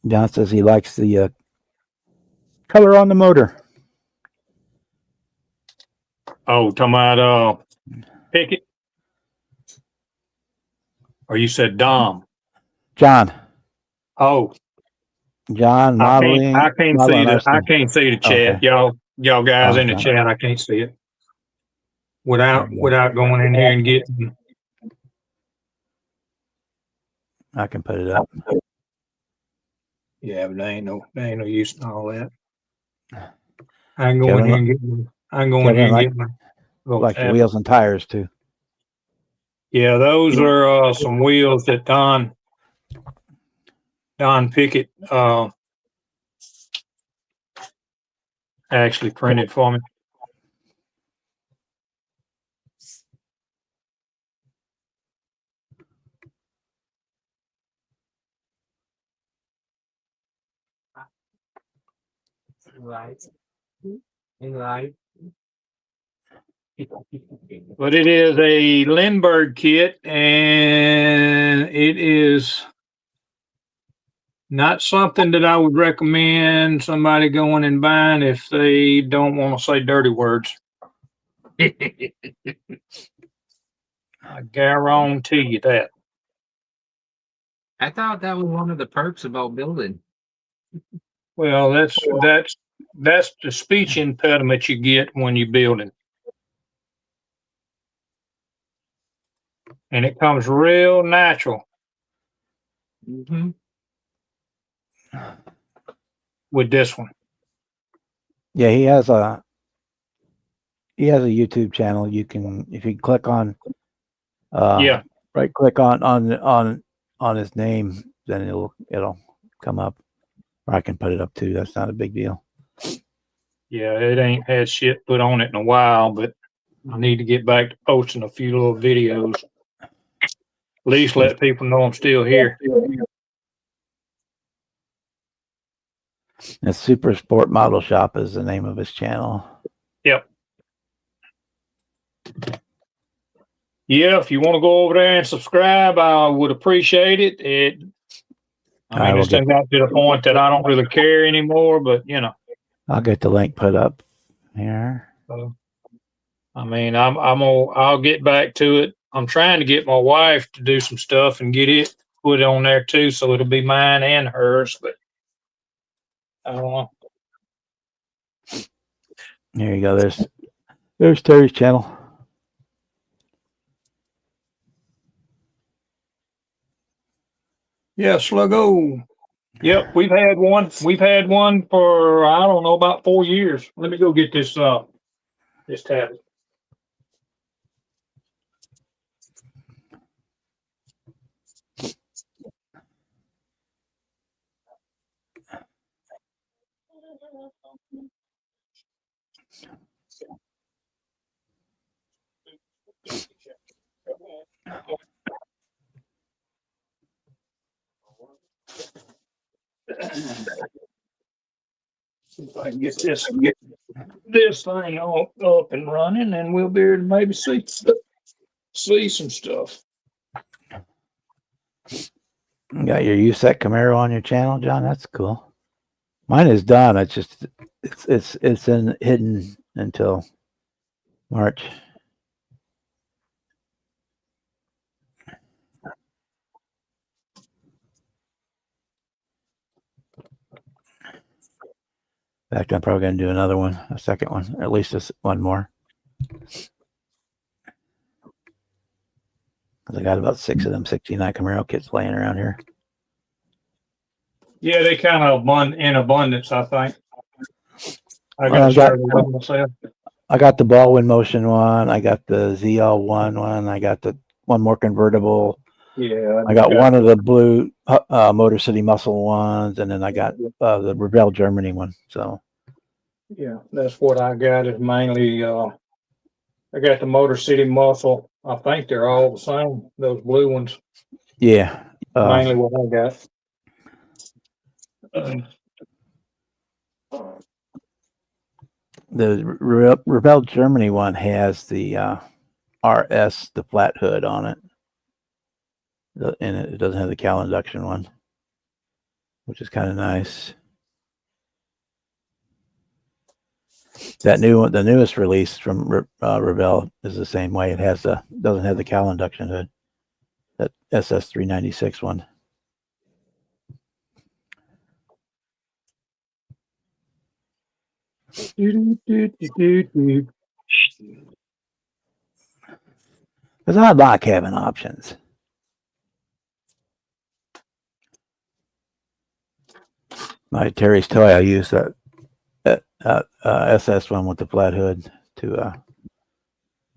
John says he likes the color on the motor. Oh, talking about Pickett? Or you said Dom? John. Oh, John modeling. I can't see the chat. Okay. Y'all guys in the chat. I can't see it without going in here and getting. I can put it up. Yeah, but there ain't no use in all that. I can go in here and get. I can go in here and get my. Like the wheels and tires too. Yeah, those are some wheels that Don Pickett actually printed for me. But it is a Lindbergh kit, and it is not something that I would recommend somebody going and buying if they don't want to say dirty words. I guarantee you that. I thought that was one of the perks about building. Well, that's the speech impediment you get when you're building. And it comes real natural with this one. Yeah, he has a YouTube channel. You can, if you click on right click on his name, then it'll come up. Or I can put it up too. That's not a big deal. Yeah, it ain't had shit put on it in a while, but I need to get back to posting a few little videos. At least let people know I'm still here. And Super Sport Model Shop is the name of his channel. Yep. Yeah, if you want to go over there and subscribe, I would appreciate it. I mean, it's got to the point that I don't really care anymore, but you know. I'll get the link put up here. I mean, I'll get back to it. I'm trying to get my wife to do some stuff and get it put on there too, so it'll be mine and hers. But I don't know. There you go. There's Terry's channel. Yeah, Sluggo. Yep, we've had one. We've had one for I don't know about 4 years. Let me go get this this tablet. See if I can get this thing all up and running, and we'll be able to maybe see some stuff. You got your USEC Camaro on your channel, John. That's cool. Mine is done. It's just it's in hidden until March. In fact, I'm probably going to do another one, a second one, at least one more. Because I got about 6 of them 69 Camaro kits laying around here. Yeah, they kind of in abundance, I think. I Well, got one myself. I got the Baldwin Motion one. I got the ZL1 one. I got the one more convertible. Yeah, I got one of the blue Motor City Muscle ones, and then I got the Rebel Germany one. So yeah, that's what I got. Is mainly I got the Motor City Muscle. I think they're all the same. Those blue ones. yeah, Mainly what I got. the Rebel Germany one has the RS, the flat hood on it, and it doesn't have the cowl induction one, which is kind of nice. That new one, the newest release from Rebel, is the same way. It doesn't have the cowl induction hood. That SS396 one. Because I like having options. My Terry's toy, I use that SS one with the flat hood to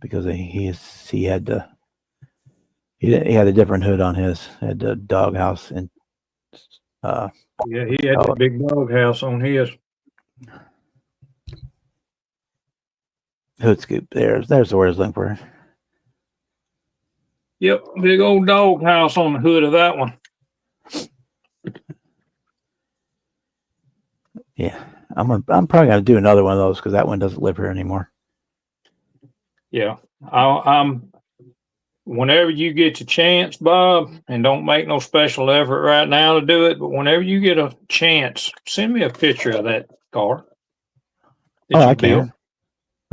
because he had a different hood on his. Had the doghouse and yeah, he had the big doghouse on his. Hood scoop. There's the word I was looking for. Yep, big old doghouse on the hood of that one. Yeah, I'm probably gonna do another one of those because that one doesn't live here anymore. Yeah, I'm. Whenever you get your chance, Bob, and don't make no special effort right now to do it, but whenever you get a chance, send me a picture of that car. Oh, I can.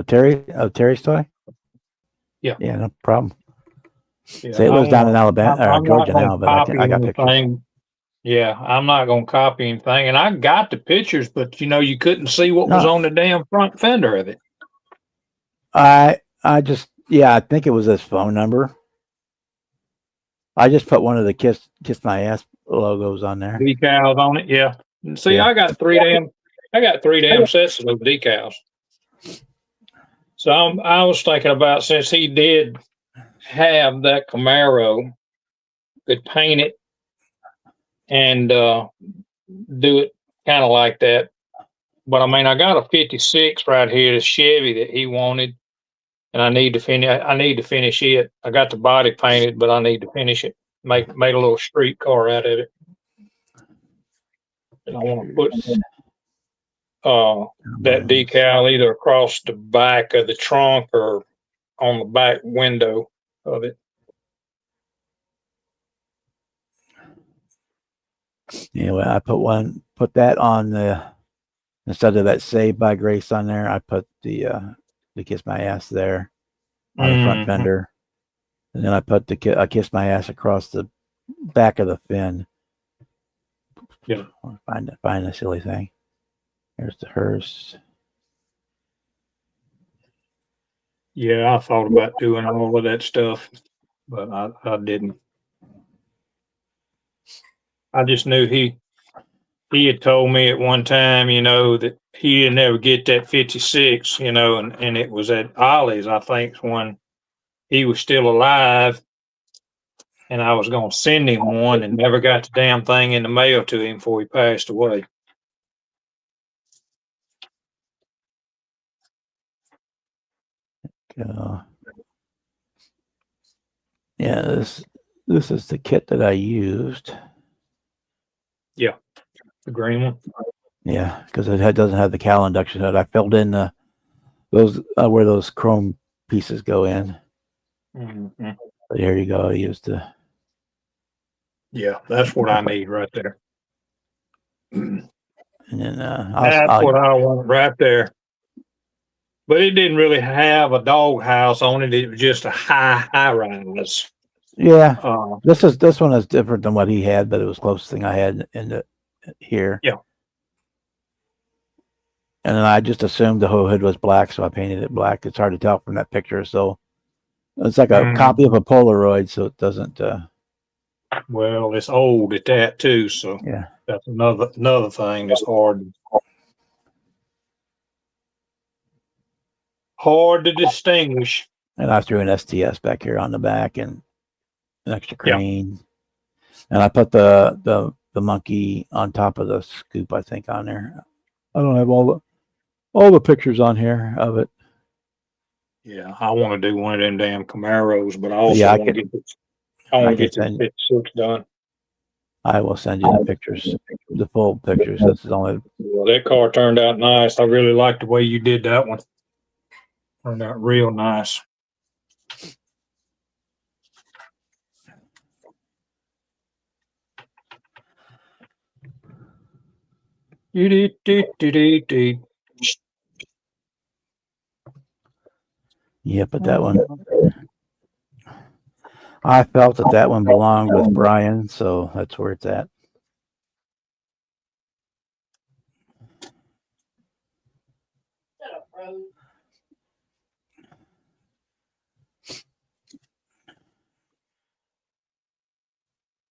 Terry's toy. Yeah, yeah, no problem. Yeah, Say it lives down in Alabama or Georgia now, but I got pictures. Yeah, I'm not gonna copy anything, and I got the pictures, but you couldn't see what was on the damn front fender of it. I think it was his phone number. I just put one of the kiss my ass logos on there. Decals on it, yeah. See, yeah. I got three damn sets of those decals. So I was thinking about, since he did have that Camaro, could paint it and do it kind of like that. But I mean, I got a 56 right here, the Chevy that he wanted, and I need to finish it. I got the body painted, but I need to finish it. Made a little street car out of it. And I want to put that decal either across the back of the trunk or on the back window of it. Yeah, well, I put that on the, instead of that Saved by Grace on there, I put the Kiss My Ass there on the front fender, and then I put the Kiss My Ass across the back of the fin. Yeah, find the silly thing. There's the hearse. Yeah, I thought about doing all of that stuff, but I didn't. I just knew he had told me at one time, that he didn't ever get that 56, and it was at Ollie's, I think, when he was still alive, and I was going to send him one and never got the damn thing in the mail to him before he passed away. Yeah, this is the kit that I used. Yeah, the green one. Yeah, because it doesn't have the cal induction hood. I filled in those where those chrome pieces go in. Mm-hmm. But here you go. I used the. Yeah, that's what I need right there. And then That's what I want right there. But it didn't really have a doghouse on it. It was just a high rise. Yeah, this one is different than what he had, but it was the closest thing I had in the here. Yeah. And then I just assumed the whole hood was black, so I painted it black. It's hard to tell from that picture, so it's like a copy of a Polaroid, so it doesn't. Well, it's old at that too, so yeah, that's another thing that's hard to distinguish. And I threw an STS back here on the back and an extra crane, and I put the monkey on top of the scoop, I think, on there. I don't have all the pictures on here of it. Yeah, I want to do one of them damn Camaros, but I also want to get this. I want to get this 56 done. I will send you the pictures, the full pictures. This is only. Well, that car turned out nice. I really like the way you did that one. Turned out real nice. Yeah, but that one, I felt that one belonged with Brian, so that's where it's at.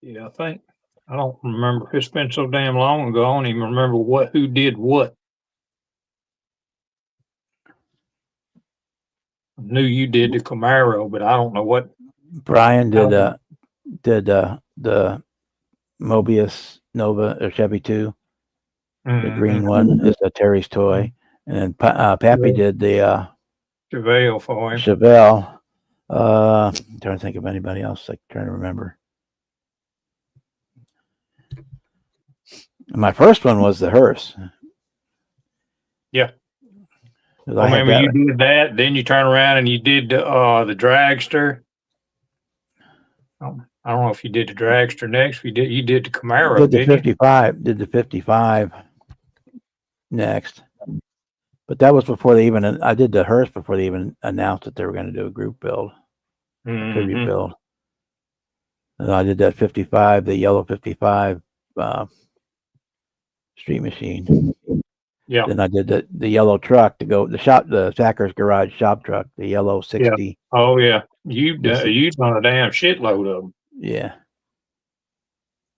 Yeah, I don't remember. It's been so damn long ago. I don't even remember who did what. I knew you did the Camaro, but I don't know what. Brian did the Mobius Nova or Chevy 2. The green one is a Terry's toy, and then Pappy did the Chevelle for him. Chevelle. I'm trying to think of anybody else. I'm trying to remember. My first one was the hearse. Yeah. I remember you did that. Then you turn around and you did the dragster. I don't know if you did the dragster next. You did the Camaro. Did the 55? Did the 55 next? But that was before they even. I did the hearse before they even announced that they were going to do a group build, tribute build. And I did that 55, the yellow 55 street machine. Yeah. Then I did the yellow truck to go the Sacker's garage shop truck, the yellow 60. Yeah. Oh yeah, you done a damn shitload of them. Yeah.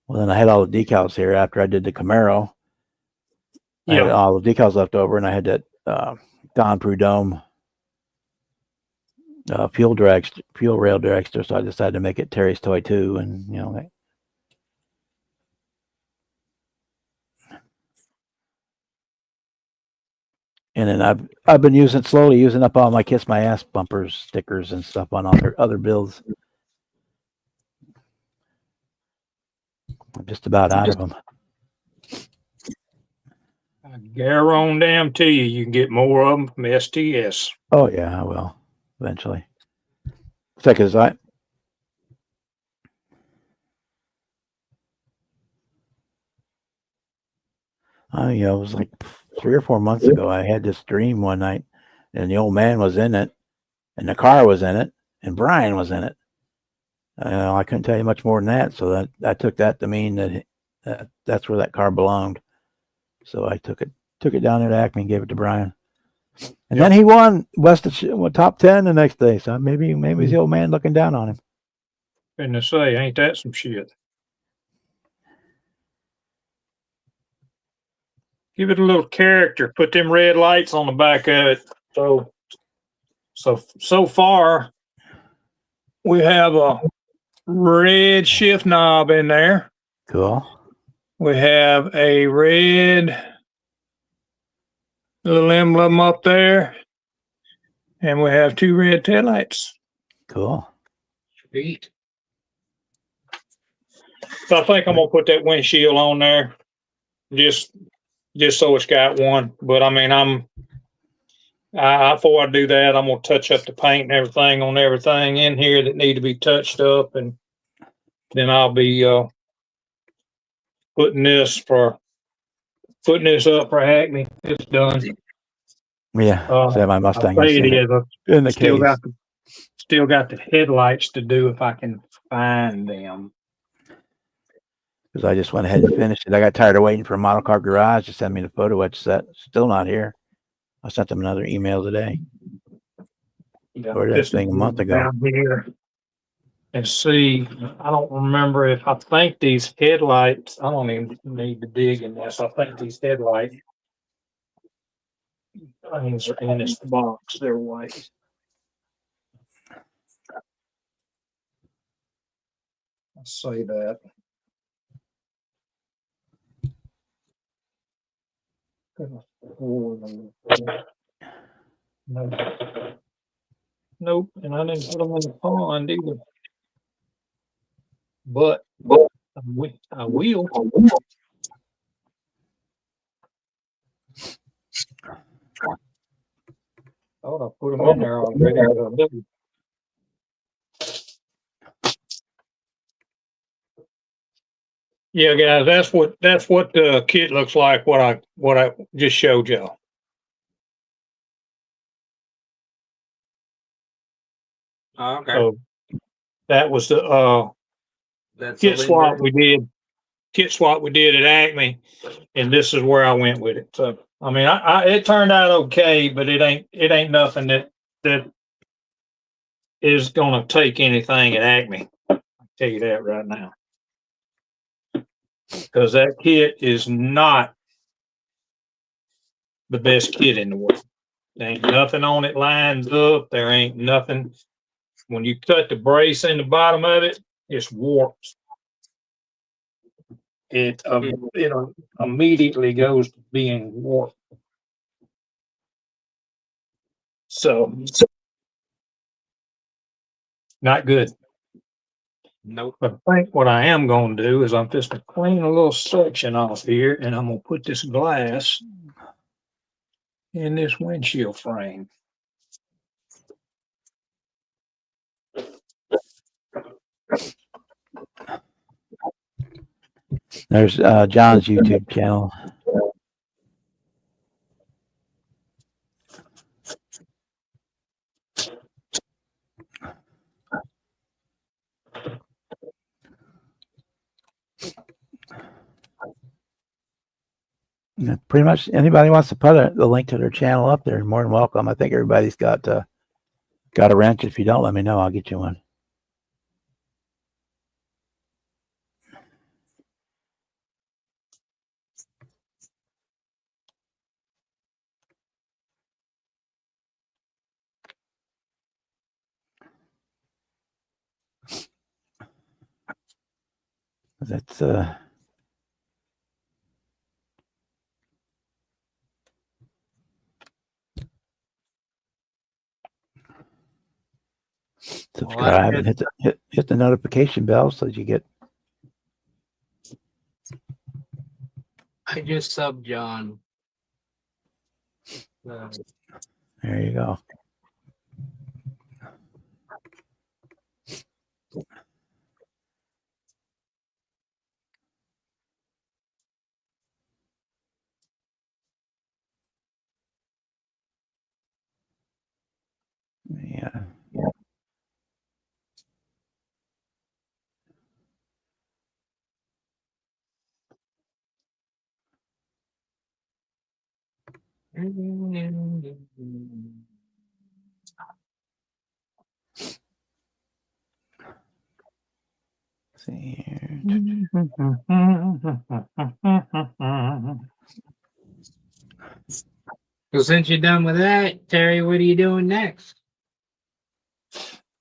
Well, then I had all the decals here after I did the Camaro. I had all the decals left over, and I had that Don Prudhomme fuel rail dragster, so I decided to make it Terry's Toy 2, and and then I've been slowly using up all my Kiss My Ass bumpers, stickers, and stuff on other builds. I'm just about out of them. I guarantee you can get more of them from STS. Oh yeah, I will eventually. Because it was like 3 or 4 months ago. I had this dream one night, and the old man was in it, and the car was in it, and Brian was in it. I couldn't tell you much more than that, so that I took that to mean that that's where that car belonged. So I took it down there to Acme and gave it to Brian, and then he won top 10 the next day. So maybe it's the old man looking down on him. And to say, ain't that some shit? give it a little character. Put them red lights on the back of it. So far, we have a red shift knob in there. Cool. We have a red little emblem up there, and we have 2 red taillights. Cool. Sweet. So I think I'm gonna put that windshield on there, just so it's got one. But I mean, before I do that, I'm gonna touch up the paint and everything on everything in here that need to be touched up, and then I'll be putting this up for Hackney. It's done. Yeah. So my I Mustang say is it is. in the Still case. got the headlights to do if I can find them. Because I just went ahead and finished it. I got tired of waiting for Model Car Garage to send me the photo etch set. Still not here. I sent them another email today. Yeah, Or that thing a month ago. down here and see. I don't remember if I think these headlights. I don't even need to dig in this. I think these headlight things are in this box. They're white. I'll say that. Nope, and I didn't put them in the pond either. But I will. Thought I put them in there already. But I didn't. Yeah, guys, that's what the kit looks like. What I just showed y'all. Oh, okay. So that was the That's kit swap we did. Kit swap we did at Acme, and this is where I went with it. So I mean, it turned out okay, but it ain't nothing that is gonna take anything at Acme. I'll tell you that right now, because that kit is not the best kit in the world. There ain't nothing on it lines up. There ain't nothing. When you cut the brace in the bottom of it, it's warped. It immediately goes to being warped. So not good. Nope. But I think what I am going to do is I'm just going to clean a little section off here, and I'm going to put this glass in this windshield frame. There's John's YouTube channel. Yeah, pretty much anybody wants to put the link to their channel up there, more than welcome. I think everybody's got a wrench. If you don't, let me know. I'll get you one. That's subscribe and hit the notification bell so that you get. I just subbed John. There you go. Yeah. See here. So since you're done with that, Terry, what are you doing next?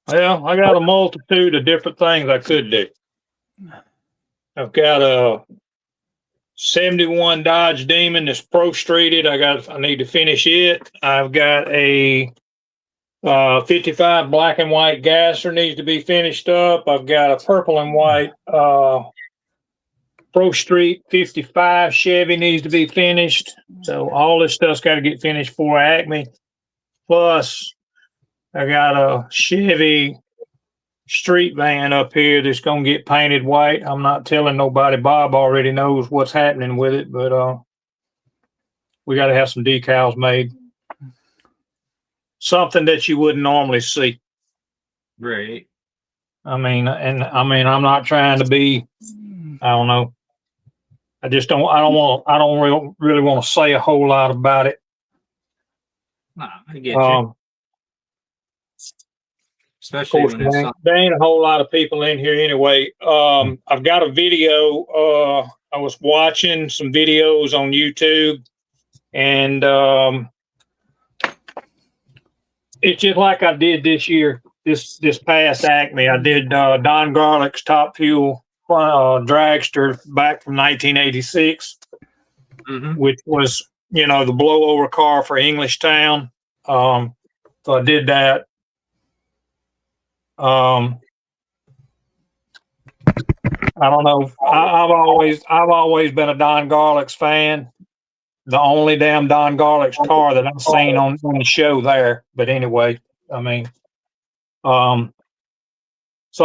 Well, I got a multitude of different things I could do. I've got a 71 Dodge Demon that's pro-streeted. I need to finish it. I've got a 55 black and white gasser needs to be finished up. I've got a purple and white Pro Street 55 Chevy needs to be finished. So all this stuff's got to get finished for Acme. Plus, I got a Chevy street van up here that's going to get painted white. I'm not telling nobody. Bob already knows what's happening with it, but we got to have some decals made. Something that you wouldn't normally see. Right. I'm not trying to be, I don't know. I don't really want to say a whole lot about it. Nah, I get you. Especially Of course, there ain't a whole lot of people in here anyway. I've got a video. I was watching some videos on YouTube, and it's just like I did this year, this past Acme. I did Don Garlick's Top Fuel dragster back from 1986, which was, the blowover car for Englishtown. So I did that. I don't know. I've always been a Don Garlick's fan. The only damn Don Garlick's car that I've seen on the show there. But anyway, so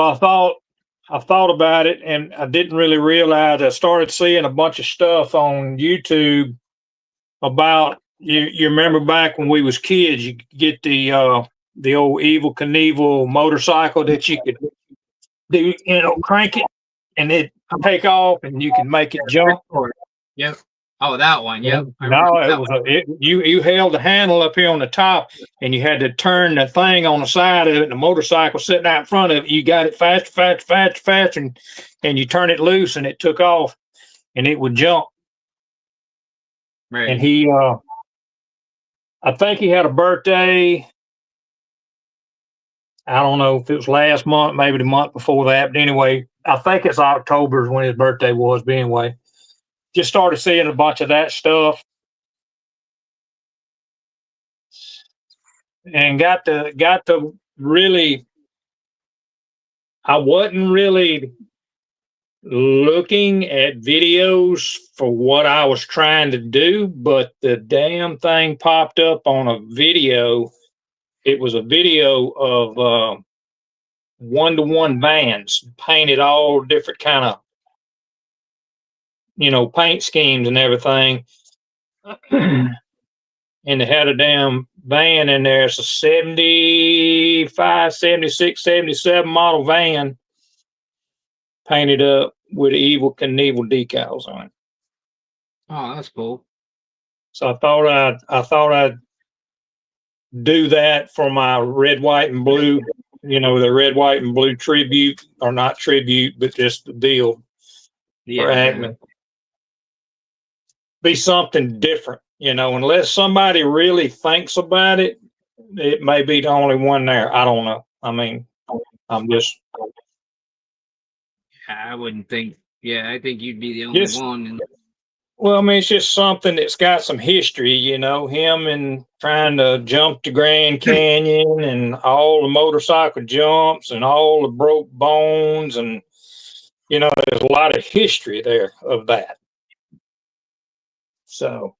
I thought about it, and I didn't really realize. I started seeing a bunch of stuff on YouTube about you remember back when we was kids, you could get the old Evel Knievel motorcycle that you could do, crank it and it take off and you can make it jump. Yep. Oh, that one. Yep. No, you held the handle up here on the top and you had to turn the thing on the side of it, and the motorcycle sitting out in front of it. You got it fast, and you turn it loose and it took off and it would jump. Right. And he, I think he had a birthday. I don't know if it was last month, maybe the month before that. But anyway, I think it's October is when his birthday was. But anyway, just started seeing a bunch of that stuff. And got to really, I wasn't really looking at videos for what I was trying to do, but the damn thing popped up on a video. It was a video of one-to-one vans painted all different kind of, paint schemes and everything. And they had a damn van in there. It's a 75, 76, 77 model van painted up with Evel Knievel decals on it. Oh, that's cool. So I thought I'd do that for my red, white, and blue, the red, white, and blue tribute, or not tribute, but just the deal for Acme. Be something different, unless somebody really thinks about it, it may be the only one there. I don't know. I mean, I'm just. I wouldn't think. Yeah, I think you'd be the only one. Well, I mean, it's just something that's got some history, him and trying to jump the Grand Canyon and all the motorcycle jumps and all the broke bones. And, there's a lot of history there of that. So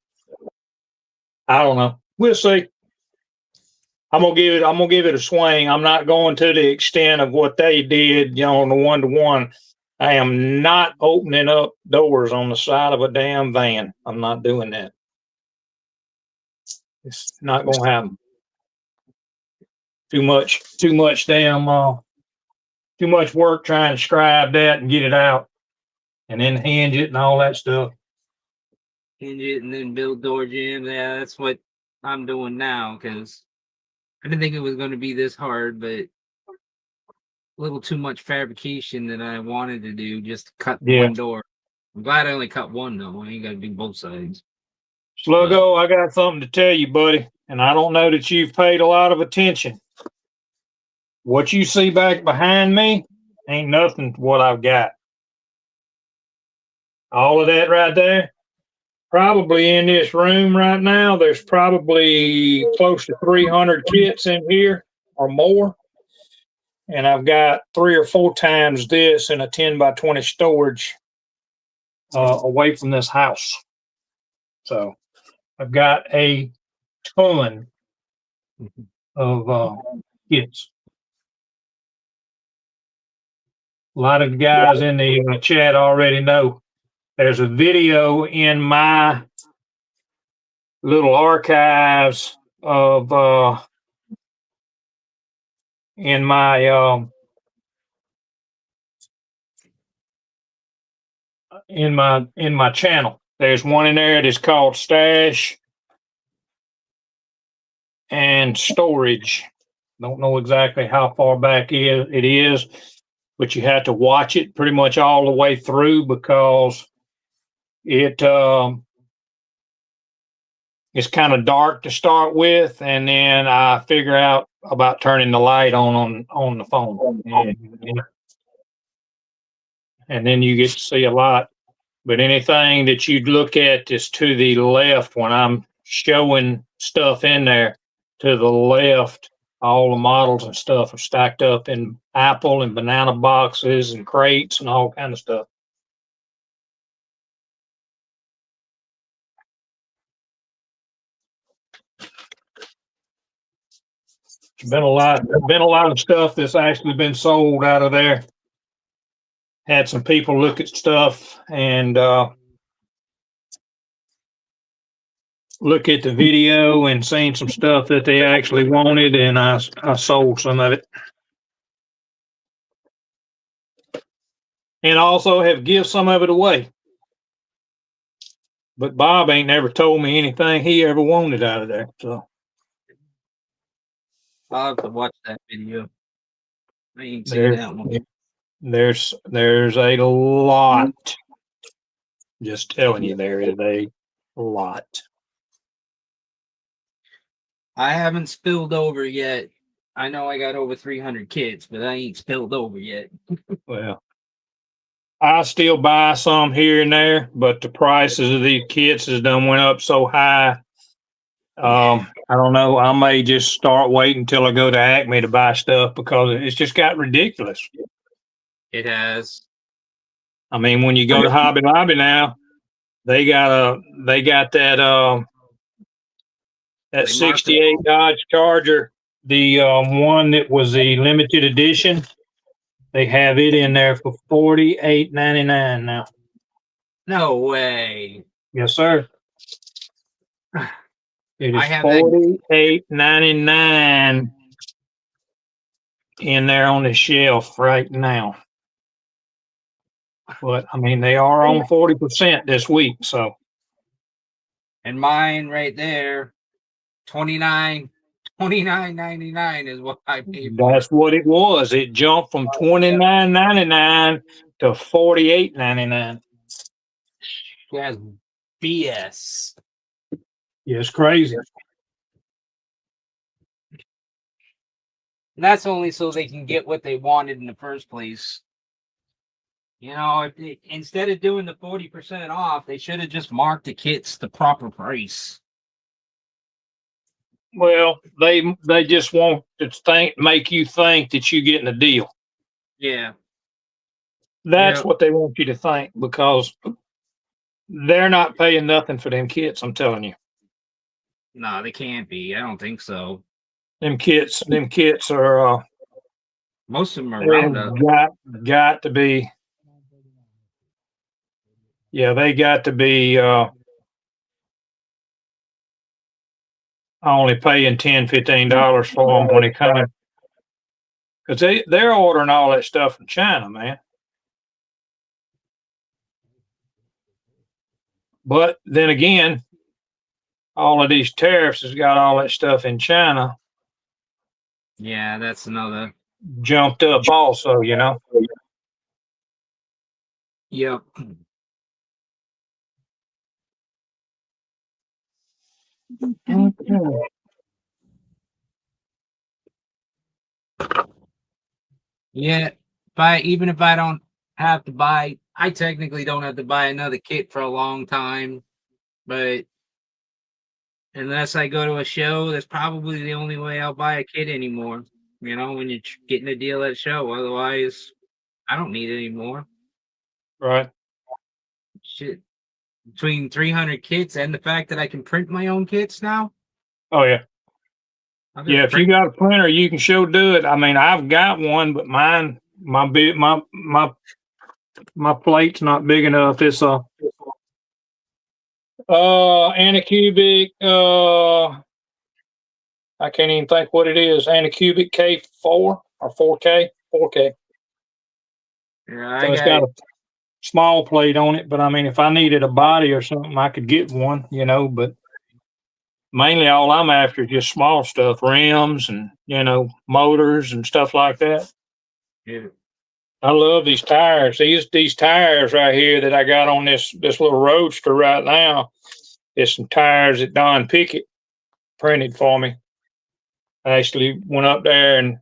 I don't know. We'll see. I'm gonna give it a swing. I'm not going to the extent of what they did, on the one-to-one. I am not opening up doors on the side of a damn van. I'm not doing that. It's not going to happen. Too much damn, too much work trying to scribe that and get it out, and then hinge it and all that stuff. Hinge it and then build door jams. Yeah, that's what I'm doing now, because I didn't think it was going to be this hard, but a little too much fabrication that I wanted to do, just to cut one door. I'm glad I only cut one though. I ain't got to do both sides. Sluggo, I got something to tell you, buddy, and I don't know that you've paid a lot of attention. What you see back behind me ain't nothing to what I've got. All of that right there, probably in this room right now, there's probably close to 300 kits in here or more. And I've got 3 or 4 times this in a 10 by 20 storage away from this house. So I've got a ton of kits. A lot of the guys in the chat already know there's a video in my little archives of in my channel. There's one in there that's called Stash and Storage. Don't know exactly how far back it is, but you have to watch it pretty much all the way through because it's kind of dark to start with, and then I figure out about turning the light on the phone, and then you get to see a lot. But anything that you'd look at is to the left when I'm showing stuff in there. To the left, all the models and stuff are stacked up in apple and banana boxes and crates and all kind of stuff. There's been a lot of stuff that's actually been sold out of there. Had some people look at stuff and look at the video and seen some stuff that they actually wanted, and I sold some of it. And also have give some of it away. But Bob ain't never told me anything he ever wanted out of there. So I'll have to watch that video. I ain't seen that one. There's a lot. Just telling you, there is a lot. I haven't spilled over yet. I know I got over 300 kids, but I ain't spilled over yet. Well, I still buy some here and there, but the prices of these kits has done went up so high. I don't know. I may just start waiting until I go to Acme to buy stuff because it's just got ridiculous. It has. I mean, when you go to Hobby Lobby now, they got that 68 Dodge Charger, the one that was the limited edition. They have it in there for $48.99 now. No way. Yes, sir. It is $48.99 in there on the shelf right now. But I mean, they are on 40% this week, so. And mine right there, $29.99 is what I paid for. That's what it was. It jumped from $29.99 to $48.99. That's BS. Yeah, it's crazy. And that's only so they can get what they wanted in the first place. You know, if they, instead of doing the 40% off, they should have just marked the kits the proper price. Well, they just want to make you think that you're getting a deal. Yeah. That's what they want you to think, because they're not paying nothing for them kits, I'm telling you. No, they can't be. I don't think so. Them kits are most of them are roundup. Got to be. Yeah, they got to be only paying $10, $15 for them when they come in. Because they're ordering all that stuff from China, man. But then again, all of these tariffs has got all that stuff in China. Yeah, that's another. Jumped up also, you know. Yep. Okay. Yeah, even if I don't have to buy, I technically don't have to buy another kit for a long time. But unless I go to a show, that's probably the only way I'll buy a kit anymore. You know, when you're getting a deal at a show. Otherwise, I don't need it anymore. Right. Shit. Between 300 kits and the fact that I can print my own kits now. Oh yeah. I'll just Yeah, if you print. got a printer, you can sure do it. I mean, I've got one, but mine, my plate's not big enough. It's a Anycubic. I can't even think what it is. Anycubic K4 or 4K, 4K. Yeah, So it's got a small plate on it. But I mean, if I needed a body or something, I could get one. You know, but mainly all I'm after is just small stuff, rims and, you know, motors and stuff like that. Yeah. I love these tires. These tires right here that I got on this little Roadster right now. It's some tires that Don Pickett printed for me. I actually went up there and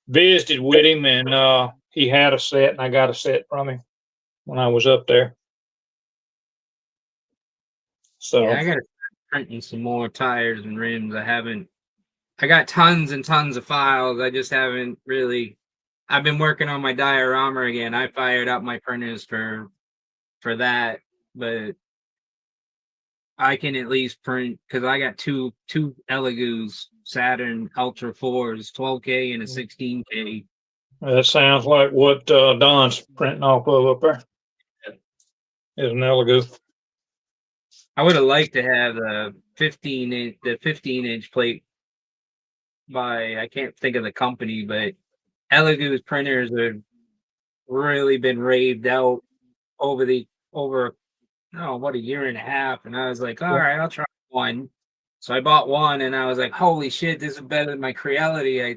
visited with him, and he had a set, and I got a set from him when I was up there. So Yeah, I gotta start printing some more tires and rims. I got tons and tons of files. I just haven't really. I've been working on my diorama again. I fired up my printers for that, but I can at least print because I got two Elegoo's Saturn Ultra 4s, 12K and a 16K. that sounds like what Don's printing off of up there. Is an Elegoo. I would have liked to have the 15-inch plate by, I can't think of the company, but Elegoo's printers have really been raved out over what, a year and a half, and I was like, all right, I'll try one. So I bought one, and I was like, holy shit, this is better than my Creality. I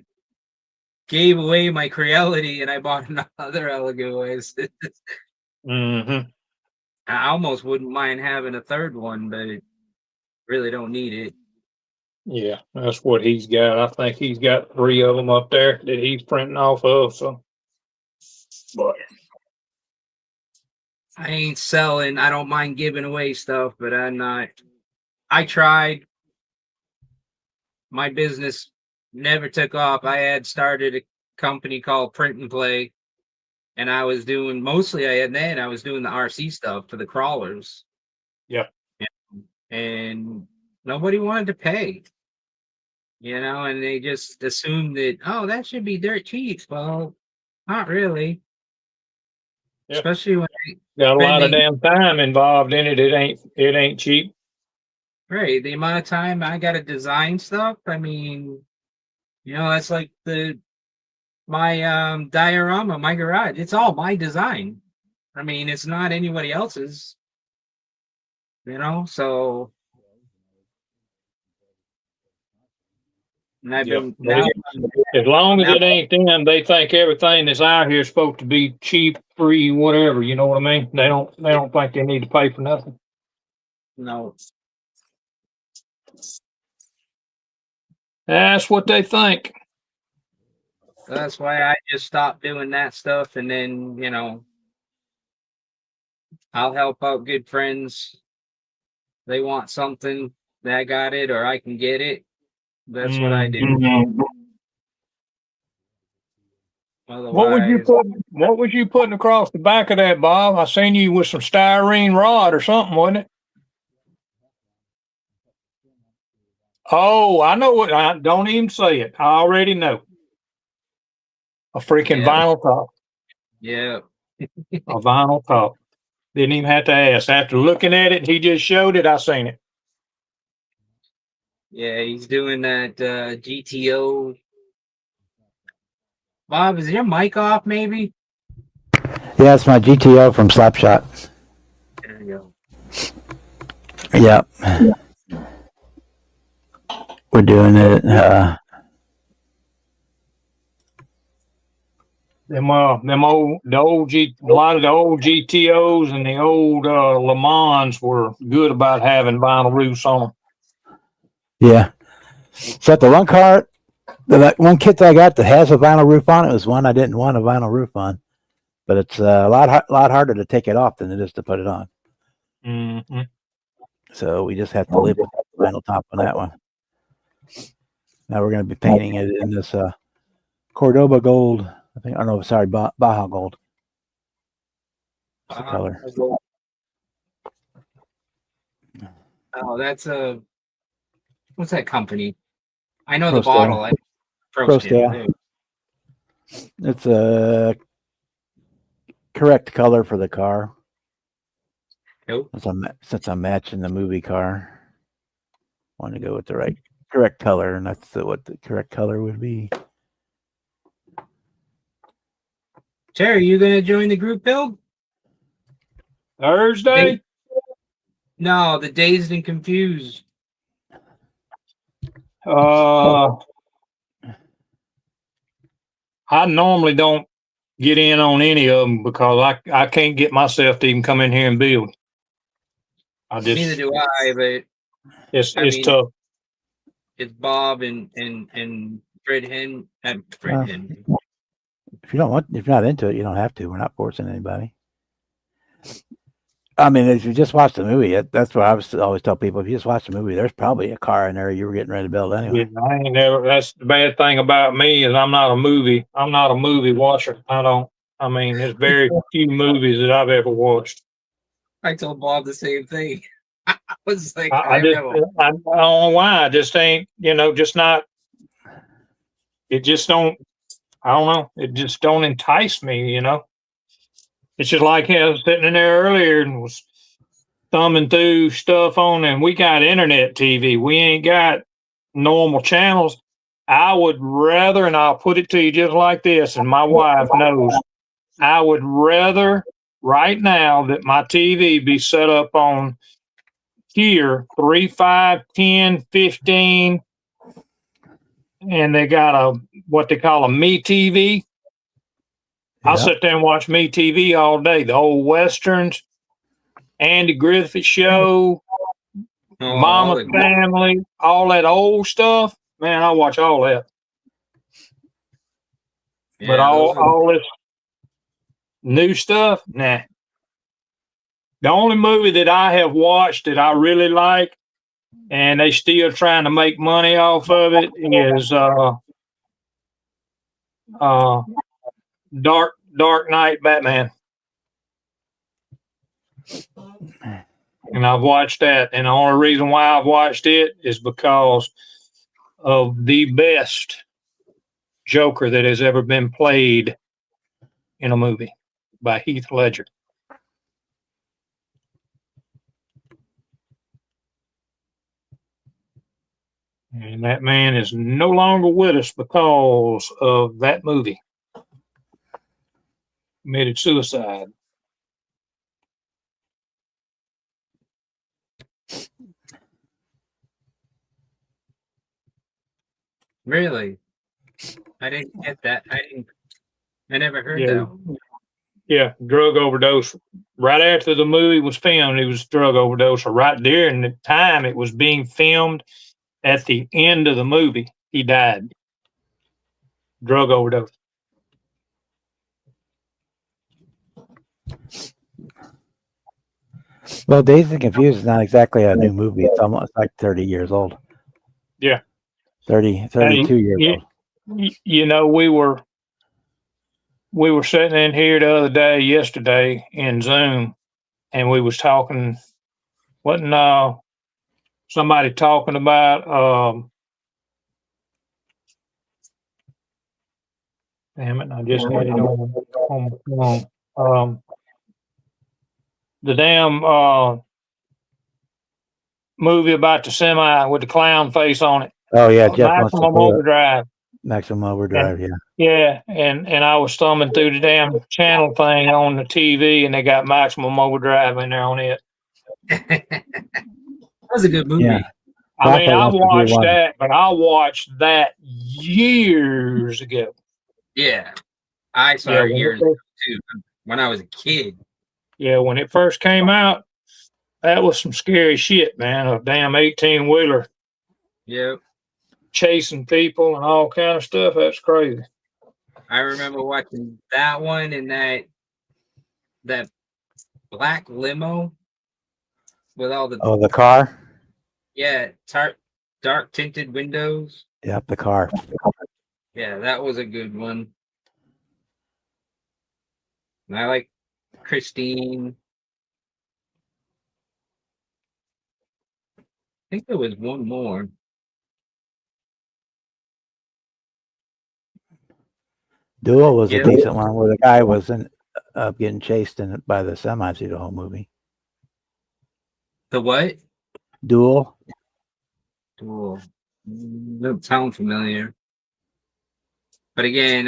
gave away my Creality, and I bought another Elegoo. Mm-hmm. I almost wouldn't mind having a third one, but really don't need it. Yeah, that's what he's got. I think he's got 3 of them up there that he's printing off of. So, but I ain't selling. I don't mind giving away stuff, but I'm not. I tried. My business never took off. I had started a company called Print and Play, and I was doing mostly. I was doing the RC stuff for the crawlers. yeah, and nobody wanted to pay. And they just assumed that, oh, that should be dirt cheap. Well, not really. Yeah. Especially when got a lot of damn time involved in it. It ain't cheap. Right. The amount of time I got to design stuff. I mean, that's like my diorama, my garage. It's all my design. I mean, it's not anybody else's. So and I've been now. As long as it ain't them, they think everything that's out here is supposed to be cheap, free, whatever. You know what I mean? They don't think they need to pay for nothing. No. That's what they think. That's why I just stopped doing that stuff, and then I'll help out good friends. They want something, I got it, or I can get it. That's what I do. Mm-hmm. Otherwise, what was you putting across the back of that, Bob? I seen you with some styrene rod or something, wasn't it? Oh, I know what. Don't even say it. I already know. A freaking vinyl top. Yeah. A vinyl top. Didn't even have to ask. After looking at it, he just showed it. I seen it. Yeah, he's doing that GTO. Bob, is your mic off? Maybe. Yeah, it's my GTO from Slapshot. There you go. Yep. We're doing it. A lot of the old GTOs and the old Le Mans were good about having vinyl roofs on them. Yeah. So the one car, the one kit that I got that has a vinyl roof on it was one I didn't want a vinyl roof on, but it's a lot harder to take it off than it is to put it on. Mm-hmm. So we just have to live with the vinyl top on that one. Now we're going to be painting it in this Cordoba gold. I think. Oh no, sorry, Baja gold. That's the color. Oh, that's a what's that company? I know Pro the bottle. Scale. Pro Scale. Scale. It's a correct color for the car. Nope. Since I'm matching the movie car, I want to go with the correct color, and that's what the correct color would be. Terry, you gonna join the group build? Thursday? No, the Dazed and Confused. I normally don't get in on any of them because I can't get myself to even come in here and build. Neither do I, but it's mean, tough. It's Bob and Fred Hen and Fred Hen. If you're not into it, you don't have to. We're not forcing anybody. I mean, if you just watch the movie, that's what I always tell people. If you just watch the movie, there's probably a car in there you were getting ready to build anyway. Yeah, I ain't never. That's the bad thing about me is I'm not a movie watcher. I mean, there's very few movies that I've ever watched. I told Bob the same thing. I was like, I don't know why. I just ain't, just not. It just don't. I don't know. It just don't entice me. It's just like I was sitting in there earlier and was thumbing through stuff on, and we got internet TV. We ain't got normal channels. I would rather, and I'll put it to you just like this, and my wife knows, I would rather right now that my TV be set up on here 3, 5, 10, 15, and they got what they call a Me TV. I'll sit there and watch Me TV all day. The old westerns, Andy Griffith Show, Mama Family, all that old stuff. Man, I watch all that. Yeah, but all this new stuff, nah. The only movie that I have watched that I really like, and they still trying to make money off of it, is Dark Knight Batman. And I've watched that, and the only reason why I've watched it is because of the best Joker that has ever been played in a movie by Heath Ledger. And that man is no longer with us because of that movie. Committed suicide. Really? I didn't get that. I never heard that. Yeah, drug overdose. Right after the movie was filmed, it was drug overdose. Or right during the time it was being filmed, at the end of the movie, he died. Drug overdose. Well, Dazed and Confused is not exactly a new movie. It's almost like 30 years old. Yeah. 32 years old. We were sitting in here yesterday in Zoom, and we was talking, wasn't somebody talking about, damn it, I just had it on my phone. The damn movie about the semi with the clown face on it. Oh yeah, Jeff Maximum Overdrive. Maximum Overdrive, yeah. Yeah, and I was thumbing through the damn channel thing on the TV, and they got Maximum Overdrive in there on it. That was a good movie. Yeah. I mean, I watched that, but I watched that years ago. Yeah, I saw it years ago too, when I was a kid. Yeah, when it first came out, that was some scary shit, man. A damn 18-wheeler Yep. chasing people and all kind of stuff. That's crazy. I remember watching that one and that black limo with all the Oh, the car. dark tinted windows. Yep, the car. Yeah, that was a good one. And I like Christine. I think there was one more. Duel was a Yeah. decent one where the guy wasn't getting chased by the semi through the whole movie. The what? Duel. Cool. Don't sound familiar. But again,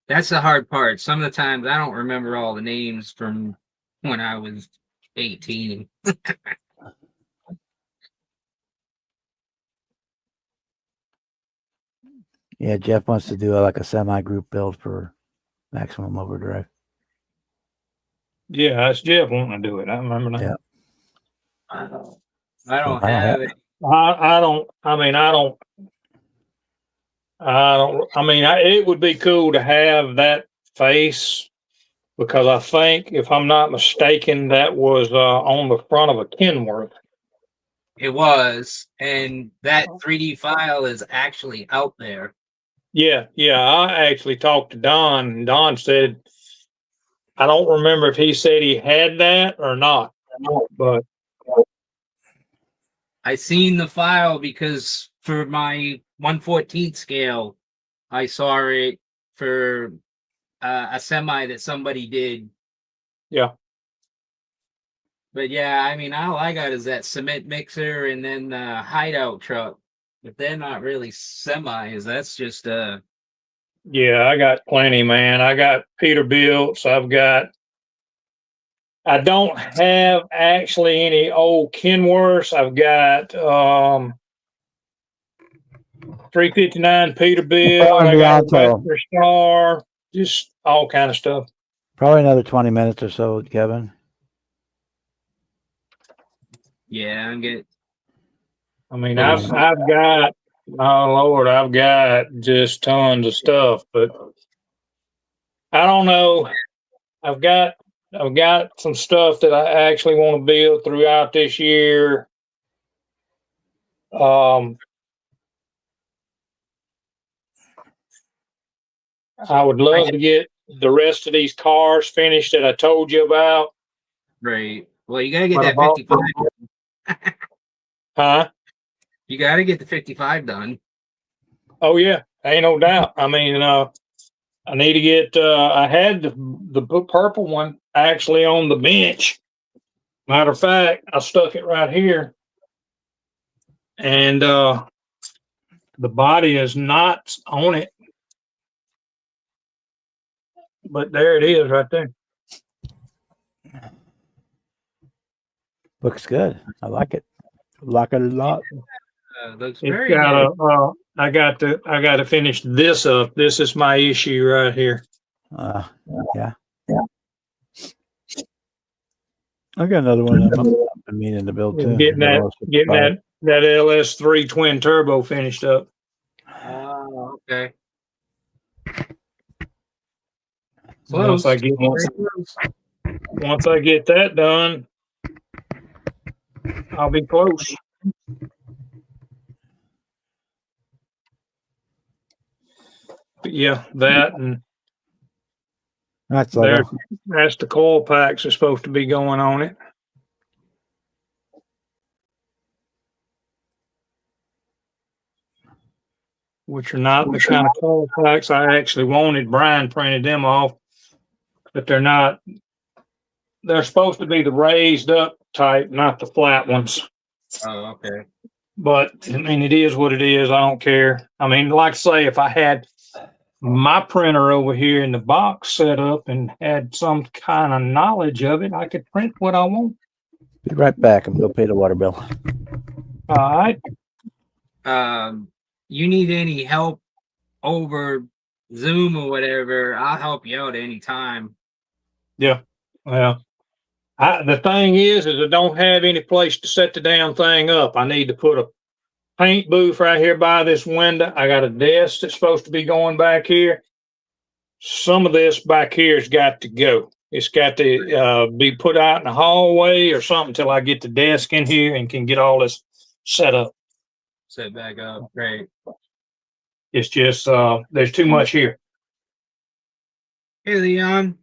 that's the hard part. Some of the times I don't remember all the names from when I was 18. Yeah, Jeff wants to do like a semi group build for Maximum Overdrive. Yeah, that's Jeff wanting to do it. I remember that. Yeah. I don't I don't have it. It would be cool to have that face because I think, if I'm not mistaken, that was on the front of a Kenworth. It was, and that 3D file is actually out there. Yeah. I actually talked to Don, and Don said, I don't remember if he said he had that or not, but I seen the file because for my 1/14 scale, I saw it for a semi that somebody did. yeah. But yeah, I mean, all I got is that cement mixer and then the hideout truck. But they're not really semis. That's just Yeah, I got plenty, man. I got Peterbilts. I don't have actually any old Kenworths. I've got 359 Peterbilt. I got a Western Star, just all kind of stuff. Probably another 20 minutes or so, Kevin. yeah, I've got, oh Lord, I've got just tons of stuff, but I don't know. I've got some stuff that I actually want to build throughout this year. I would love to get the rest of these cars finished that I told you about. right. Well, you gotta get that 55. Huh? You gotta get the 55 done. Oh yeah, ain't no doubt. I need to get. I had the purple one actually on the bench. Matter of fact, I stuck it right here, and the body is not on it, but there it is, right there. Looks good. I like it. Like it a lot. Looks It's very got good. I got to finish this up. This is my issue right here. Yeah. I got another one I've been meaning to build too. Getting that LS3 twin turbo finished up. Oh, okay. Once I get that done, I'll be close. But yeah, that and That's the coil packs are supposed to be going on it. Which are not the kind of coil packs I actually wanted. Brian printed them off, but they're not. They're supposed to be the raised up type, not the flat ones. Oh, okay. But it is what it is. I don't care. Like I say, if I had my printer over here in the box set up and had some kind of knowledge of it, I could print what I want. Be right back. I'm going to go pay the water bill. All right. You need any help over Zoom or whatever, I'll help you out anytime. Yeah. Well, the thing is I don't have any place to set the damn thing up. I need to put paint booth right here by this window. I got a desk that's supposed to be going back here. Some of this back here's got to go. It's got to be put out in the hallway or something till I get the desk in here and can get all this set up. Set back up. Great. It's just there's too much here. Hey, Leon.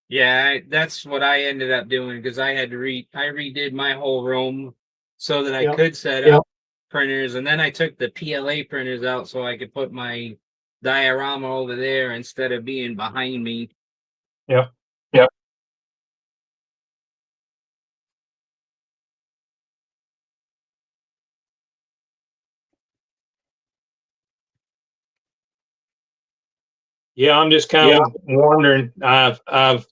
Yeah, that's what I ended up doing because I had to I redid my whole room so that I could set up printers, and then I took the PLA printers out so I could put my diorama over there instead of being behind me. Yeah. Yeah, I'm just kind of wondering. I've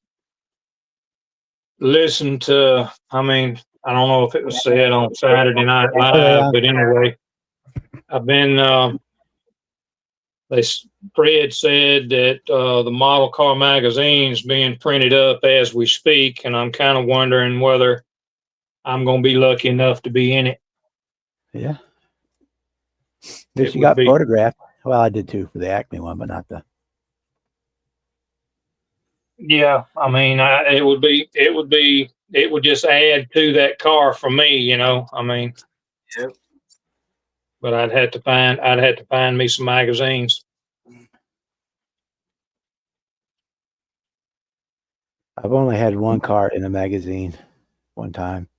listened to. I mean, I don't know if it was said on Saturday Night Live, but anyway, I've been. Fred said that the model car magazine's being printed up as we speak, and I'm kind of wondering whether I'm going to be lucky enough to be in it. Yeah. Guess you got photographed. Well, I did too for the Acme one, but not the. Yeah, I mean, it would just add to that car for me, you know. I mean, Yep. But I'd have to find me some magazines. I've only had one car in a magazine one time.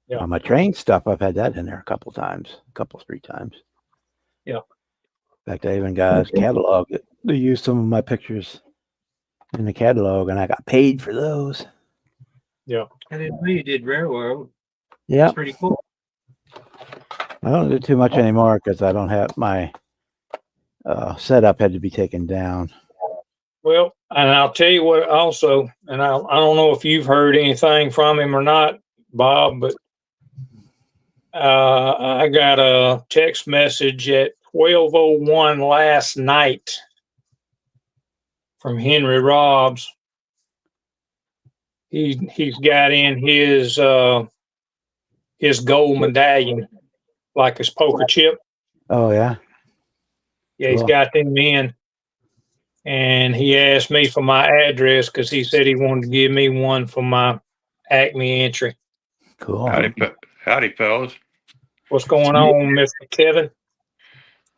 Yeah. My train stuff, I've had that in there a couple, 3 times. Yeah. In fact, I even got a catalog. They used some of my pictures in the catalog, and I got paid for those. Yeah. I didn't know you did Rare World. Yeah. That's pretty cool. I don't do too much anymore because I don't have my setup had to be taken down. Well, and I'll tell you what also, and I don't know if you've heard anything from him or not, Bob, but I got a text message at 12:01 last night from Henry Robbs. He's got in his gold medallion, like his poker chip. Oh yeah. Yeah, he's got them in. And he asked me for my address because he said he wanted to give me one for my Acme entry. Cool. Howdy, fellas. What's going on, Mr. Kevin?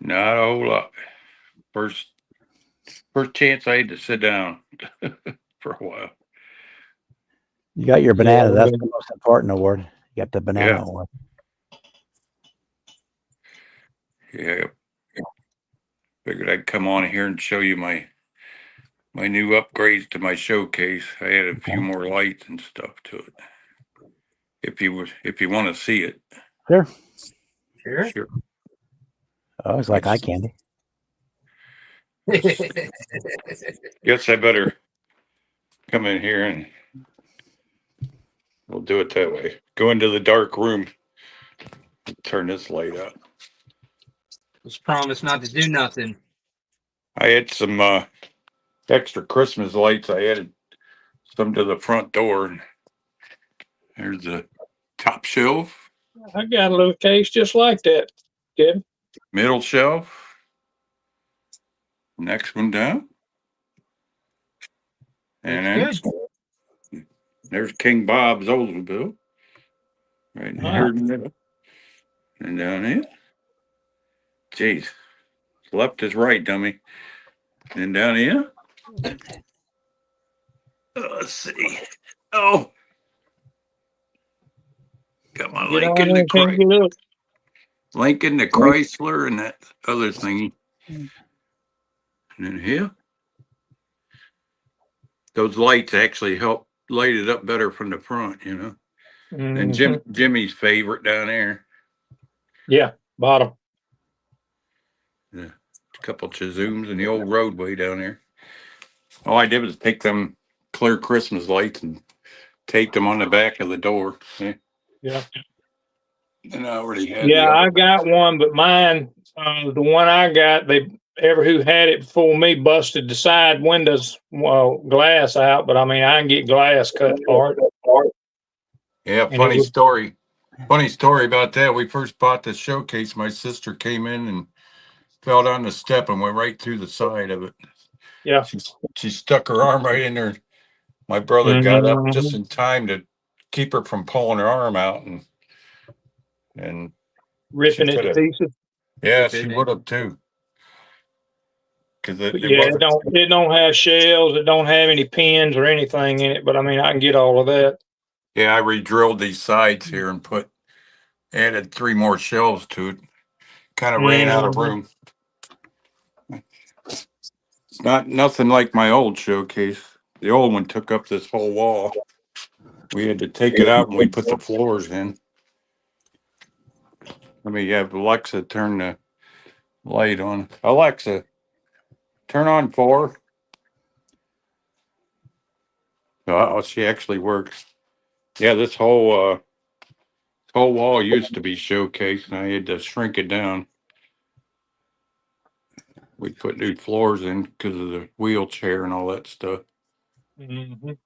Not a whole lot. First chance I had to sit down for a while. You got your banana. That's the most important award. You got the banana Yeah. award. Yeah. Figured I'd come on here and show you my new upgrades to my showcase. I added a few more lights and stuff to it. If you want to see it. Sure. Sure. Oh, it's like eye candy. Guess I better come in here and we'll do it that way. Go into the dark room. Turn this light up. Let's promise not to do nothing. I had some extra Christmas lights. I added some to the front door. There's the top shelf. I got a little case just like that, Kevin. Middle shelf. Next one down. And then there's King Bob's Oldsmobile. Right in here in the middle. And down here. Jeez. Left is right, dummy. And down here. Let's see. Oh. Got my Lincoln, the Chrysler, and that other thingy. And then here. Those lights actually help light it up better from the front, you know. And Jimmy's favorite down there. Yeah, bottom. Yeah, a couple Chizooms in the old roadway down there. All I did was take them clear Christmas lights and tape them on the back of the door. Yeah. And I already had. Yeah, I got one, but mine, the one I got, who had it before me busted the side windows glass out. But I mean, I can get glass cut for it. Yeah, And it funny was, story. Funny story about that. We first bought the showcase. My sister came in and fell down the step and went right through the side of it. yeah. She stuck her arm right in there. My brother got up just in time to keep her from pulling her arm out, and she Ripping it could to have. pieces. Yeah, she would have too. Because But it yeah, wasn't. it don't have shells, it don't have any pins or anything in it, but I mean I can get all of that. Yeah, I re-drilled these sides here and added 3 more shelves to it. Kind of ran out of Mhm. room. It's not nothing like my old showcase. The old one took up this whole wall. We had to take it out when we put the floors in. Let me have Alexa turn the light on. Alexa, turn on 4. Oh, she actually works. Yeah, this whole wall used to be showcased, and I had to shrink it down. We put new floors in because of the wheelchair and all that stuff. Mhm.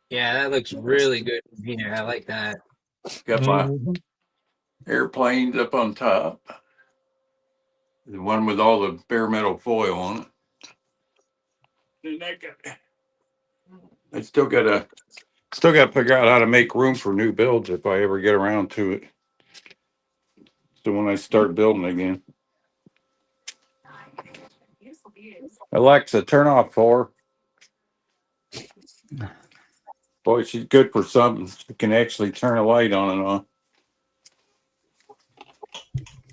Yeah, that looks really good from here. I like that. Got my Mhm. airplanes up on top. The one with all the bare metal foil on it. And I still gotta figure out how to make room for new builds if I ever get around to it. So when I start building again. Alexa, turn off 4. Boy, she's good for something. She can actually turn a light on and off.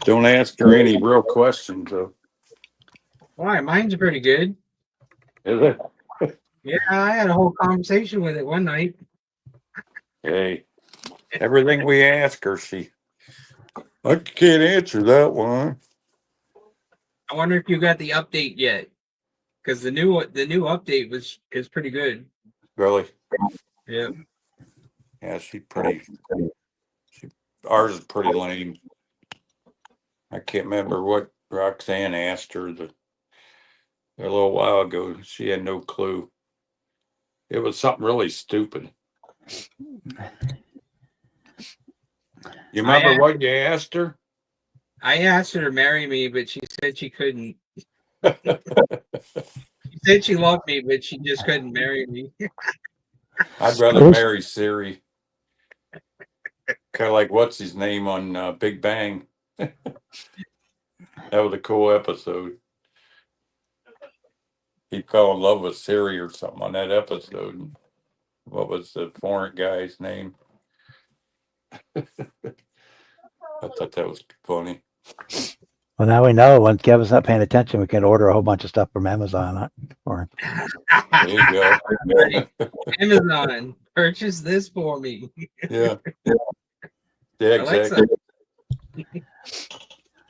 Don't ask her any real questions though. Why? Mine's pretty good. Is it? Yeah, I had a whole conversation with it one night. Hey, everything we ask her, I can't answer that one. I wonder if you got the update yet, because the new update is pretty good. Really? Yeah. Yeah, ours is pretty lame. I can't remember what Roxanne asked her a little while ago. She had no clue. It was something really stupid. You remember what you asked her? I asked her to marry me, but she said she couldn't. She said she loved me, but she just couldn't marry me. I'd rather marry Siri. Kind of like what's his name on Big Bang. That was a cool episode. He fell in love with Siri or something on that episode. What was the foreign guy's name? I thought that was funny. Well, now we know when Kevin's not paying attention, we can order a whole bunch of stuff from Amazon for him. There you go. Amazon, purchase this for me. Yeah. Yeah, Alexa. exactly.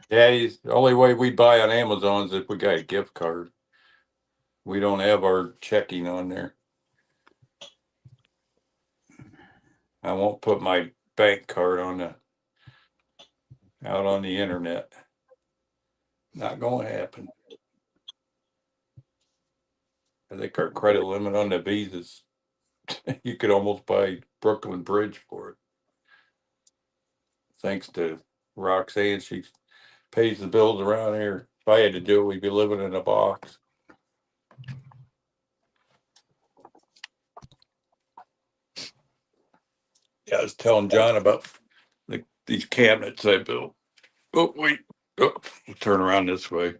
Yeah, the only way we buy on Amazon is if we got a gift card. We don't have our checking on there. I won't put my bank card out on the internet. Not going to happen. I think our credit limit on the visas, you could almost buy Brooklyn Bridge for it. Thanks to Roxanne, she pays the bills around here. If I had to do it, we'd be living in a box. Yeah, I was telling John about these cabinets I built. Oh, wait. Oh, we'll turn around this way.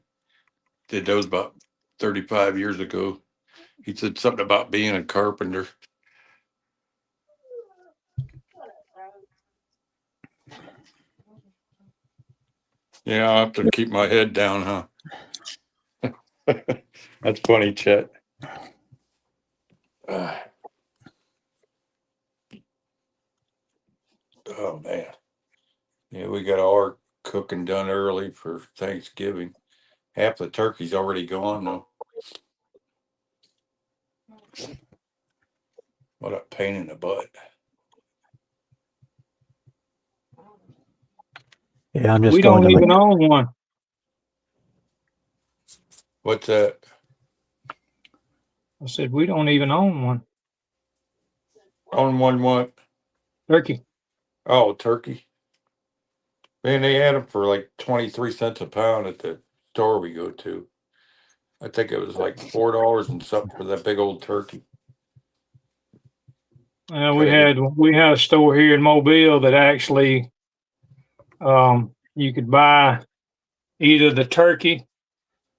Did those about 35 years ago. He said something about being a carpenter. Yeah, I'll have to keep my head down, huh? That's funny, Chet. Oh, man. Yeah, we got all our cooking done early for Thanksgiving. Half the turkey's already gone, though. What a pain in the butt. Yeah, I'm just We going don't to even own one. What's that? I said we don't even own one. On one what? Turkey. Oh, turkey. Man, they had them for like 23 cents a pound at the store we go to. I think it was like $4 and something for that big old turkey. We had a store here in Mobile that actually you could buy either the turkey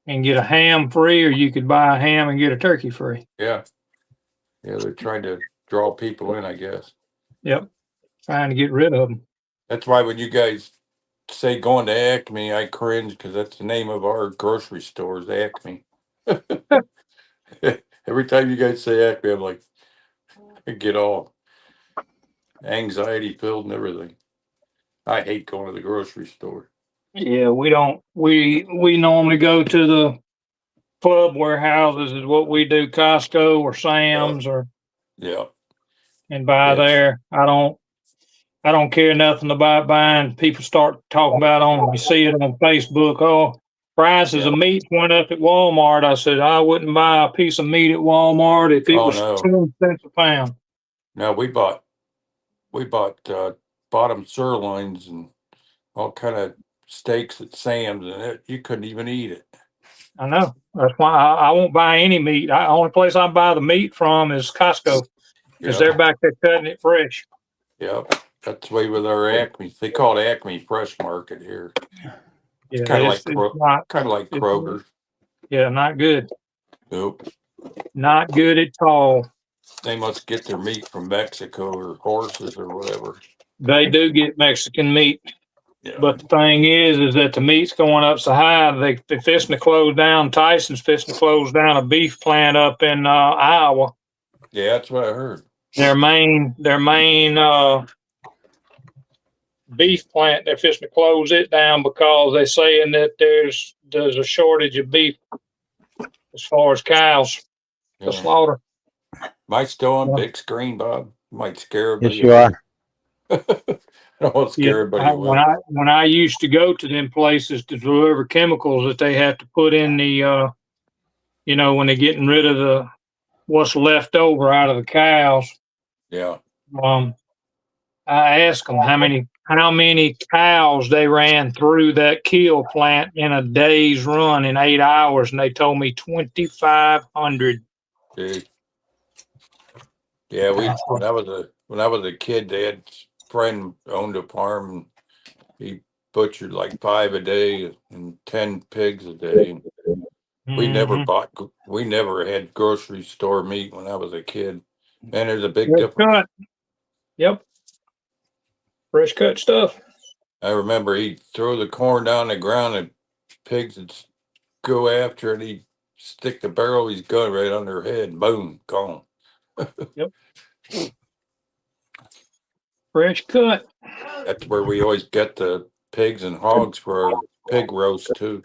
and get a ham free, or you could buy a ham and get a turkey free. Yeah. Yeah, they're trying to draw people in, I guess. Yep. Trying to get rid of them. That's why when you guys say going to Acme, I cringe because that's the name of our grocery store is Acme. Every time you guys say Acme, I'm like, I get all anxiety filled and everything. I hate going to the grocery store. Yeah, we don't. We normally go to the club warehouses is what we do, Costco or Sam's Yeah. and buy Yes. there. I don't care nothing about buying. People start talking about on, you see it on Facebook. Oh, prices of meat went up at Walmart. I said, I wouldn't buy a piece of meat at Walmart if it Oh, was no. 10 cents a pound. No, we bought bottom sirloins and all kind of steaks at Sam's, and you couldn't even eat it. I know. That's why I won't buy any meat. Only place I buy the meat from is Costco because they're back there cutting it fresh. Yeah, that's the way with our Acme. They call it Acme Fresh Market here. Yeah, Kind of it's like Kroger. Yeah, not good. Nope. Not good at all. They must get their meat from Mexico or horses or whatever. They do get Mexican meat. Yeah. But the thing is that the meat's going up so high. They're fixing to close down. Tyson's fixing to close down a beef plant up in Iowa. Yeah, that's what I heard. Their main beef plant. They're fixing to close it down because they're saying that there's a shortage of beef as far as cows to slaughter. Am I still on big screen, Bob? Might scare everybody. Yes, you are. I don't want to scare everybody away. When I used to go to them places to deliver chemicals that they have to put in the, when they're getting rid of what's left over out of the cows. Yeah. I asked them how many cows they ran through that kill plant in a day's run in 8 hours, and they told me 2,500. Yeah, when I was a kid, they had a friend owned a farm. And he butchered like 5 a day and 10 pigs a day. And we never had grocery store meat when I was a kid. And there's a big difference. Cut. Yep. Fresh cut stuff. I remember he'd throw the corn down the ground and pigs would go after it. He'd stick the barrel of his gun right on their head. Boom, gone. Yep. Fresh cut. That's where we always get the pigs and hogs for our pig roast too.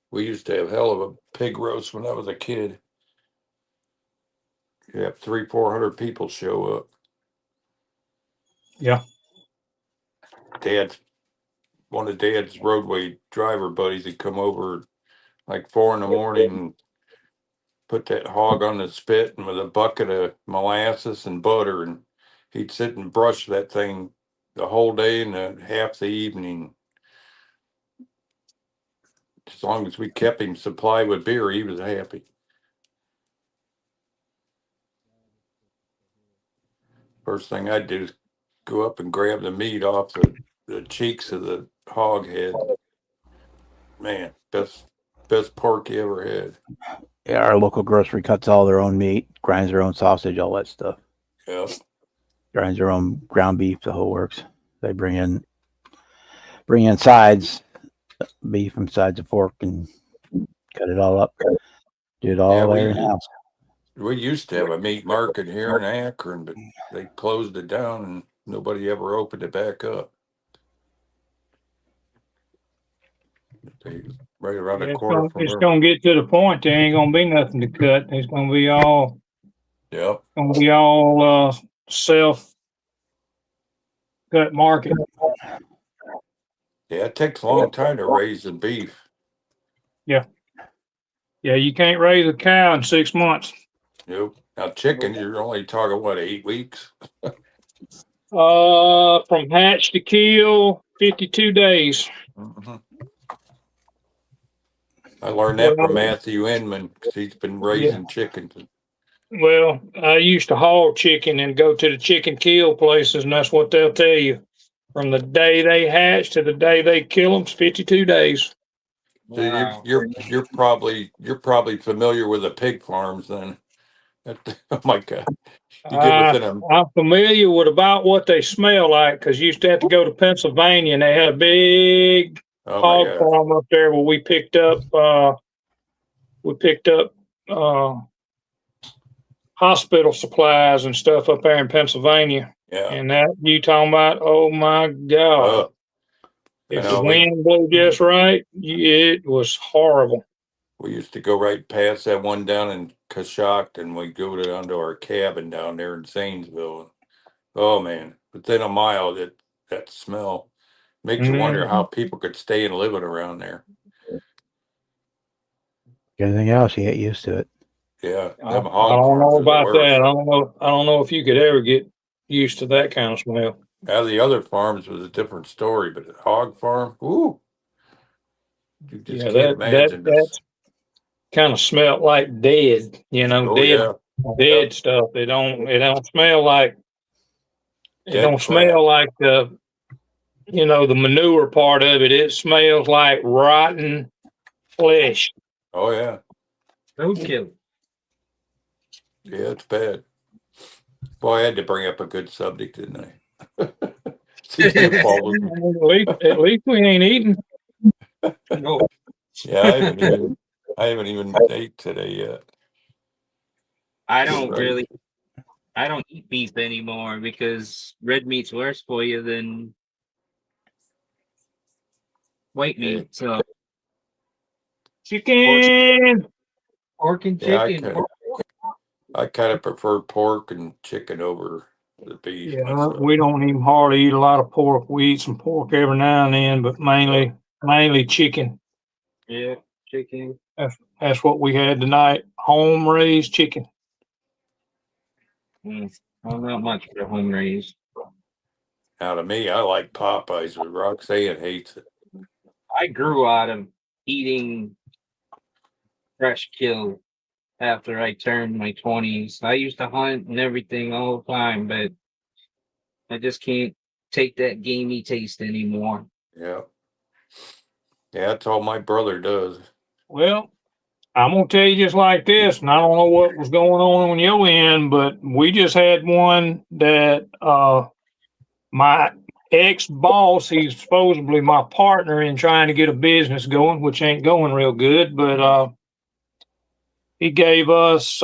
We used to have hell of a pig roast when I was a kid. You have 300-400 people show up. Yeah. One of Dad's roadway driver buddies would come over like 4 a.m. and put that hog on the spit and with a bucket of molasses and butter, and he'd sit and brush that thing the whole day and half the evening. As long as we kept him supplied with beer, he was happy. First thing I'd do is go up and grab the meat off the cheeks of the hog head. Man, best pork you ever had. Yeah, our local grocery cuts all their own meat, grinds their own sausage, all that stuff. Yeah. Grinds their own ground beef, the whole works. They bring in sides, beef and sides of pork, and cut it all up. Do it all there in house. We used to have a meat market here in Akron, but they closed it down and nobody ever opened it back up. Right around the corner from it's going to get to the point there ain't going to be nothing to cut. It's going to be all self cut market. Yeah, it takes a long time to raise the beef. Yeah, you can't raise a cow in 6 months. Nope. Now chickens, you're only talking what, 8 weeks? From hatch to kill, 52 days. Mhm. I learned that from Well, Matthew Inman because he's been raising chickens. Well, I used to haul chicken and go to the chicken kill places, and that's what they'll tell you. From the day they hatch to the day they kill them, 52 days. So Wow. you're probably familiar with the pig farms then. Oh my God, you get within a I'm familiar with about what they smell like because you used to have to go to Pennsylvania, and they had a big oh my hog God, farm up there where we picked up uh, hospital supplies and stuff up there in Pennsylvania. yeah. And that you talking about? Oh my God! I If the know wind blew just right, it was horrible. we used to go right past that one down in Coshocton, and we go down to our cabin down there in Zanesville. Oh man, within a mile, that smell makes you wonder how people could stay and living around there. Anything else, you get used to it. Yeah, I them don't hog know farms are the about that. worst. I don't know if you could ever get used to that kind of smell. Now the other farms was a different story, but the hog farm, ooh, you just Yeah, can't imagine this. that kind of smelled like dead. You know, Oh yeah, dead stuff. It don't smell like dead crap. the the manure part of it. It smells like rotten flesh. Oh yeah, Roadkill. yeah, it's bad. Boy, I had to bring up a good subject, didn't I? See, you fall with me. At least we ain't eating. No. Yeah, I haven't even ate today yet. I Get don't ready. really. I don't eat beef anymore because red meat's worse for you than white Yeah. meat. So Chicken. pork and Yeah, chicken. I kind of prefer pork and chicken over the beef Yeah, myself. we don't even hardly eat a lot of pork. We eat some pork every now and then, but mainly chicken. Yeah, chicken. That's what we had tonight. Home raised chicken. Well, not much for home raised. Now to me, I like Popeyes, but Roxanne hates it. I grew out of eating fresh kill after I turned my 20s. I used to hunt and everything all the time, but I just can't take that gamey taste anymore. Yeah. Yeah, that's all my brother does. Well, I'm gonna tell you just like this, and I don't know what was going on your end, but we just had one that my ex boss, he's supposedly my partner in trying to get a business going, which ain't going real good, but he gave us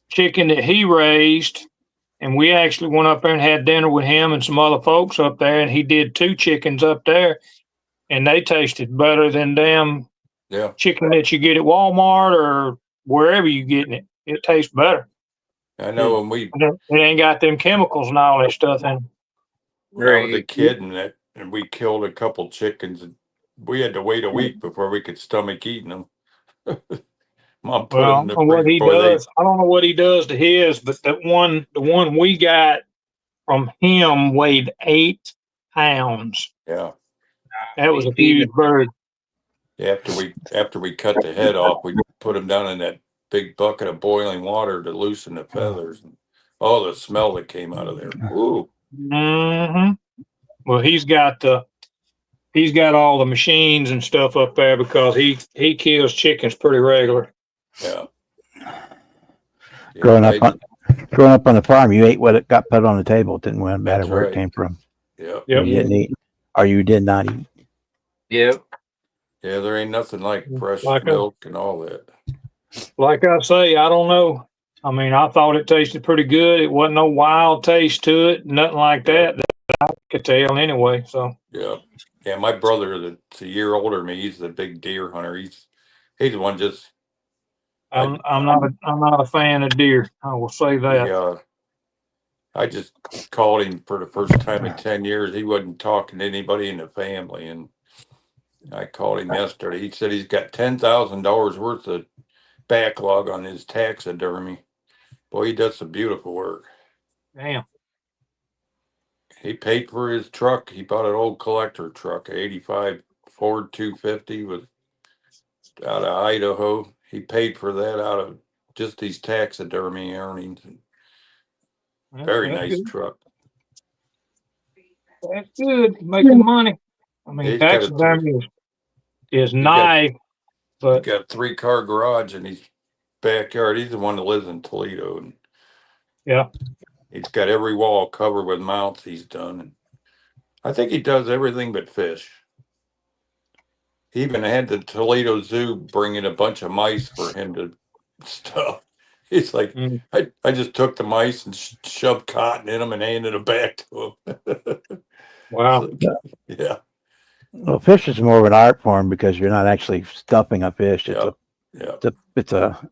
chicken that he raised, and we actually went up there and had dinner with him and some other folks up there, and he did 2 chickens up there, and they tasted better than damn Yeah. chicken that you get at Walmart or wherever you getting it. It tastes better. I know when It ain't got them chemicals and all that stuff in it. I was a Right. kid and we killed a couple chickens and we had to wait a week before we could stomach eating them. Mom put them Well, in the what freezer. he Boy, does, I don't know what he does to his, but the one we got from him weighed 8 pounds. yeah. That was a huge bird. After we cut the head off, we put them down in that big bucket of boiling water to loosen the feathers. And, oh, the smell that came out of there. Ooh. Mm-hmm. Well, he's got all the machines and stuff up there because he kills chickens pretty regular. Yeah. Growing up on the farm, you ate what it got put on the table. It didn't matter That's where right. it came from. Yeah. Yep. You didn't eat, or you did not eat. Yep. Yeah, there ain't nothing like fresh Like milk and all that. Like I say, I don't know. I mean, I thought it tasted pretty good. It wasn't no wild taste to it, nothing like that I could tell anyway. So Yeah. Yeah, my brother that's a year older than me, he's the big deer hunter. He's the one just I'm not a fan of deer. I will say that. I just called him for the first time in 10 years. He wasn't talking to anybody in the family. And I called him yesterday. He said he's got $10,000 worth of backlog on his taxidermy. Boy, he does some beautiful work. Damn. He paid for his truck. He bought an old collector truck, an 85 Ford 250 with out of Idaho. He paid for that out of just these taxidermy earnings. Very That's nice good. truck. That's good. Making money. I mean, He's got a taxidermy is He got- nice, He but got a 3-car garage in his backyard. He's the one that lives in Toledo, and yeah. he's got every wall covered with mounts he's done. And I think he does everything but fish. He even had the Toledo Zoo bring in a bunch of mice for him to stuff. He's like, Mm. I just took the mice and shoved cotton in them and handed them back to him. Wow. Yeah. Well, fish is more of an art form because you're not actually stuffing a fish. It's Yeah. it's a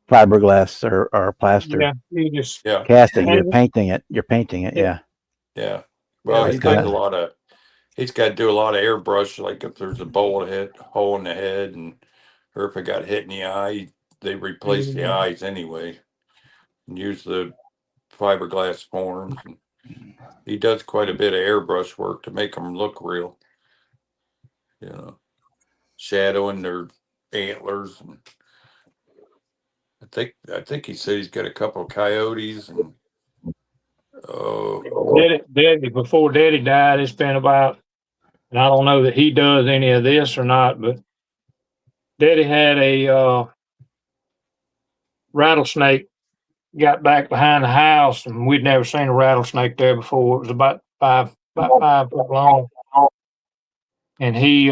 fiberglass or plaster Yeah. You just Yeah. casting. Hey. You're painting it. Yeah. Yeah. Well, Yeah, he that's does kinda- a lot of, he's got to do a lot of airbrush, like if there's a hole in the head, and or if it got hit in the eye, they replace the eyes anyway and use the fiberglass forms. And he does quite a bit of airbrush work to make them look real, shadowing their antlers. And I think he said he's got a couple of coyotes and Daddy, before Daddy died, it's been about, and I don't know that he does any of this or not, but Daddy had a rattlesnake got back behind the house, and we'd never seen a rattlesnake there before. It was about 5 foot long, and he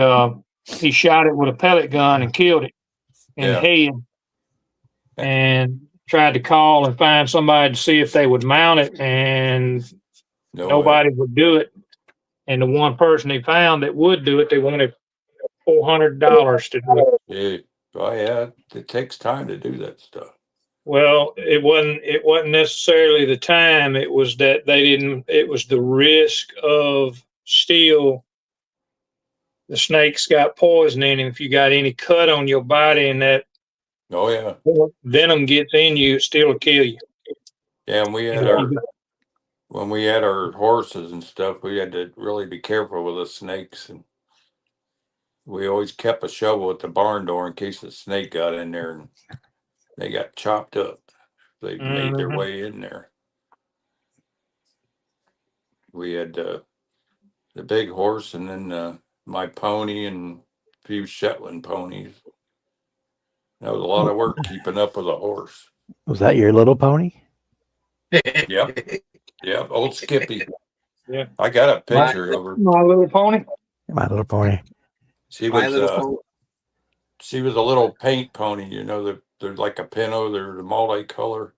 shot it with a pellet gun and killed it in the head, and tried to call and find somebody to see if they would mount it, and nobody would do it. And the one person he found that would do it, they wanted $400 to do it. Yeah, it takes time to do that stuff. Well, it wasn't necessarily the time. It was that they didn't. It was the risk of still the snakes got poison in him. If you got any cut on your body and that Oh yeah, venom gets in you, it still will kill you. yeah. And we had when we had our horses and stuff, we had to really be careful with the snakes, and we always kept a shovel at the barn door in case the snake got in there and they got chopped up. They made their way in there. We had the big horse, and then my pony and a few Shetland ponies. That was a lot of work keeping up with a horse. Was that your little pony? Yep. Yep. Old Skippy. Yeah. I got a picture of her. My Little Pony. My little pony. She was she was a little paint pony, they're like a pinto, they're multicolor.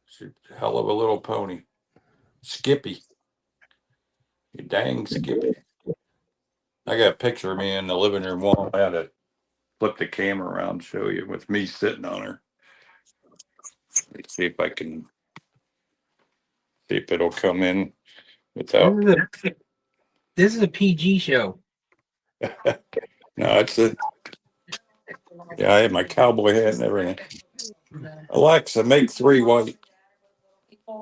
She's a hell of a little pony. Skippy. You dang Skippy. I got a picture of me in the living room wall. I had to flip the camera around and show you with me sitting on her. Let's see if I can see if it'll come in without. This is a PG show. No, I had my cowboy hat and everything. Alexa, make 3 white. I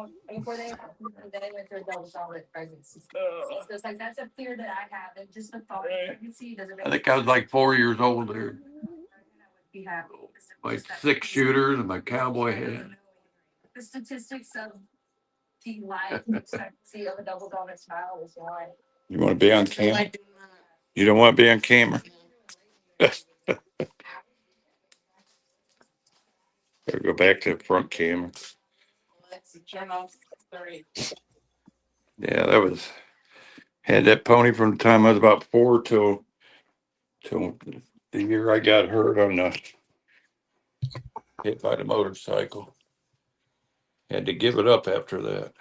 think I was like 4 years old there. My 6-shooters and my cowboy hat. The statistics of the life expectancy of a double donut smile is why. You want to be on camera? You don't want to be on camera? Gotta go back to the front camera. Turn off 30. Yeah, had that pony from the time I was about 4 till the year I got hurt hit by the motorcycle. Had to give it up after that.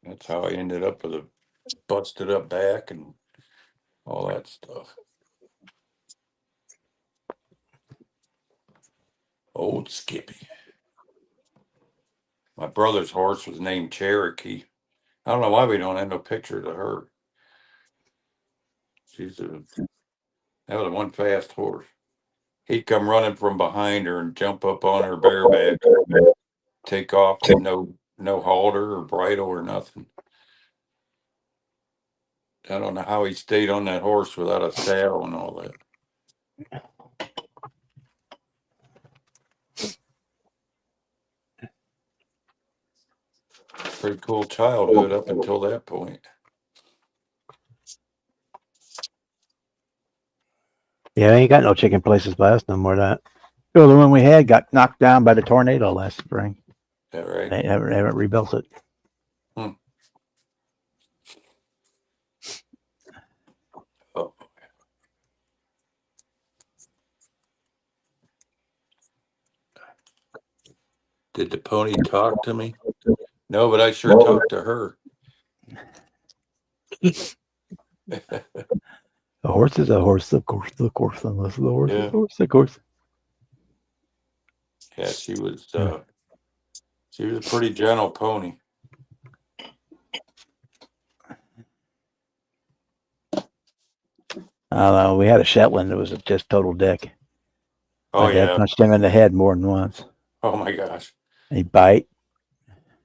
That's how I ended up with a busted up back and all that stuff. Old Skippy. My brother's horse was named Cherokee I don't know why we don't have no pictures of her. That was one fast horse. He'd come running from behind her and jump up on her bareback, take off with no halter or bridle or nothing. I don't know how he stayed on that horse without a saddle and all that. Pretty cool childhood up until that point. Yeah, ain't got no chicken places by us no more. That well, the one we had got knocked down by the tornado last spring. Is that right? They haven't rebuilt it. Oh. Did the pony talk to me? No, but I sure talked to her. A horse is a horse, of course, unless the horse is Yeah. a horse, of course. Yeah, she was a pretty gentle pony. I don't know. We had a Shetland that was just total dick. Oh My dad yeah. punched him in the head more than once. Oh my gosh. He'd bite.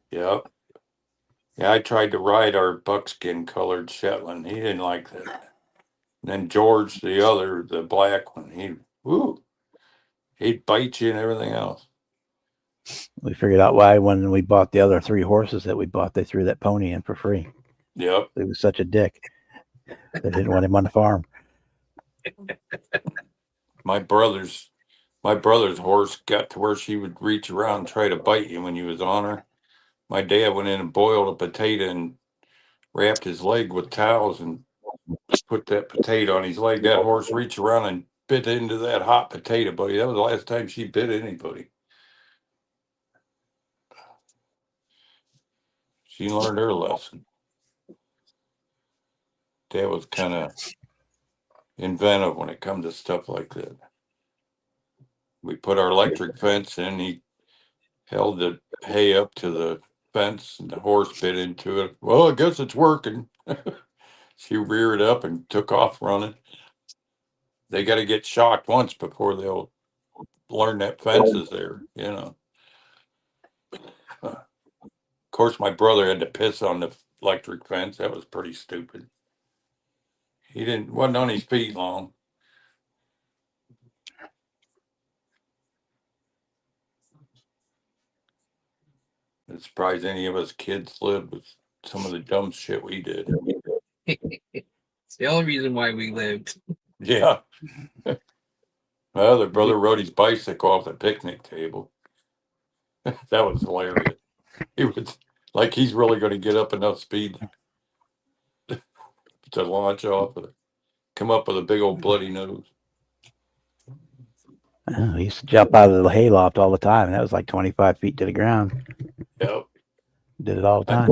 Yep. Yeah, I tried to ride our buckskin colored Shetland. He didn't like that. And then George, the black one, he'd bite you and everything else. We figured out why when we bought the other 3 horses that we bought, they threw that pony in for free. Yep. He was such a dick. They didn't want him on the farm. My brother's horse got to where she would reach around and try to bite you when you was on her. My dad went in and boiled a potato and wrapped his leg with towels and put that potato on his leg. That horse reached around and bit into that hot potato, buddy. That was the last time she bit anybody. She learned her lesson. Dad was kind of inventive when it come to stuff like that. We put our electric fence in. He held the hay up to the fence and the horse bit into it. Well, I guess it's working. She reared up and took off running. They got to get shocked once before they'll learn that fence is there, you know. Of course, my brother had to piss on the electric fence. That was pretty stupid. He wasn't on his feet long. I'm surprised any of us kids lived with some of the dumb shit we did. It's the only reason why we lived. Yeah. My other brother rode his bicycle off the picnic table. That was hilarious. He was like he's really going to get up enough speed to launch off of it. Come up with a big old bloody nose. Oh, he used to jump out of the hayloft all the time. And that was like 25 feet to the ground. Yep. Did it all the time.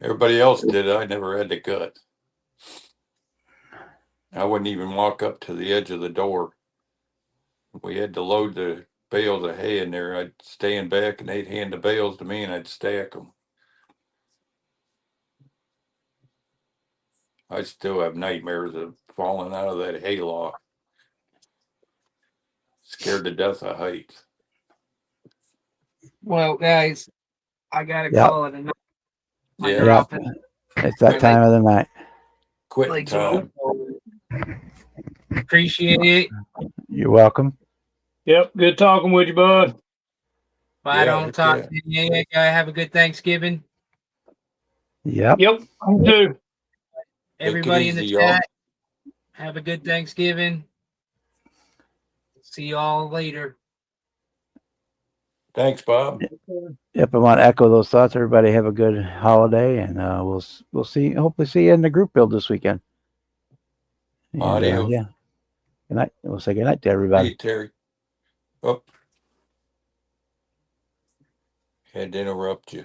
Everybody else did it. I never had the guts. I wouldn't even walk up to the edge of the door. We had to load the bales of hay in there. I'd stand back and they'd hand the bales to me and I'd stack them. I still have nightmares of falling out of that hayloft. Scared to death of heights. Well, guys, I gotta Yep. call it a night. My Yeah. Yep. neuropathy It's that time of the night. Quit legs time. Appreciate it. You're welcome. Yep. Good talking with you, bud. If I Yeah, don't heck talk yeah. to you, guys have a good Thanksgiving. Yep. Yep. You too. Everybody in the easy, y'all. chat, have a good Thanksgiving. See y'all later. Thanks, Bob. Yep. I want to echo those thoughts. Everybody have a good holiday, and we'll see. Hopefully, see you in the group build this weekend. And, Adios. yeah. Good night. We'll say good night to everybody. Hey, Terry. Oh. Had to interrupt you.